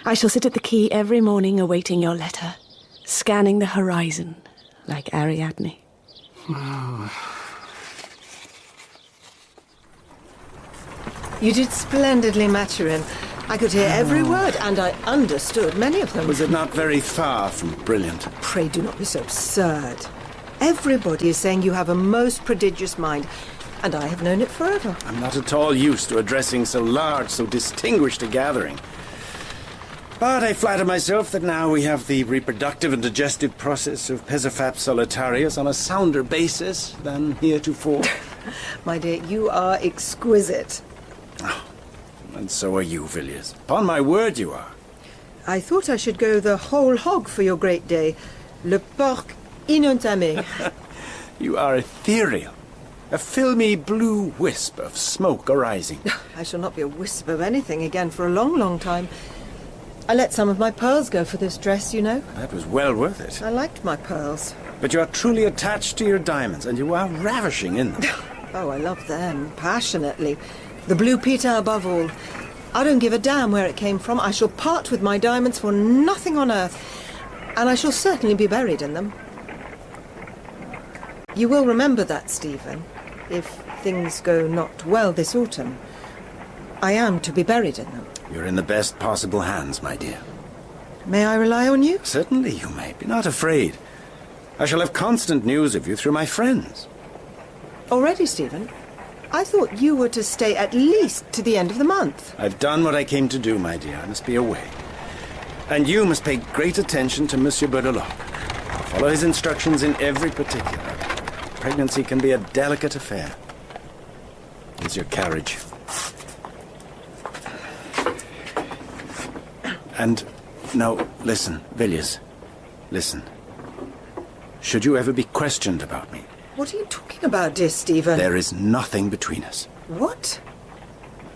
I shall sit at the quay every morning awaiting your letter, scanning the horizon like Ariadne. You did splendidly, Mathurin. I could hear every word, and I understood many of them. Was it not very far from brilliant? Pray do not be so absurd. Everybody is saying you have a most prodigious mind, and I have known it forever. I'm not at all used to addressing so large, so distinguished a gathering. But I flatter myself that now we have the reproductive and digestive process of Pesifaps solitarius on a sounder basis than heretofore. My dear, you are exquisite. Oh, and so are you, Villiers. Upon my word you are. I thought I should go the whole hog for your great day. Le porc inentamé. You are ethereal. A filmy blue wisp of smoke arising. I shall not be a wisp of anything again for a long, long time. I let some of my pearls go for this dress, you know. That was well worth it. I liked my pearls. But you are truly attached to your diamonds, and you are ravishing in them. Oh, I love them, passionately. The blue Peter above all. I don't give a damn where it came from. I shall part with my diamonds for nothing on earth. And I shall certainly be buried in them. You will remember that, Stephen, if things go not well this autumn. I am to be buried in them. You're in the best possible hands, my dear. May I rely on you? Certainly you may. Be not afraid. I shall have constant news of you through my friends. Already, Stephen? I thought you were to stay at least to the end of the month. I've done what I came to do, my dear. I must be away. And you must pay great attention to Monsieur Beaudeloc. Follow his instructions in every particular. Pregnancy can be a delicate affair. Here's your carriage. And, no, listen, Villiers. Listen. Should you ever be questioned about me, What are you talking about, dear Stephen? there is nothing between us. What?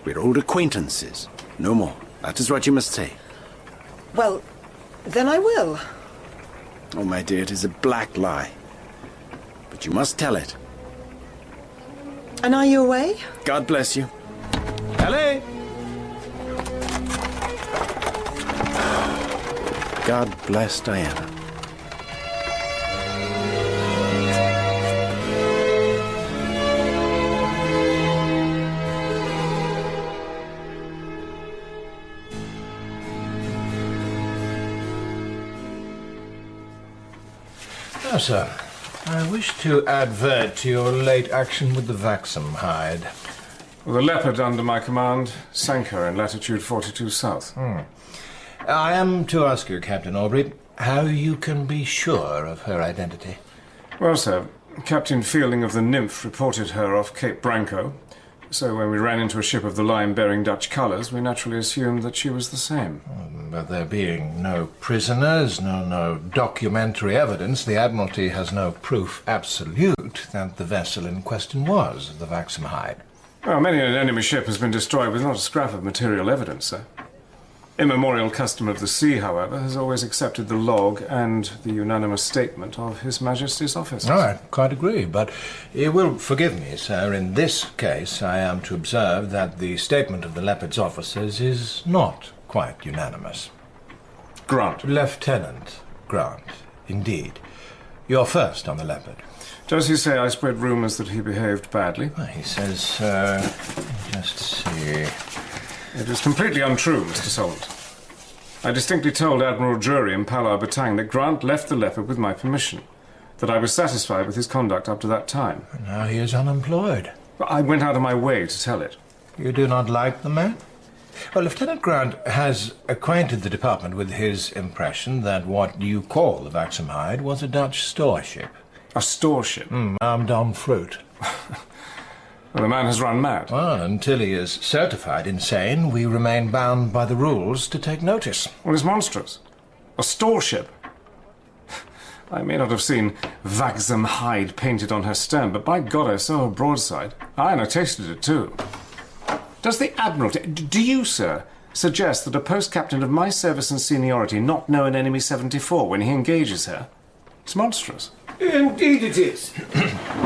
We're old acquaintances. No more. That is what you must say. Well, then I will. Oh, my dear, it is a black lie. But you must tell it. And are you away? God bless you. Allez! God bless Diana. Now, sir, I wish to advert to your late action with the Vaxham hide. Well, the Leopard under my command sank her in latitude 42 south. I am to ask you, Captain Aubrey, how you can be sure of her identity. Well, sir, Captain Fielding of the Nymph reported her off Cape Branco, so when we ran into a ship of the line bearing Dutch colours, we naturally assumed that she was the same. But there being no prisoners, no documentary evidence, the Admiralty has no proof absolute that the vessel in question was the Waxham Hyde. Well, many an enemy ship has been destroyed with not a scrap of material evidence, sir. Immemorial custom of the sea, however, has always accepted the log and the unanimous statement of His Majesty's officers. I quite agree, but you will forgive me, sir. In this case, I am to observe that the statement of the Leopard's officers is not quite unanimous. Grant. Lieutenant Grant, indeed. You're first on the Leopard. Does he say I spread rumours that he behaved badly? Well, he says, just see... It is completely untrue, Mr. Solent. I distinctly told Admiral Drury and Palau Batang that Grant left the Leopard with my permission, that I was satisfied with his conduct up to that time. Now he is unemployed. I went out of my way to tell it. You do not like the man? Well, Lieutenant Grant has acquainted the department with his impression that what you call the Waxham Hyde was a Dutch store ship. A store ship? Armed on fruit. Well, the man has run mad. Well, until he is certified insane, we remain bound by the rules to take notice. Well, it's monstrous. A store ship. I may not have seen Waxham Hyde painted on her stern, but by God, I saw her broadside. Aye, and I tasted it too. Does the Admiralty... Do you, sir, suggest that a post-captain of my service and seniority not know an enemy 74 when he engages her? It's monstrous. Indeed it is.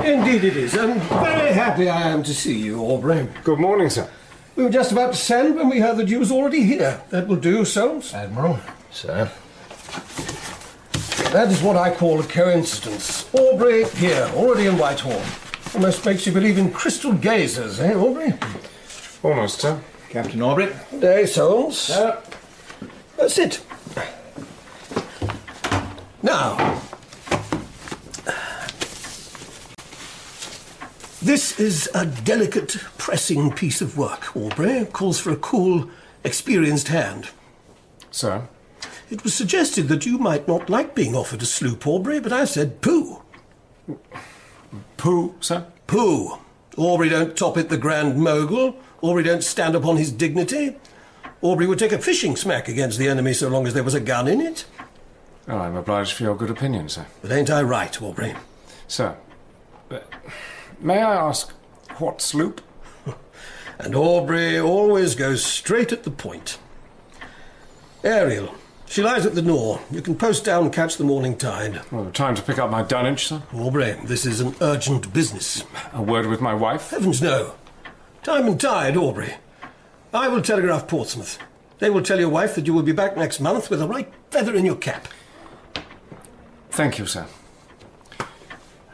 Indeed it is. And very happy I am to see you, Aubrey. Good morning, sir. We were just about to send when we heard that you was already here. That will do, Soames. Admiral, sir. That is what I call a coincidence. Aubrey here, already in Whitehall. Almost makes you believe in crystal gazers, eh, Aubrey? Almost, sir. Captain Aubrey. Good day, Soames. Sir. Sit. Now... This is a delicate, pressing piece of work, Aubrey. It calls for a cool, experienced hand. Sir? It was suggested that you might not like being offered a sloop, Aubrey, but I said pooh. Pooh, sir? Pooh. Aubrey don't top it the Grand Mogul. Aubrey don't stand upon his dignity. Aubrey would take a fishing smack against the enemy so long as there was a gun in it. Oh, I'm obliged for your good opinion, sir. But ain't I right, Aubrey? Sir, may I ask, what sloop? And Aubrey always goes straight at the point. Ariel. She lies at the Nore. You can post down and catch the morning tide. Well, time to pick up my dunnage, sir. Aubrey, this is an urgent business. A word with my wife? Heavens, no. Time and tide, Aubrey. I will telegraph Portsmouth. They will tell your wife that you will be back next month with a right feather in your cap. Thank you, sir.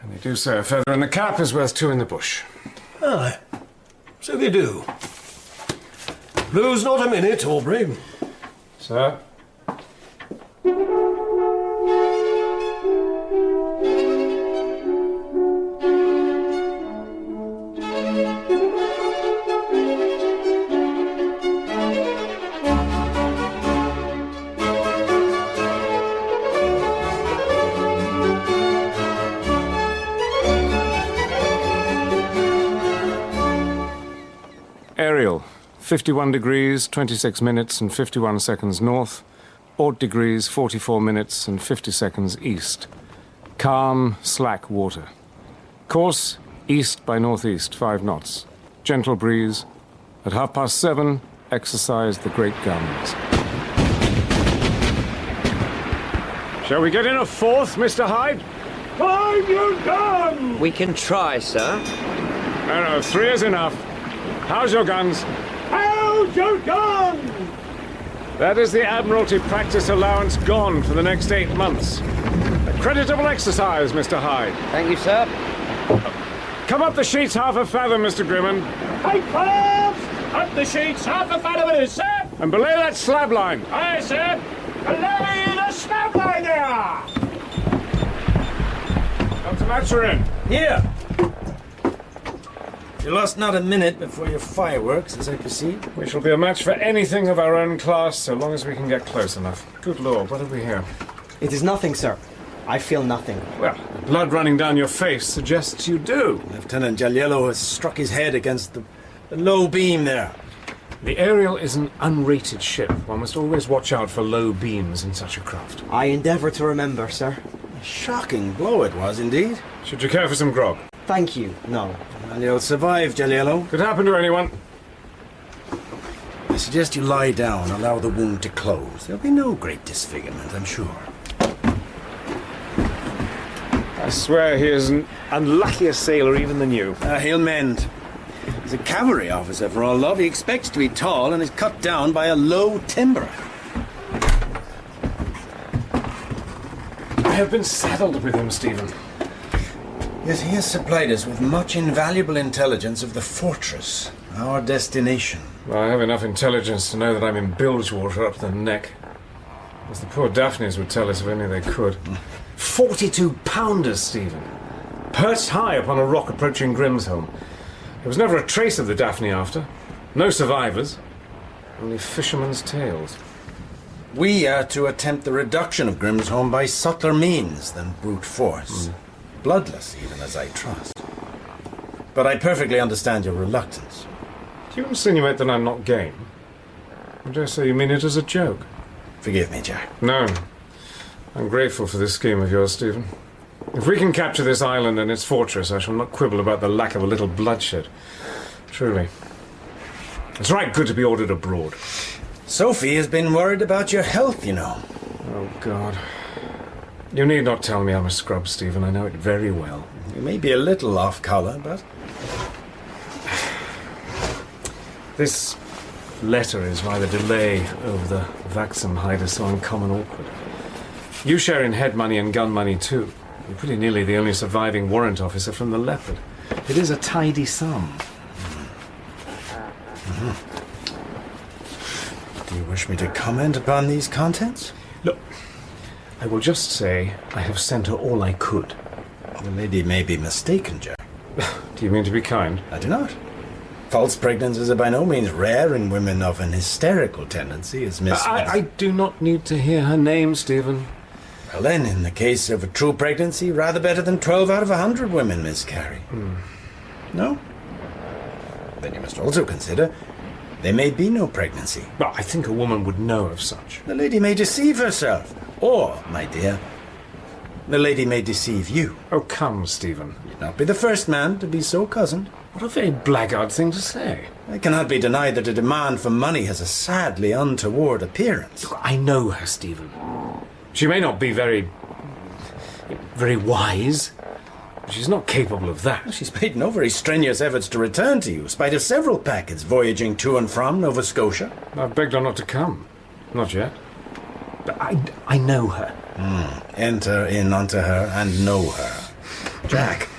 And they do say a feather in the cap is worth two in the bush. Aye, so they do. Lose not a minute, Aubrey. Sir? Ariel, 51 degrees, 26 minutes and 51 seconds north, 0 degrees, 44 minutes and 50 seconds east. Calm, slack water. Course, east by northeast, 5 knots. Gentle breeze. At 7:30, exercise the great guns. Shall we get in a fourth, Mr. Hyde? Find your gun! We can try, sir. No, 3 is enough. How's your guns? How's your gun? That is the Admiralty practice allowance gone for the next 8 months. A creditable exercise, Mr. Hyde. Thank you, sir. Come up the sheets half a fathom, Mr. Grimman. Hey, clubs! Up the sheets, half a fathom it is, sir! And belay that slab line. Aye, sir! Belay the slab line there! Dr. Maturin. Here! You lost not a minute before your fireworks, as I perceive. We shall be a match for anything of our own class, so long as we can get close enough. Good Lord, what have we here? It is nothing, sir. I feel nothing. Well, the blood running down your face suggests you do. Lieutenant Jalliello has struck his head against the low beam there. The Ariel is an unrated ship. One must always watch out for low beams in such a craft. I endeavour to remember, sir. A shocking blow it was, indeed. Should you care for some grog? Thank you, no. And you'll survive, Jalliello. Could happen to anyone. I suggest you lie down, allow the wound to close. There'll be no great disfigurement, I'm sure. I swear he is an unluckier sailor even than you. He'll mend. He's a cavalry officer, for all love. He expects to be tall and is cut down by a low timber. I have been saddled with him, Stephen. Yes, he has supplied us with much invaluable intelligence of the fortress, our destination. Well, I have enough intelligence to know that I'm in bilge water up the neck. As the poor Daphnes would tell us if only they could. 42-pounders, Stephen. Perched high upon a rock approaching Grimsholm. There was never a trace of the Daphne after. No survivors. Only fishermen's tales. We are to attempt the reduction of Grimsholm by subtler means than brute force. Bloodless, even, as I trust. But I perfectly understand your reluctance. Do you insinuate that I'm not game? I dare say you mean it as a joke. Forgive me, Jack. No. I'm grateful for this scheme of yours, Stephen. If we can capture this island and its fortress, I shall not quibble about the lack of a little bloodshed. Truly. It's right good to be ordered abroad. Sophie has been worried about your health, you know. Oh, God. You need not tell me I'm a scrub, Stephen. I know it very well. You may be a little off colour, but... This letter is why the delay over the Vaxamhyde is so uncommon awkward. You share in head money and gun money, too. You're pretty nearly the only surviving warrant officer from the Leopard. It is a tidy sum. Do you wish me to comment upon these contents? Look, I will just say I have sent her all I could. The lady may be mistaken, Jack. Do you mean to be kind? I do not. False pregnancies are by no means rare in women of an hysterical tendency, as Miss... I do not need to hear her name, Stephen. Well then, in the case of a true pregnancy, rather better than 12 out of 100 women miscarry. No? Then you must also consider there may be no pregnancy. Well, I think a woman would know of such. The lady may deceive herself. Or, my dear, the lady may deceive you. Oh, come, Stephen. You'd not be the first man to be so cozened. What a very blackguard thing to say. It cannot be denied that a demand for money has a sadly untoward appearance. Look, I know her, Stephen. She may not be very wise. She's not capable of that. She's made no very strenuous efforts to return to you, in spite of several packets voyaging to and from Nova Scotia. I've begged her not to come. Not yet. But I know her. Enter in unto her and know her. Jack,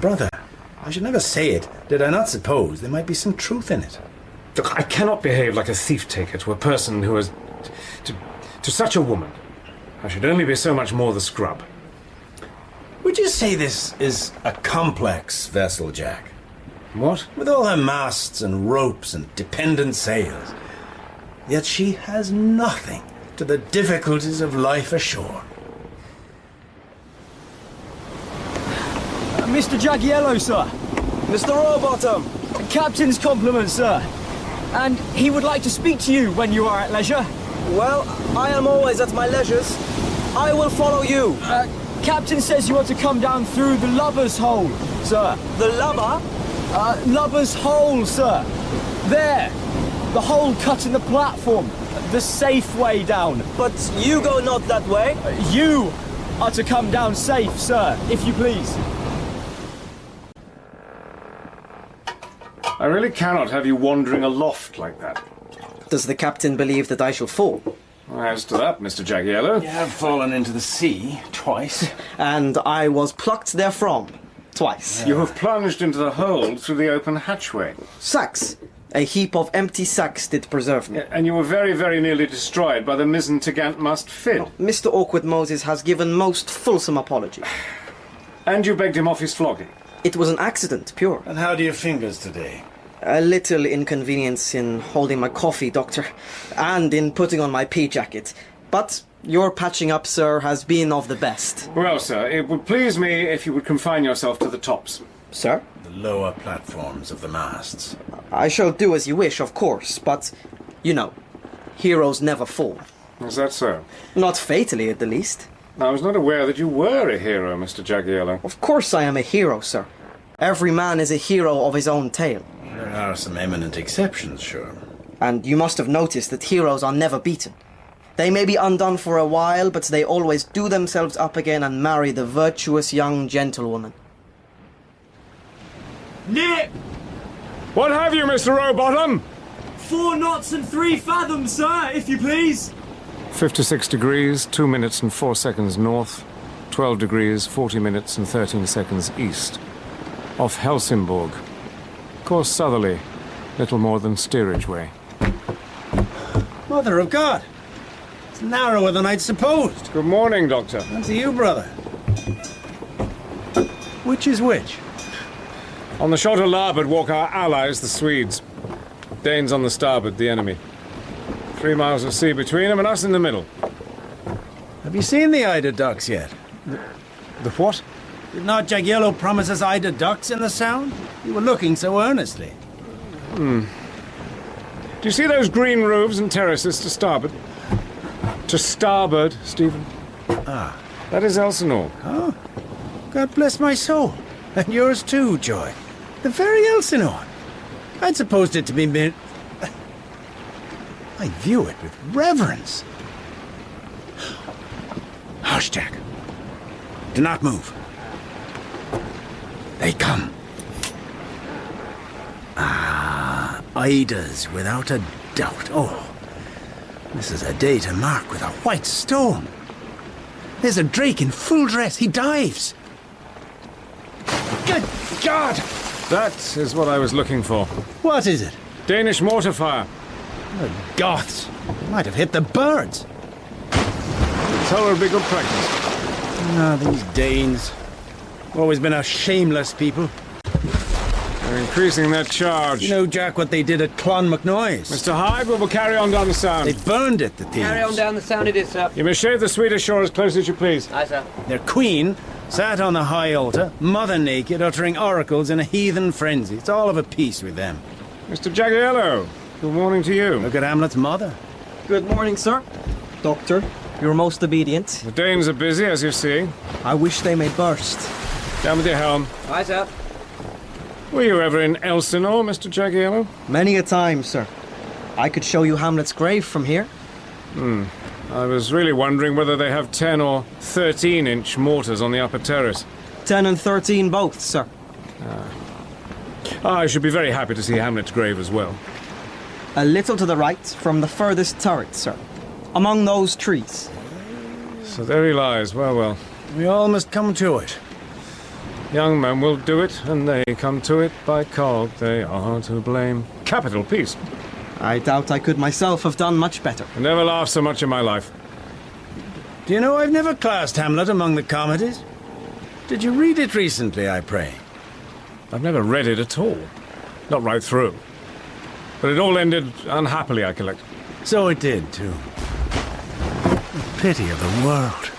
brother, I should never say it, did I not suppose there might be some truth in it. Look, I cannot behave like a thief-taker to a person who has... to such a woman. I should only be so much more the scrub. Would you say this is a complex vessel, Jack? What? With all her masts and ropes and dependent sails. Yet she has nothing to the difficulties of life ashore. Mr. Jaggiello, sir. Mr. Rowbottom. Captain's compliments, sir. And he would like to speak to you when you are at leisure. Well, I am always at my leisures. I will follow you. Captain says you want to come down through the lubber's hole, sir. The lubber? Lubber's hole, sir. There. The hole cut in the platform. The safe way down. But you go not that way. You are to come down safe, sir, if you please. I really cannot have you wandering aloft like that. Does the captain believe that I shall fall? As to that, Mr. Jaggiello. You have fallen into the sea twice. And I was plucked therefrom twice. You have plunged into the hold through the open hatchway. Sacks. A heap of empty sacks did preserve me. And you were very, very nearly destroyed by the mizzen togant mast fid. Mr. Awkward Moses has given most fulsome apology. And you begged him off his flogging. It was an accident, pure. And how do your fingers today? A little inconvenience in holding my coffee, Doctor, and in putting on my pea jacket. But your patching up, sir, has been of the best. Well, sir, it would please me if you would confine yourself to the tops. Sir? The lower platforms of the masts. I shall do as you wish, of course, but, you know, heroes never fall. Is that so? Not fatally, at the least. I was not aware that you were a hero, Mr. Jaggiello. Of course I am a hero, sir. Every man is a hero of his own tale. There are some eminent exceptions, sure. And you must have noticed that heroes are never beaten. They may be undone for a while, but they always do themselves up again and marry the virtuous young gentlewoman. Nip! What have you, Mr. Rowbottom? 4 knots and 3 fathoms, sir, if you please. 56 degrees, 2 minutes and 4 seconds north, 12 degrees, 40 minutes and 13 seconds east. Off Helsingborg. Course southerly, little more than steerage way. Mother of God! It's narrower than I'd supposed. Good morning, Doctor. And to you, brother. Which is which? On the shorter larboard walk our allies, the Swedes. Danes on the starboard, the enemy. 3 miles of sea between them and us in the middle. Have you seen the eider ducks yet? The what? Did not Jaggiello promise us eider ducks in the Sound? You were looking so earnestly. Do you see those green roofs and terraces to starboard? To starboard, Stephen. Ah. That is Elsinore. Oh. God bless my soul. And yours too, Joy. The very Elsinore. I'd supposed it to be mid... I view it with reverence. Hush, Jack. Do not move. They come. Ah, eiders, without a doubt. Oh, this is a day to mark with a white stone. There's a drake in full dress. He dives. Good God! That is what I was looking for. What is it? Danish mortar fire. The Goths. They might have hit the birds. Tolerably good practice. Ah, these Danes. Always been a shameless people. They're increasing their charge. You know, Jack, what they did at Clonmacnoise? Mr. Hyde, we will carry on down the Sound. They burned it, the thieves. Carry on down the Sound it is, sir. You may shave the Swedish shore as close as you please. Aye, sir. Their queen sat on the high altar, mother naked, uttering oracles in a heathen frenzy. It's all of a piece with them. Mr. Jaggiello, good morning to you. Look at Hamlet's mother. Good morning, sir. Doctor, you're most obedient. The Danes are busy, as you see. I wish they may burst. Down with your helm. Aye, sir. Were you ever in Elsinore, Mr. Jaggiello? Many a time, sir. I could show you Hamlet's grave from here. I was really wondering whether they have 10 or 13-inch mortars on the upper terrace. 10 and 13 both, sir. I should be very happy to see Hamlet's grave as well. A little to the right, from the furthest turret, sir. Among those trees. So there he lies. Well, well. We all must come to it. Young men will do it, and they come to it by cog. They are to blame. Capital piece. I doubt I could myself have done much better. I never laughed so much in my life. Do you know I've never classed Hamlet among the comedies? Did you read it recently, I pray? I've never read it at all. Not right through. But it all ended unhappily, I collect. So it did, too. The pity of the world.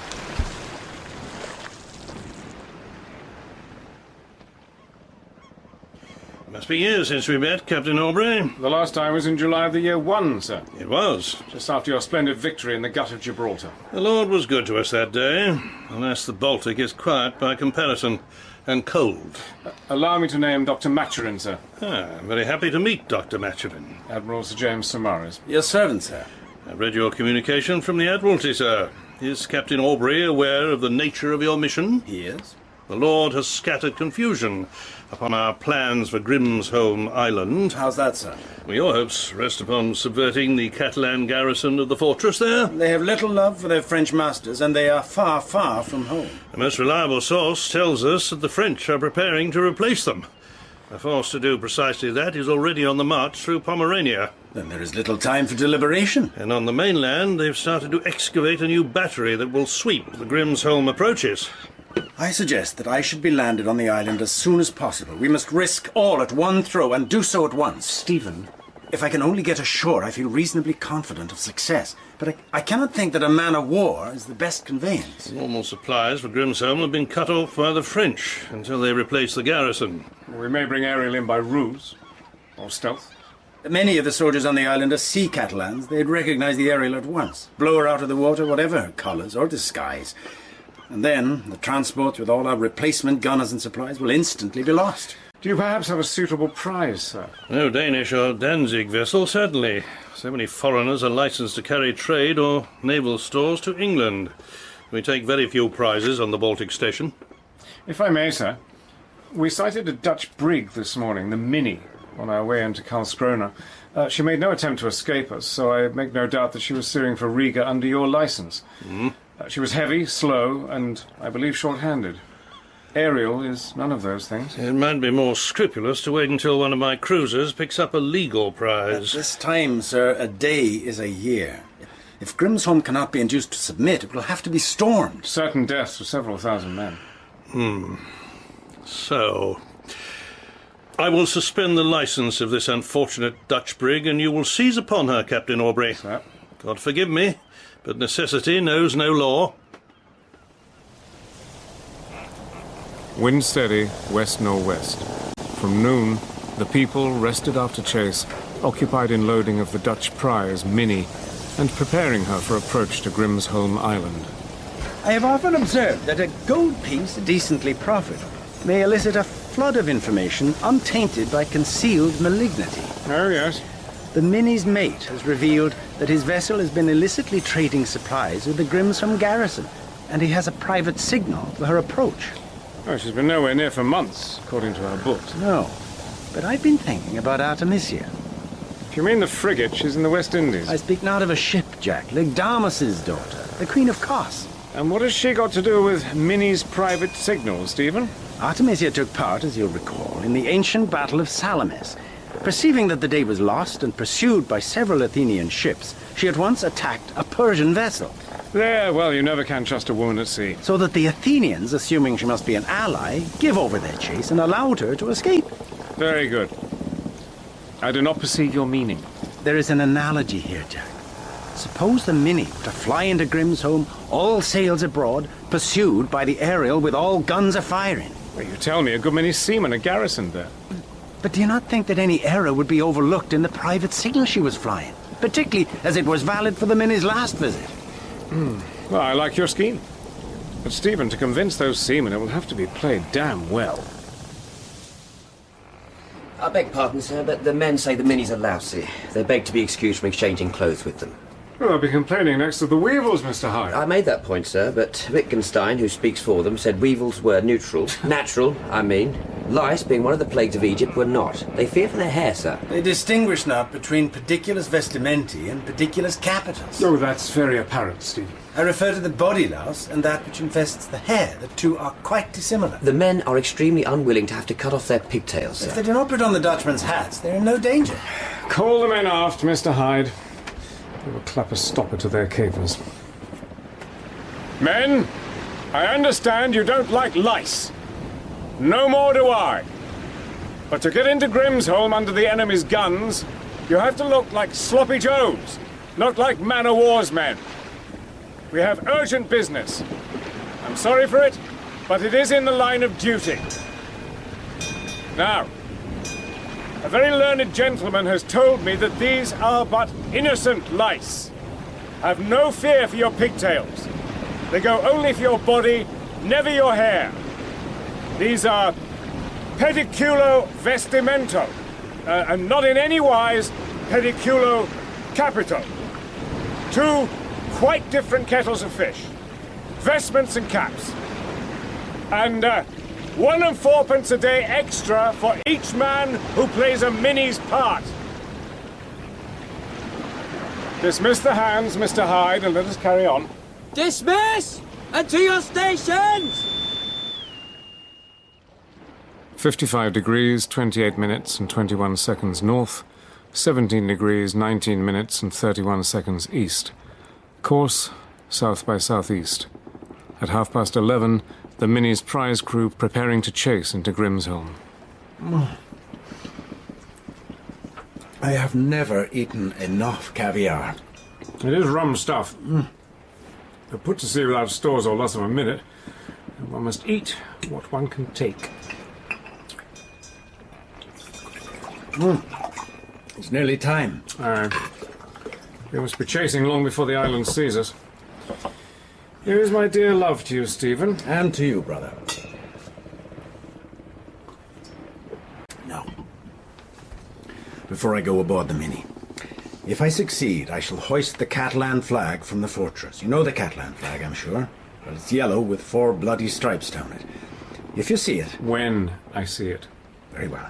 Must be years since we met, Captain Aubrey. The last time was in July of the year 1, sir. It was. Just after your splendid victory in the Gut of Gibraltar. The Lord was good to us that day, unless the Baltic is quiet by comparison, and cold. Allow me to name Dr. Maturin, sir. I'm very happy to meet Dr. Maturin. Admiral Sir James Samaras. Your servant, sir. I've read your communication from the Admiralty, sir. Is Captain Aubrey aware of the nature of your mission? He is. The Lord has scattered confusion upon our plans for Grimsholm Island. How's that, sir? Well, your hopes rest upon subverting the Catalan garrison of the fortress there. They have little love for their French masters, and they are far, far from home. A most reliable source tells us that the French are preparing to replace them. A force to do precisely that is already on the march through Pomerania. Then there is little time for deliberation. And on the mainland, they've started to excavate a new battery that will sweep the Grimsholm approaches. I suggest that I should be landed on the island as soon as possible. We must risk all at one throw, and do so at once. Stephen. If I can only get ashore, I feel reasonably confident of success. But I cannot think that a man-of-war is the best conveyance. Normal supplies for Grimsholm have been cut off by the French until they replace the garrison. We may bring Ariel in by ruse or stealth. Many of the soldiers on the island are sea Catalans. They'd recognize the Ariel at once. Blow her out of the water, whatever her colours or disguise. And then the transport with all our replacement gunners and supplies will instantly be lost. Do you perhaps have a suitable prize, sir? No Danish or Danzig vessel, certainly. So many foreigners are licensed to carry trade or naval stores to England. We take very few prizes on the Baltic station. If I may, sir, we sighted a Dutch brig this morning, the Minnie, on our way into Karlskrona. She made no attempt to escape us, so I make no doubt that she was steering for Riga under your license. She was heavy, slow, and I believe short-handed. Ariel is none of those things. It might be more scrupulous to wait until one of my cruisers picks up a legal prize. At this time, sir, a day is a year. If Grimsholm cannot be induced to submit, it will have to be stormed. Certain deaths for several thousand men. So, I will suspend the license of this unfortunate Dutch brig, and you will seize upon her, Captain Aubrey. Sir. God forgive me, but necessity knows no law. Wind steady, west-northwest. From noon, the people, rested after chase, occupied in loading of the Dutch prize, Minnie, and preparing her for approach to Grimsholm Island. I have often observed that a gold piece, decently profitable, may elicit a flood of information untainted by concealed malignity. Oh, yes. The Minnie's mate has revealed that his vessel has been illicitly trading supplies with the Grimsholm garrison, and he has a private signal for her approach. Oh, she's been nowhere near for months, according to her books. No, but I've been thinking about Artemisia. If you mean the frigate, she's in the West Indies. I speak not of a ship, Jack. Ligdamus's daughter, the Queen of Kos. And what has she got to do with Minnie's private signal, Stephen? Artemisia took part, as you'll recall, in the ancient Battle of Salamis. Perceiving that the day was lost and pursued by several Athenian ships, she at once attacked a Persian vessel. There, well, you never can trust a woman at sea. So that the Athenians, assuming she must be an ally, give over their chase and allowed her to escape. Very good. I do not perceive your meaning. There is an analogy here, Jack. Suppose the Minnie were to fly into Grimsholm, all sails abroad, pursued by the Ariel with all guns a-firing. Well, you tell me a good many seamen are garrisoned there. But do you not think that any error would be overlooked in the private signal she was flying? Particularly as it was valid for the Minnie's last visit. Well, I like your scheme. But, Stephen, to convince those seamen, it will have to be played damn well. I beg pardon, sir, but the men say the Minnies are lousy. They beg to be excused from exchanging clothes with them. Well, I'll be complaining next to the Weevils, Mr. Hyde. I made that point, sir, but Wittgenstein, who speaks for them, said Weevils were neutral. Natural, I mean. Lice, being one of the plagues of Egypt, were not. They fear for their hair, sir. They distinguish not between pediculus vestimenti and pediculus capitis. Oh, that's very apparent, Stephen. I refer to the body louse and that which infests the hair. The two are quite dissimilar. The men are extremely unwilling to have to cut off their pigtails, sir. If they do not put on the Dutchman's hats, they're in no danger. Call the men aft, Mr. Hyde. We will clap a stopper to their capers. Men, I understand you don't like lice. No more do I. But to get into Grimsholm under the enemy's guns, you have to look like sloppy Joes, not like man-o'-war's men. We have urgent business. I'm sorry for it, but it is in the line of duty. Now, a very learned gentleman has told me that these are but innocent lice. Have no fear for your pigtails. They go only for your body, never your hair. These are pediculo vestimento, and not in any wise pediculo capito. Two quite different kettles of fish. Vestments and caps. And 1 and 4pence a day extra for each man who plays a Minnie's part. Dismiss the hands, Mr. Hyde, and let us carry on. Dismiss! And to your stations! 55 degrees, 28 minutes and 21 seconds north, 17 degrees, 19 minutes and 31 seconds east. Course, south by southeast. At 11:30, the Minnie's prize crew preparing to chase into Grimsholm. I have never eaten enough caviar. It is rum stuff. But put to sea without stores or loss of a minute, one must eat what one can take. It's nearly time. We must be chasing long before the island sees us. Here is my dear love to you, Stephen. And to you, brother. Now, before I go aboard the Minnie, if I succeed, I shall hoist the Catalan flag from the fortress. You know the Catalan flag, I'm sure. Well, it's yellow with 4 bloody stripes down it. If you see it... When I see it. Very well.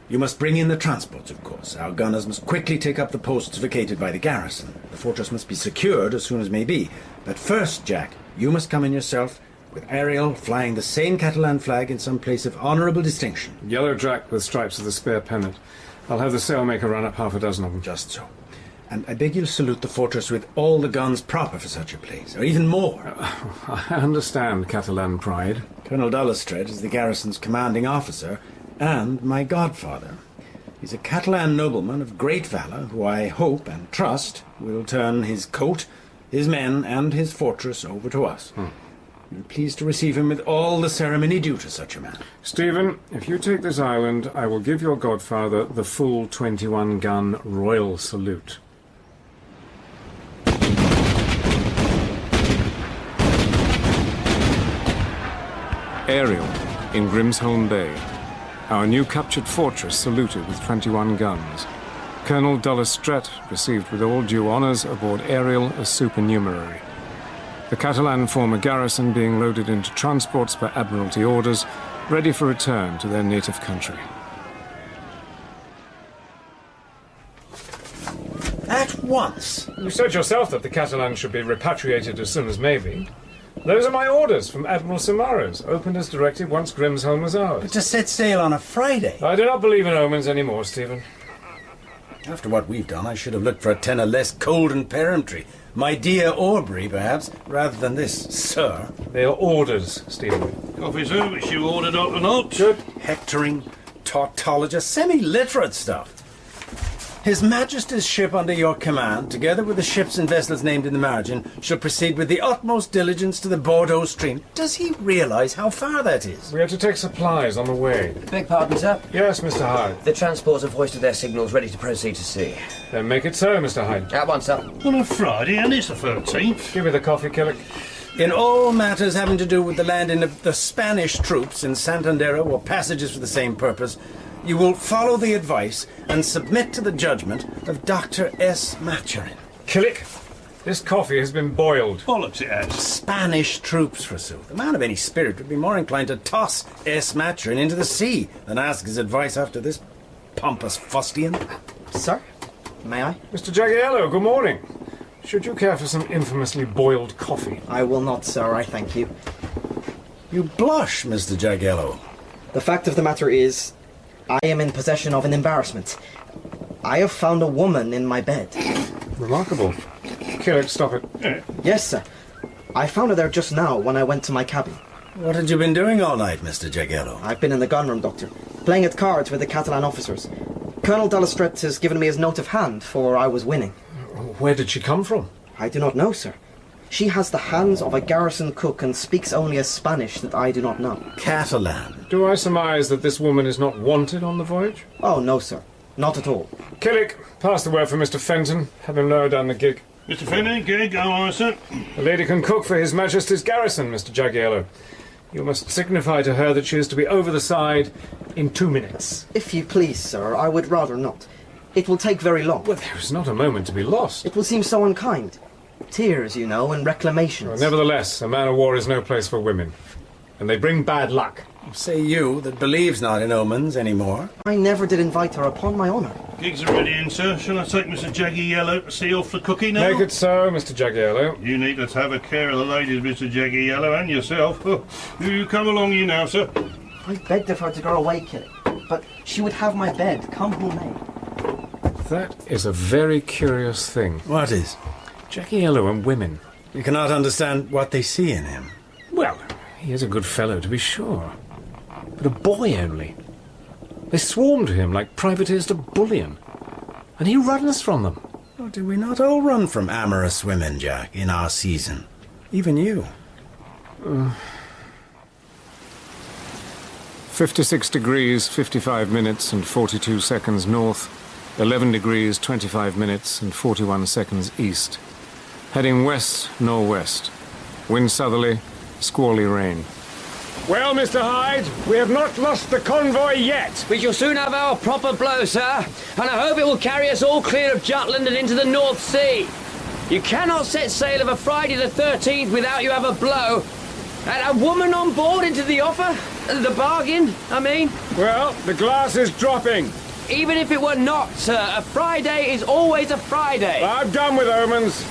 You must bring in the transports, of course. Our gunners must quickly take up the posts vacated by the garrison. The fortress must be secured as soon as may be. But first, Jack, you must come in yourself, with Ariel flying the same Catalan flag in some place of honourable distinction. Yellow Jack with stripes as the spare pennant. I'll have the sailmaker run up 6 of them. Just so. And I beg you'll salute the fortress with all the guns proper for such a place, or even more. I understand Catalan pride. Colonel Dullestret is the garrison's commanding officer, and my godfather. He's a Catalan nobleman of great valour, who I hope and trust will turn his coat, his men, and his fortress over to us. You're pleased to receive him with all the ceremony due to such a man. Stephen, if you take this island, I will give your godfather the full 21-gun royal salute. Ariel, in Grimsholm Bay. Our new captured fortress saluted with 21 guns. Colonel Dullestret received with all due honours aboard Ariel as supernumerary. The Catalan form a garrison being loaded into transports per Admiralty orders, ready for return to their native country. At once! You said yourself that the Catalans should be repatriated as soon as may be. Those are my orders from Admiral Samaras, opened as directed once Grimsholm was ours. But to set sail on a Friday? I do not believe in omens anymore, Stephen. After what we've done, I should have looked for a tenor less cold and peremptory. My dear Aubrey, perhaps, rather than this, sir. They are orders, Stephen. Coffee, sir, which you ordered hot and hot. Good. Hectoring, tautologist, semi-literate stuff. His Majesty's ship under your command, together with the ships and vessels named in the margin, shall proceed with the utmost diligence to the Bordeaux stream. Does he realise how far that is? We are to take supplies on the way. Beg pardon, sir? Yes, Mr. Hyde. The transports have hoisted their signals, ready to proceed to sea. Then make it so, Mr. Hyde. At once, sir. On a Friday, and it's the 13th. Give me the coffee, Killick. In all matters having to do with the landing of the Spanish troops in Santander or passages for the same purpose, you will follow the advice and submit to the judgment of Dr. S. Maturin. Killick, this coffee has been boiled. Bollocks it has. Spanish troops, forsooth. A man of any spirit would be more inclined to toss S. Maturin into the sea than ask his advice after this pompous fustian. Sir, may I? Mr. Jaggiello, good morning. Should you care for some infamously boiled coffee? I will not, sir, I thank you. You blush, Mr. Jaggiello. The fact of the matter is, I am in possession of an embarrassment. I have found a woman in my bed. Remarkable. Killick, stop it. Yes, sir. I found her there just now when I went to my cabin. What had you been doing all night, Mr. Jaggiello? I've been in the gunroom, Doctor, playing at cards with the Catalan officers. Colonel Dullestret has given me his note of hand, for I was winning. Where did she come from? I do not know, sir. She has the hands of a garrison cook and speaks only a Spanish that I do not know. Catalan. Do I surmise that this woman is not wanted on the voyage? Oh, no, sir. Not at all. Killick, pass the word for Mr. Fenton. Have him lower down the gig. Mr. Fenton, gig, go on, sir. The lady can cook for His Majesty's garrison, Mr. Jaggiello. You must signify to her that she is to be over the side in 2 minutes. If you please, sir, I would rather not. It will take very long. Well, there is not a moment to be lost. It will seem so unkind. Tears, you know, and reclamations. Well, nevertheless, a man of war is no place for women. And they bring bad luck. Say you that believes not in omens anymore. I never did invite her, upon my honour. Gigs are ready in, sir. Shall I take Mr. Jaggiello to see off the cookie now? Make it so, Mr. Jaggiello. You need to have a care of the ladies, Mr. Jaggiello, and yourself. You come along, you now, sir. I begged of her to go away, Killick, but she would have my bed, come who may. That is a very curious thing. What is? Jaggiello and women. You cannot understand what they see in him. Well, he is a good fellow, to be sure. But a boy only. They swarm to him like privateers to bullion. And he runs from them. Oh, do we not all run from amorous women, Jack, in our season? Even you. 56 degrees, 55 minutes and 42 seconds north. 11 degrees, 25 minutes and 41 seconds east. Heading west-northwest. Wind southerly, squally rain. Well, Mr. Hyde, we have not lost the convoy yet. We shall soon have our proper blow, sir, and I hope it will carry us all clear of Jutland and into the North Sea. You cannot set sail of a Friday the 13th without you have a blow. And a woman on board into the offer? The bargain, I mean? Well, the glass is dropping. Even if it were not, sir, a Friday is always a Friday. I'm done with omens.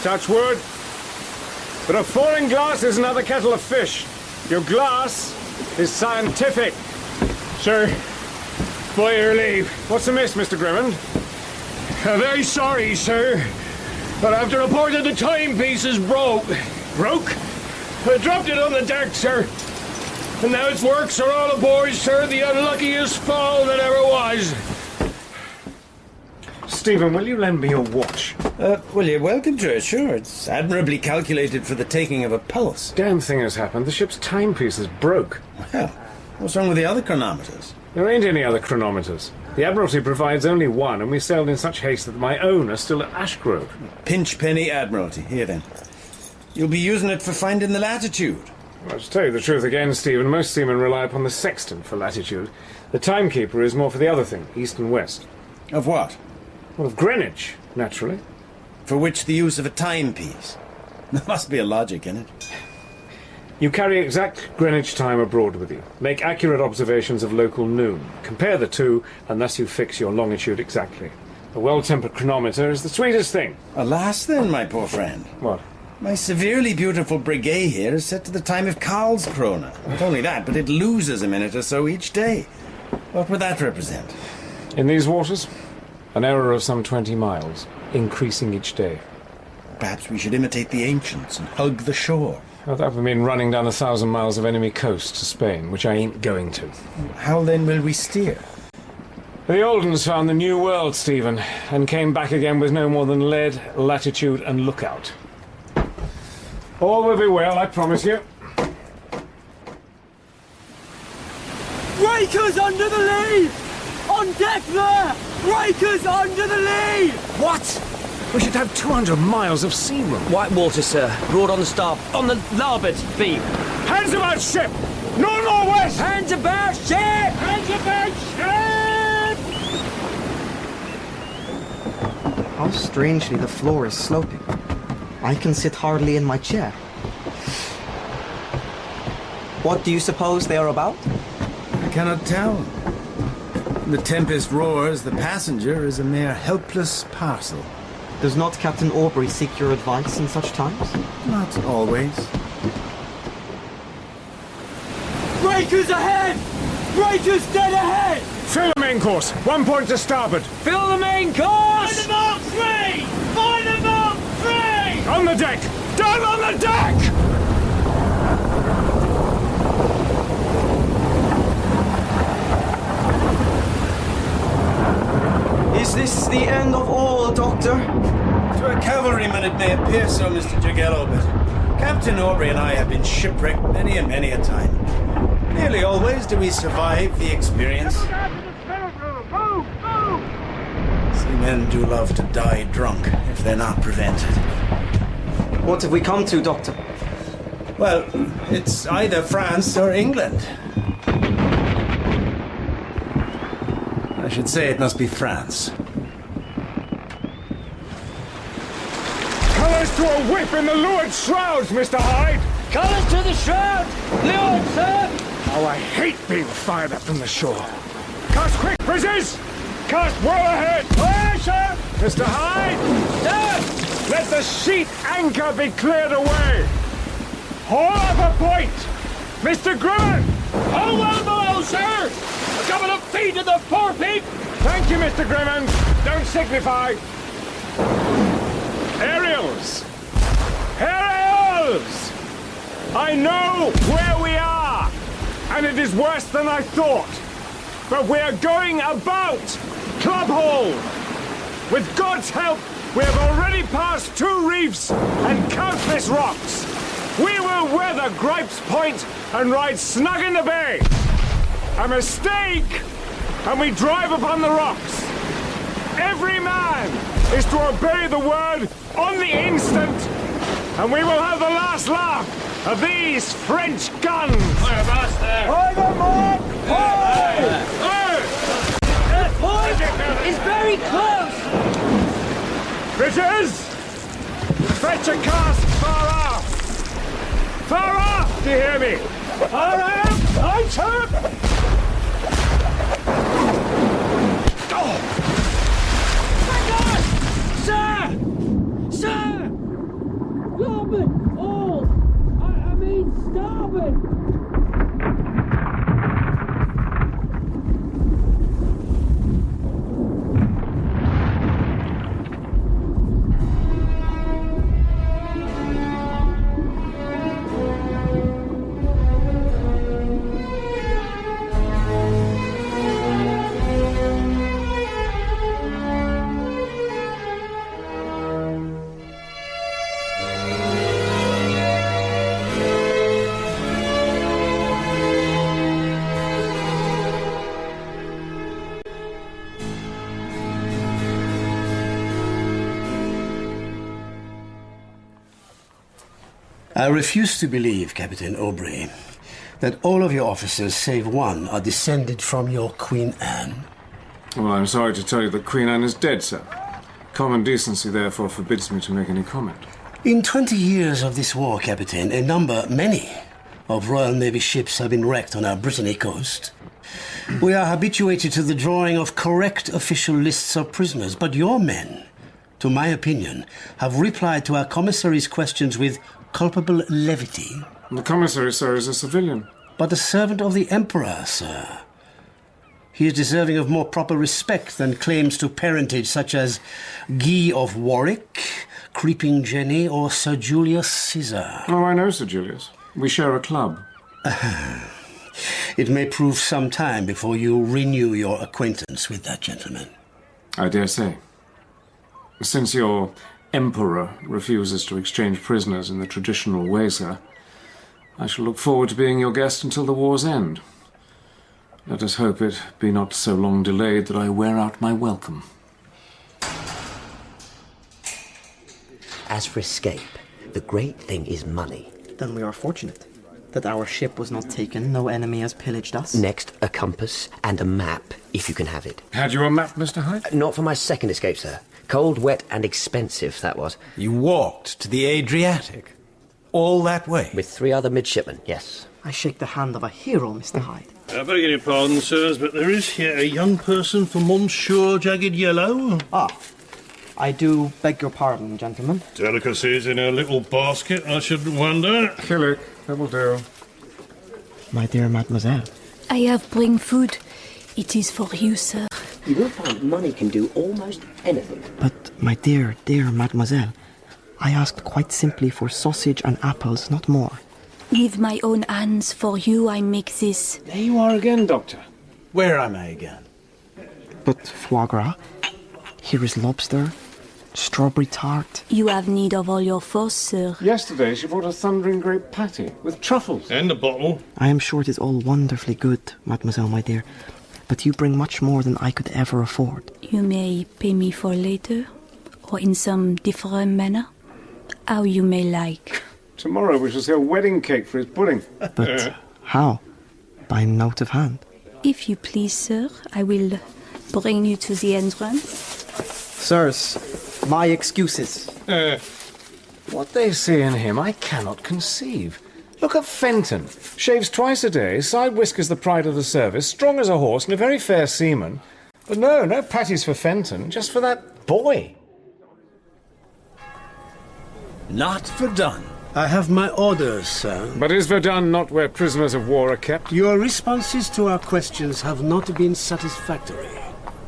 Touch wood. But a falling glass is another kettle of fish. Your glass is scientific. Sir, by your leave. What's amiss, Mr. Grimmond? I'm very sorry, sir, but after reported the timepiece is broke. Broke? I dropped it on the deck, sir. And now its works are all aboard, sir. The unluckiest fall that ever was. Stephen, will you lend me your watch? Well, you're welcome to it, sure. It's admirably calculated for the taking of a pulse. Damn thing has happened. The ship's timepiece is broke. Well, what's wrong with the other chronometers? There ain't any other chronometers. The Admiralty provides only one, and we sailed in such haste that my own are still at Ashgrove. Pinch penny Admiralty. Here, then. You'll be using it for finding the latitude. Well, to tell you the truth again, Stephen, most seamen rely upon the sextant for latitude. The timekeeper is more for the other thing, east and west. Of what? Well, of Greenwich, naturally. For which the use of a timepiece. There must be a logic in it. You carry exact Greenwich time abroad with you. Make accurate observations of local noon. Compare the two, and thus you fix your longitude exactly. A well-tempered chronometer is the sweetest thing. Alas then, my poor friend. What? My severely beautiful brigade here is set to the time of Karlskrona. Not only that, but it loses a minute or so each day. What would that represent? In these waters, an error of some 20 miles, increasing each day. Perhaps we should imitate the ancients and hug the shore. Well, that would mean running down 1,000 miles of enemy coast to Spain, which I ain't going to. How then will we steer? The old uns found the New World, Stephen, and came back again with no more than lead, latitude, and lookout. All will be well, I promise you. Breakers under the lee! On deck there! Breakers under the lee! What? We should have 200 miles of sea room. White water, sir. Broad on the on the larboard beam. Hands about ship! North or west! Hands about ship! Hands about ship! How strangely the floor is sloping. I can sit hardly in my chair. What do you suppose they are about? I cannot tell. The tempest roars, the passenger is a mere helpless parcel. Does not Captain Aubrey seek your advice in such times? Not always. Breakers ahead! Breakers dead ahead! Fill the main course. 1 point to starboard. Fill the main course! Find the mark 3! Find the mark 3! On the deck! Down on the deck! Is this the end of all, Doctor? To a cavalryman it may appear so, Mr. Jagello, but Captain Aubrey and I have been shipwrecked many and many a time. Nearly always do we survive the experience. Seamen do love to die drunk if they're not prevented. What have we come to, Doctor? Well, it's either France or England. I should say it must be France. Colours to a whip in the leeward shrouds, Mr. Hyde! Colours to the shroud! Leeward, sir! Oh, I hate being fired up from the shore. Cast quick, Brizzies! Cast well ahead! Aye, sir! Mr. Hyde! Sir! Let the sheet anchor be cleared away! Haul up a point! Mr. Grimmond! Hold well below, sir! A couple of feet to the forepeak! Thank you, Mr. Grimmond. Don't signify. Aerials! Aerials! I know where we are, and it is worse than I thought. But we are going about Club Hall. With God's help, we have already passed 2 reefs and countless rocks. We will weather Gripes Point and ride snug in the bay. A mistake, and we drive upon the rocks. Every man is to obey the word on the instant, and we will have the last laugh of these French guns. Fire boss there. Fire them up! That point is very close. Bitters! Fetch a cast far off! Far off, do you hear me? Far off! Lights up! Oh. My God! Sir! Sir! Starboard! All! I mean starboard! I refuse to believe, Captain Aubrey, that all of your officers, save one, are descended from your Queen Anne. Well, I'm sorry to tell you that Queen Anne is dead, sir. Common decency, therefore, forbids me to make any comment. In 20 years of this war, Captain, many, of Royal Navy ships have been wrecked on our Brittany coast. We are habituated to the drawing of correct official lists of prisoners, but your men, to my opinion, have replied to our commissary's questions with culpable levity. The commissary, sir, is a civilian. But a servant of the Emperor, sir. He is deserving of more proper respect than claims to parentage such as Guy of Warwick, Creeping Jenny, or Sir Julius Caesar. Oh, I know Sir Julius. We share a club. It may prove some time before you renew your acquaintance with that gentleman. I dare say. Since your Emperor refuses to exchange prisoners in the traditional way, sir, I shall look forward to being your guest until the war's end. Let us hope it be not so long delayed that I wear out my welcome. As for escape, the great thing is money. Then we are fortunate that our ship was not taken, no enemy has pillaged us. Next, a compass and a map, if you can have it. Had you a map, Mr. Hyde? Not for my second escape, sir. Cold, wet, and expensive, that was. You walked to the Adriatic? All that way? With 3 other midshipmen, yes. I shake the hand of a hero, Mr. Hyde. I beg your pardon, sirs, but there is here a young person for Monsieur Jagged Yellow. Ah, I do beg your pardon, gentlemen. Delicacies in a little basket, I shouldn't wonder. Kill it, that will do. My dear mademoiselle. I have bring food. It is for you, sir. You will find money can do almost anything. But, my dear, dear mademoiselle, I asked quite simply for sausage and apples, not more. With my own hands, for you, I make this. There you are again, Doctor. Where am I again? But foie gras, here is lobster, strawberry tart. You have need of all your force, sir. Yesterday she brought a thundering great patty with truffles. And a bottle. I am sure it is all wonderfully good, mademoiselle, my dear. But you bring much more than I could ever afford. You may pay me for later, or in some different manner, how you may like. Tomorrow we shall see a wedding cake for his pudding. But how? By note of hand? If you please, sir, I will bring you to the entrance. Sirs, my excuses. What they see in him I cannot conceive. Look at Fenton. Shaves twice a day, side whiskers the pride of the service, strong as a horse and a very fair seaman. But no patties for Fenton, just for that boy. Not Verdun. I have my orders, sir. But is Verdun not where prisoners of war are kept? Your responses to our questions have not been satisfactory.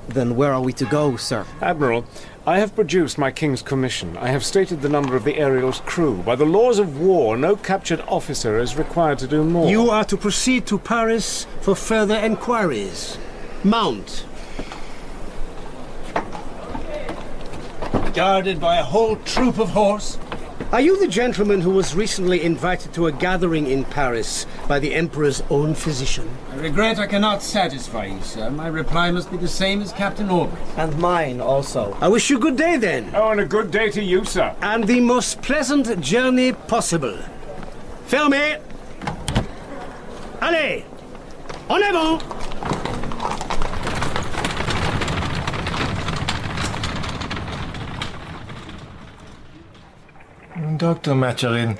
Then where are we to go, sir? Admiral, I have produced my King's Commission. I have stated the number of the Ariel's crew. By the laws of war, no captured officer is required to do more. You are to proceed to Paris for further enquiries. Mount. Guarded by a whole troop of horse? Are you the gentleman who was recently invited to a gathering in Paris by the Emperor's own physician? I regret I cannot satisfy you, sir. My reply must be the same as Captain Aubrey. And mine also. I wish you good day, then. Oh, and a good day to you, sir. And the most pleasant journey possible. Fermez! Allez! En avant! Dr. Maturin,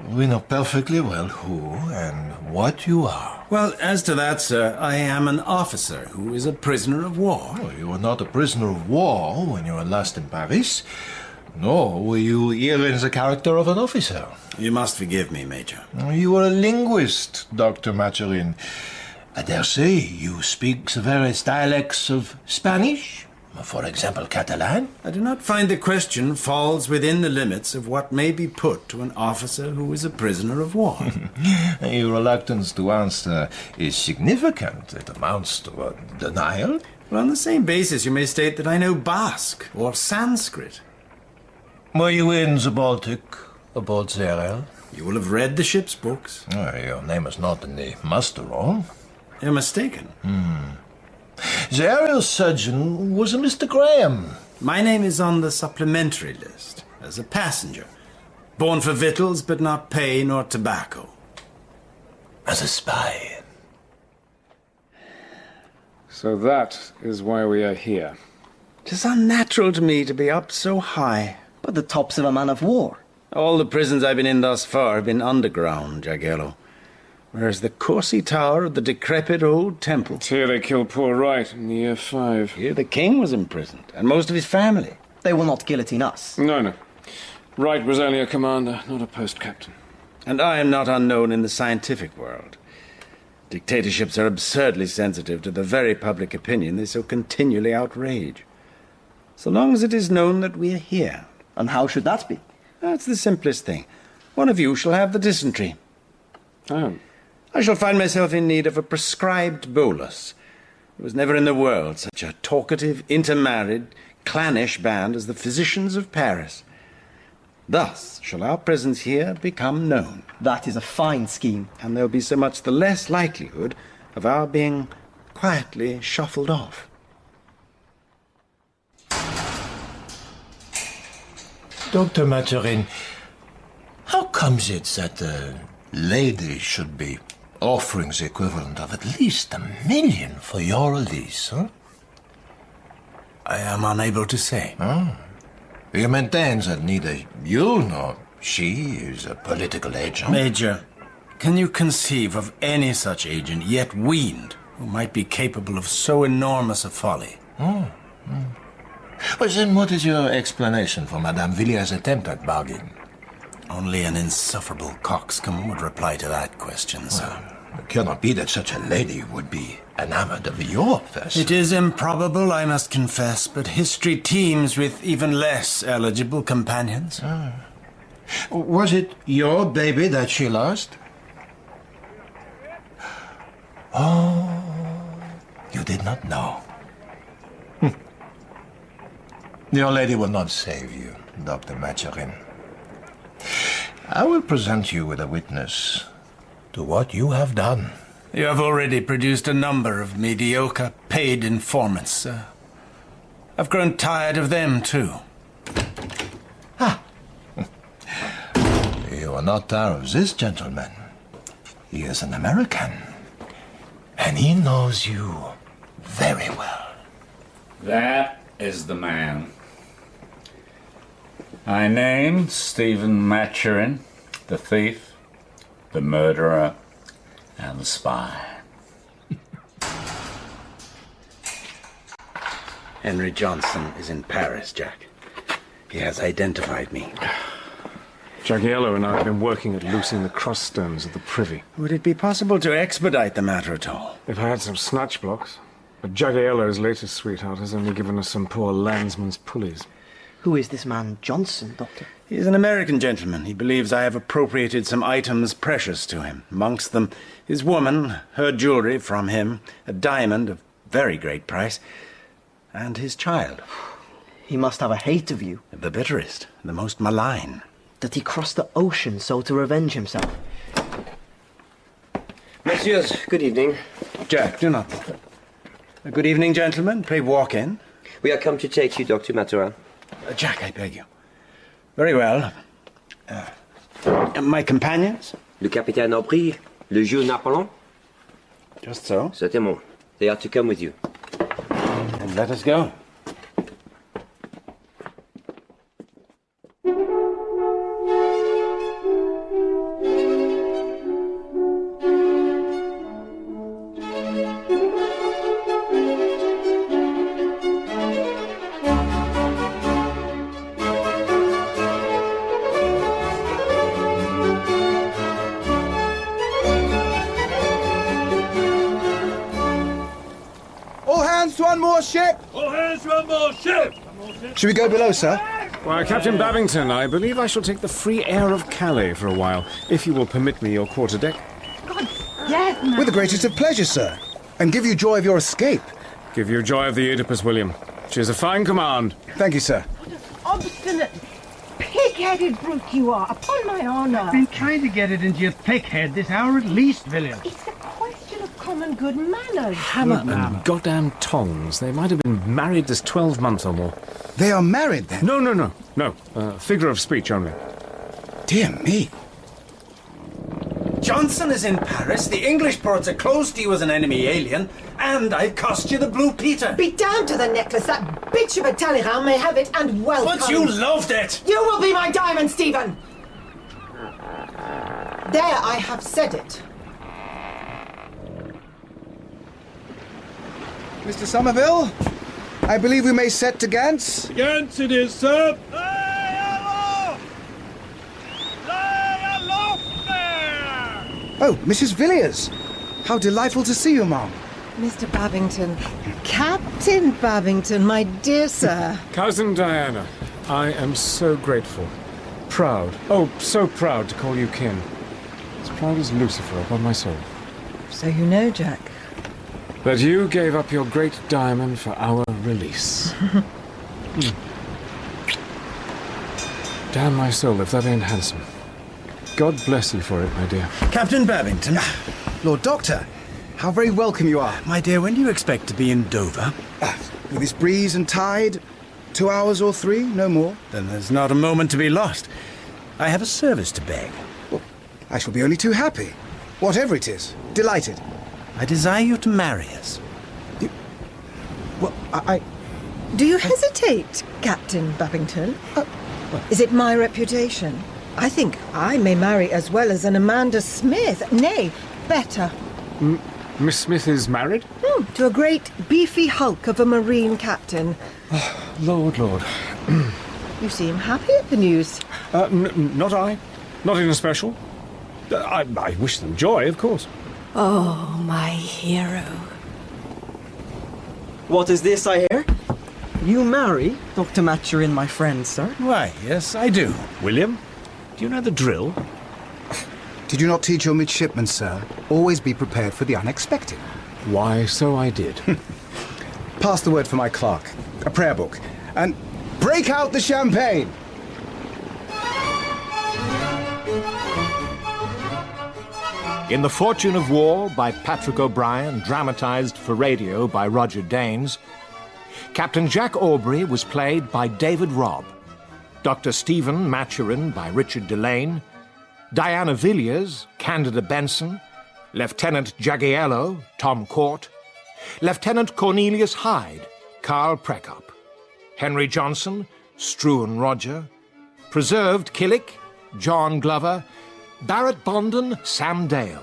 we know perfectly well who and what you are. Well, as to that, sir, I am an officer who is a prisoner of war. Oh, you were not a prisoner of war when you were last in Paris, nor were you here in the character of an officer. You must forgive me, Major. You were a linguist, Dr. Maturin. I dare say you speak the various dialects of Spanish? For example, Catalan? I do not find the question falls within the limits of what may be put to an officer who is a prisoner of war. Your reluctance to answer is significant. It amounts to a denial. Well, on the same basis, you may state that I know Basque or Sanskrit. Were you in the Baltic aboard the Ariel? You will have read the ship's books. Oh, your name is not in the muster roll. You're mistaken. The Ariel surgeon was a Mr. Graham. My name is on the supplementary list as a passenger. Born for victuals, but not pay nor tobacco. As a spy. So that is why we are here. It is unnatural to me to be up so high. But the top's of a man of war. All the prisons I've been in thus far have been underground, Jagiello. Whereas the Corsi Tower of the decrepit old temple. Here they killed poor Wright in the year 5. Here the king was imprisoned, and most of his family. They will not guillotine us. No. Wright was only a commander, not a post-captain. And I am not unknown in the scientific world. Dictatorships are absurdly sensitive to the very public opinion they so continually outrage. So long as it is known that we are here. And how should that be? That's the simplest thing. One of you shall have the dysentery. Oh. I shall find myself in need of a prescribed bolus. There was never in the world such a talkative, intermarried, clannish band as the physicians of Paris. Thus shall our presence here become known. That is a fine scheme. And there'll be so much the less likelihood of our being quietly shuffled off. Dr. Maturin, how comes it that a lady should be offering the equivalent of at least $1 million for your release, huh? I am unable to say. Oh. You maintain that neither you nor she is a political agent? Major, can you conceive of any such agent yet weaned who might be capable of so enormous a folly? Well, then what is your explanation for Madame Villiers' attempt at bargain? Only an insufferable coxcomb would reply to that question, sir. Well, it cannot be that such a lady would be enamored of your person. It is improbable, I must confess, but history teems with even less eligible companions. Was it your baby that she lost? Oh, you did not know. Your lady will not save you, Dr. Maturin. I will present you with a witness to what you have done. You have already produced a number of mediocre paid informants, sir. I've grown tired of them, too. You are not tired of this gentleman. He is an American, and he knows you very well. That is the man. I name Stephen Maturin, the thief, the murderer, and the spy. Henry Johnson is in Paris, Jack. He has identified me. Jagiello and I have been working at loosening the cross-stones of the privy. Would it be possible to expedite the matter at all? If I had some snatch blocks. But Jagiello's latest sweetheart has only given us some poor landsman's pulleys. Who is this man Johnson, Doctor? He is an American gentleman. He believes I have appropriated some items precious to him. Amongst them, his woman, her jewellery from him, a diamond of very great price, and his child. He must have a hate of you. The bitterest, the most malign. That he crossed the ocean so to revenge himself. Messieurs, good evening. Jack, do not. Good evening, gentlemen. Pray walk in. We are come to take you, Dr. Maturin. Jack, I beg you. Very well. My companions? Le capitaine Aubry, le Jules Napoleon. Just so. Certainement. They are to come with you. And let us go. One more ship! All hands to one more ship! Should we go below, sir? Why, Captain Babington, I believe I shall take the free air of Calais for a while, if you will permit me your quarterdeck. Yes, man. With the greatest of pleasure, sir. And give you joy of your escape. Give you joy of the Oedipus, William. She is a fine command. Thank you, sir. Obstinate, pig-headed brute you are, upon my honour. I've been trying to get it into your thick head this hour at least, William. It's a question of common good manners. Hammer and goddamn tongs. They might have been married this 12 months or more. They are married, then? No. Figure of speech only. Dear me. Johnson is in Paris, the English ports are closed to you as an enemy alien, and I cost you the Blue Peter. Be down to the necklace. That bitch of a Talleyrand may have it, and welcome. But you loved it. You will be my diamond, Stephen. There, I have said it. Mr. Somerville, I believe we may set to Gantz. Gantz it is, sir. Oh, Mrs. Villiers. How delightful to see you, Ma'am. Mr. Babington. Captain Babington, my dear sir. Cousin Diana, I am so grateful. Proud. Oh, so proud to call you kin. As proud as Lucifer upon my soul. So you know, Jack. That you gave up your great diamond for our release. Damn my soul, if that ain't handsome. God bless you for it, my dear. Captain Babington. Lord Doctor, how very welcome you are. My dear, when do you expect to be in Dover? With this breeze and tide, 2 hours or 3, no more. Then there's not a moment to be lost. I have a service to beg. Well, I shall be only too happy. Whatever it is. Delighted. I desire you to marry us. Do you hesitate, Captain Babington? Is it my reputation? I think I may marry as well as an Amanda Smith. Nay, better. Miss Smith is married? To a great beefy hulk of a marine captain. Lord. You seem happy at the news. Not I. Not in especial. I wish them joy, of course. Oh, my hero. What is this I hear? You marry Dr. Maturin, my friend, sir? Why, yes, I do. William, do you know the drill? Did you not teach your midshipmen, sir? Always be prepared for the unexpected. Why, so I did. Pass the word for my clerk. A prayer book. And break out the champagne! In The Fortune of War by Patrick O'Brien, dramatised for radio by Roger Danes, Captain Jack Aubrey was played by David Robb, Dr. Stephen Maturin by Richard Delane, Diana Villiers, Candida Benson, Lieutenant Jagiello, Tom Court, Lieutenant Cornelius Hyde, Carl Prekop, Henry Johnson, Struan Roger, Preserved Killick, John Glover, Barrett Bondon, Sam Dale,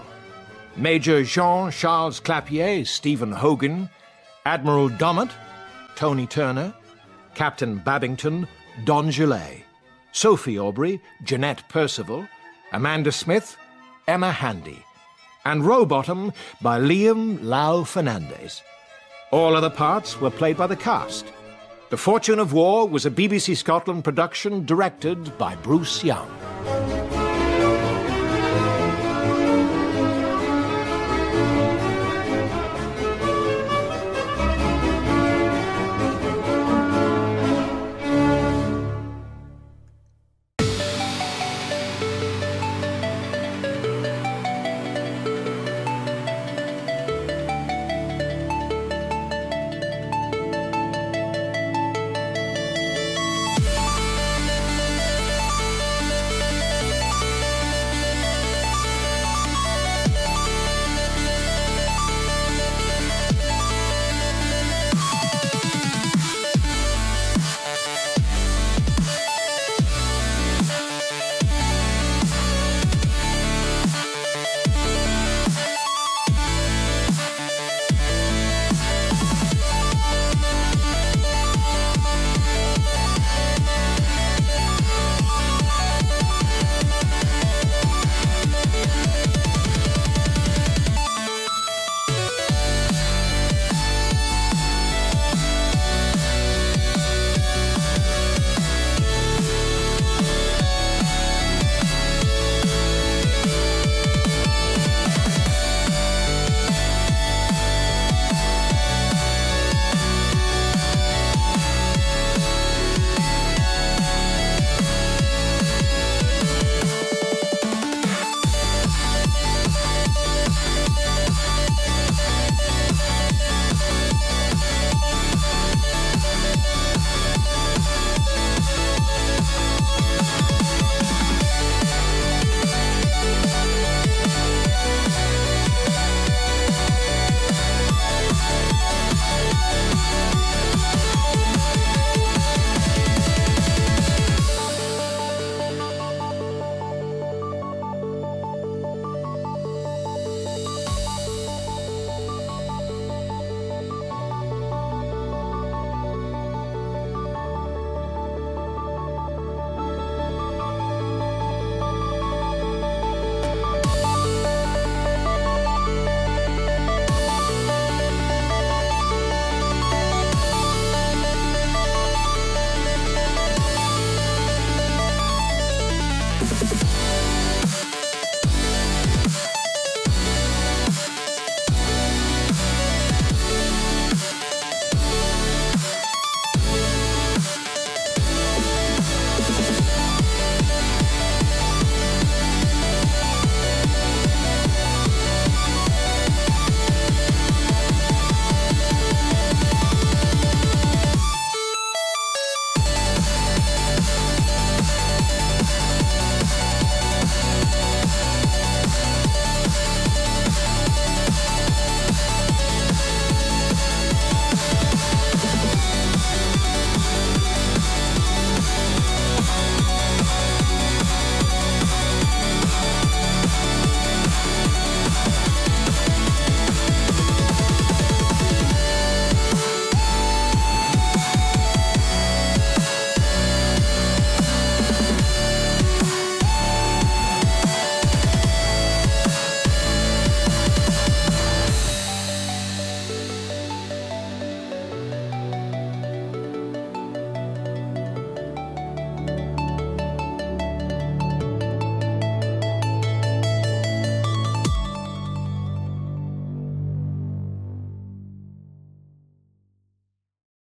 Major Jean-Charles Clapier, Stephen Hogan, Admiral Dommett, Tony Turner, Captain Babington, Don Gillet, Sophie Aubrey, Jeanette Percival, Amanda Smith, Emma Handy, and Rowbottom by Liam Lau Fernandez. All other parts were played by the cast. The Fortune of War was a BBC Scotland production directed by Bruce Young.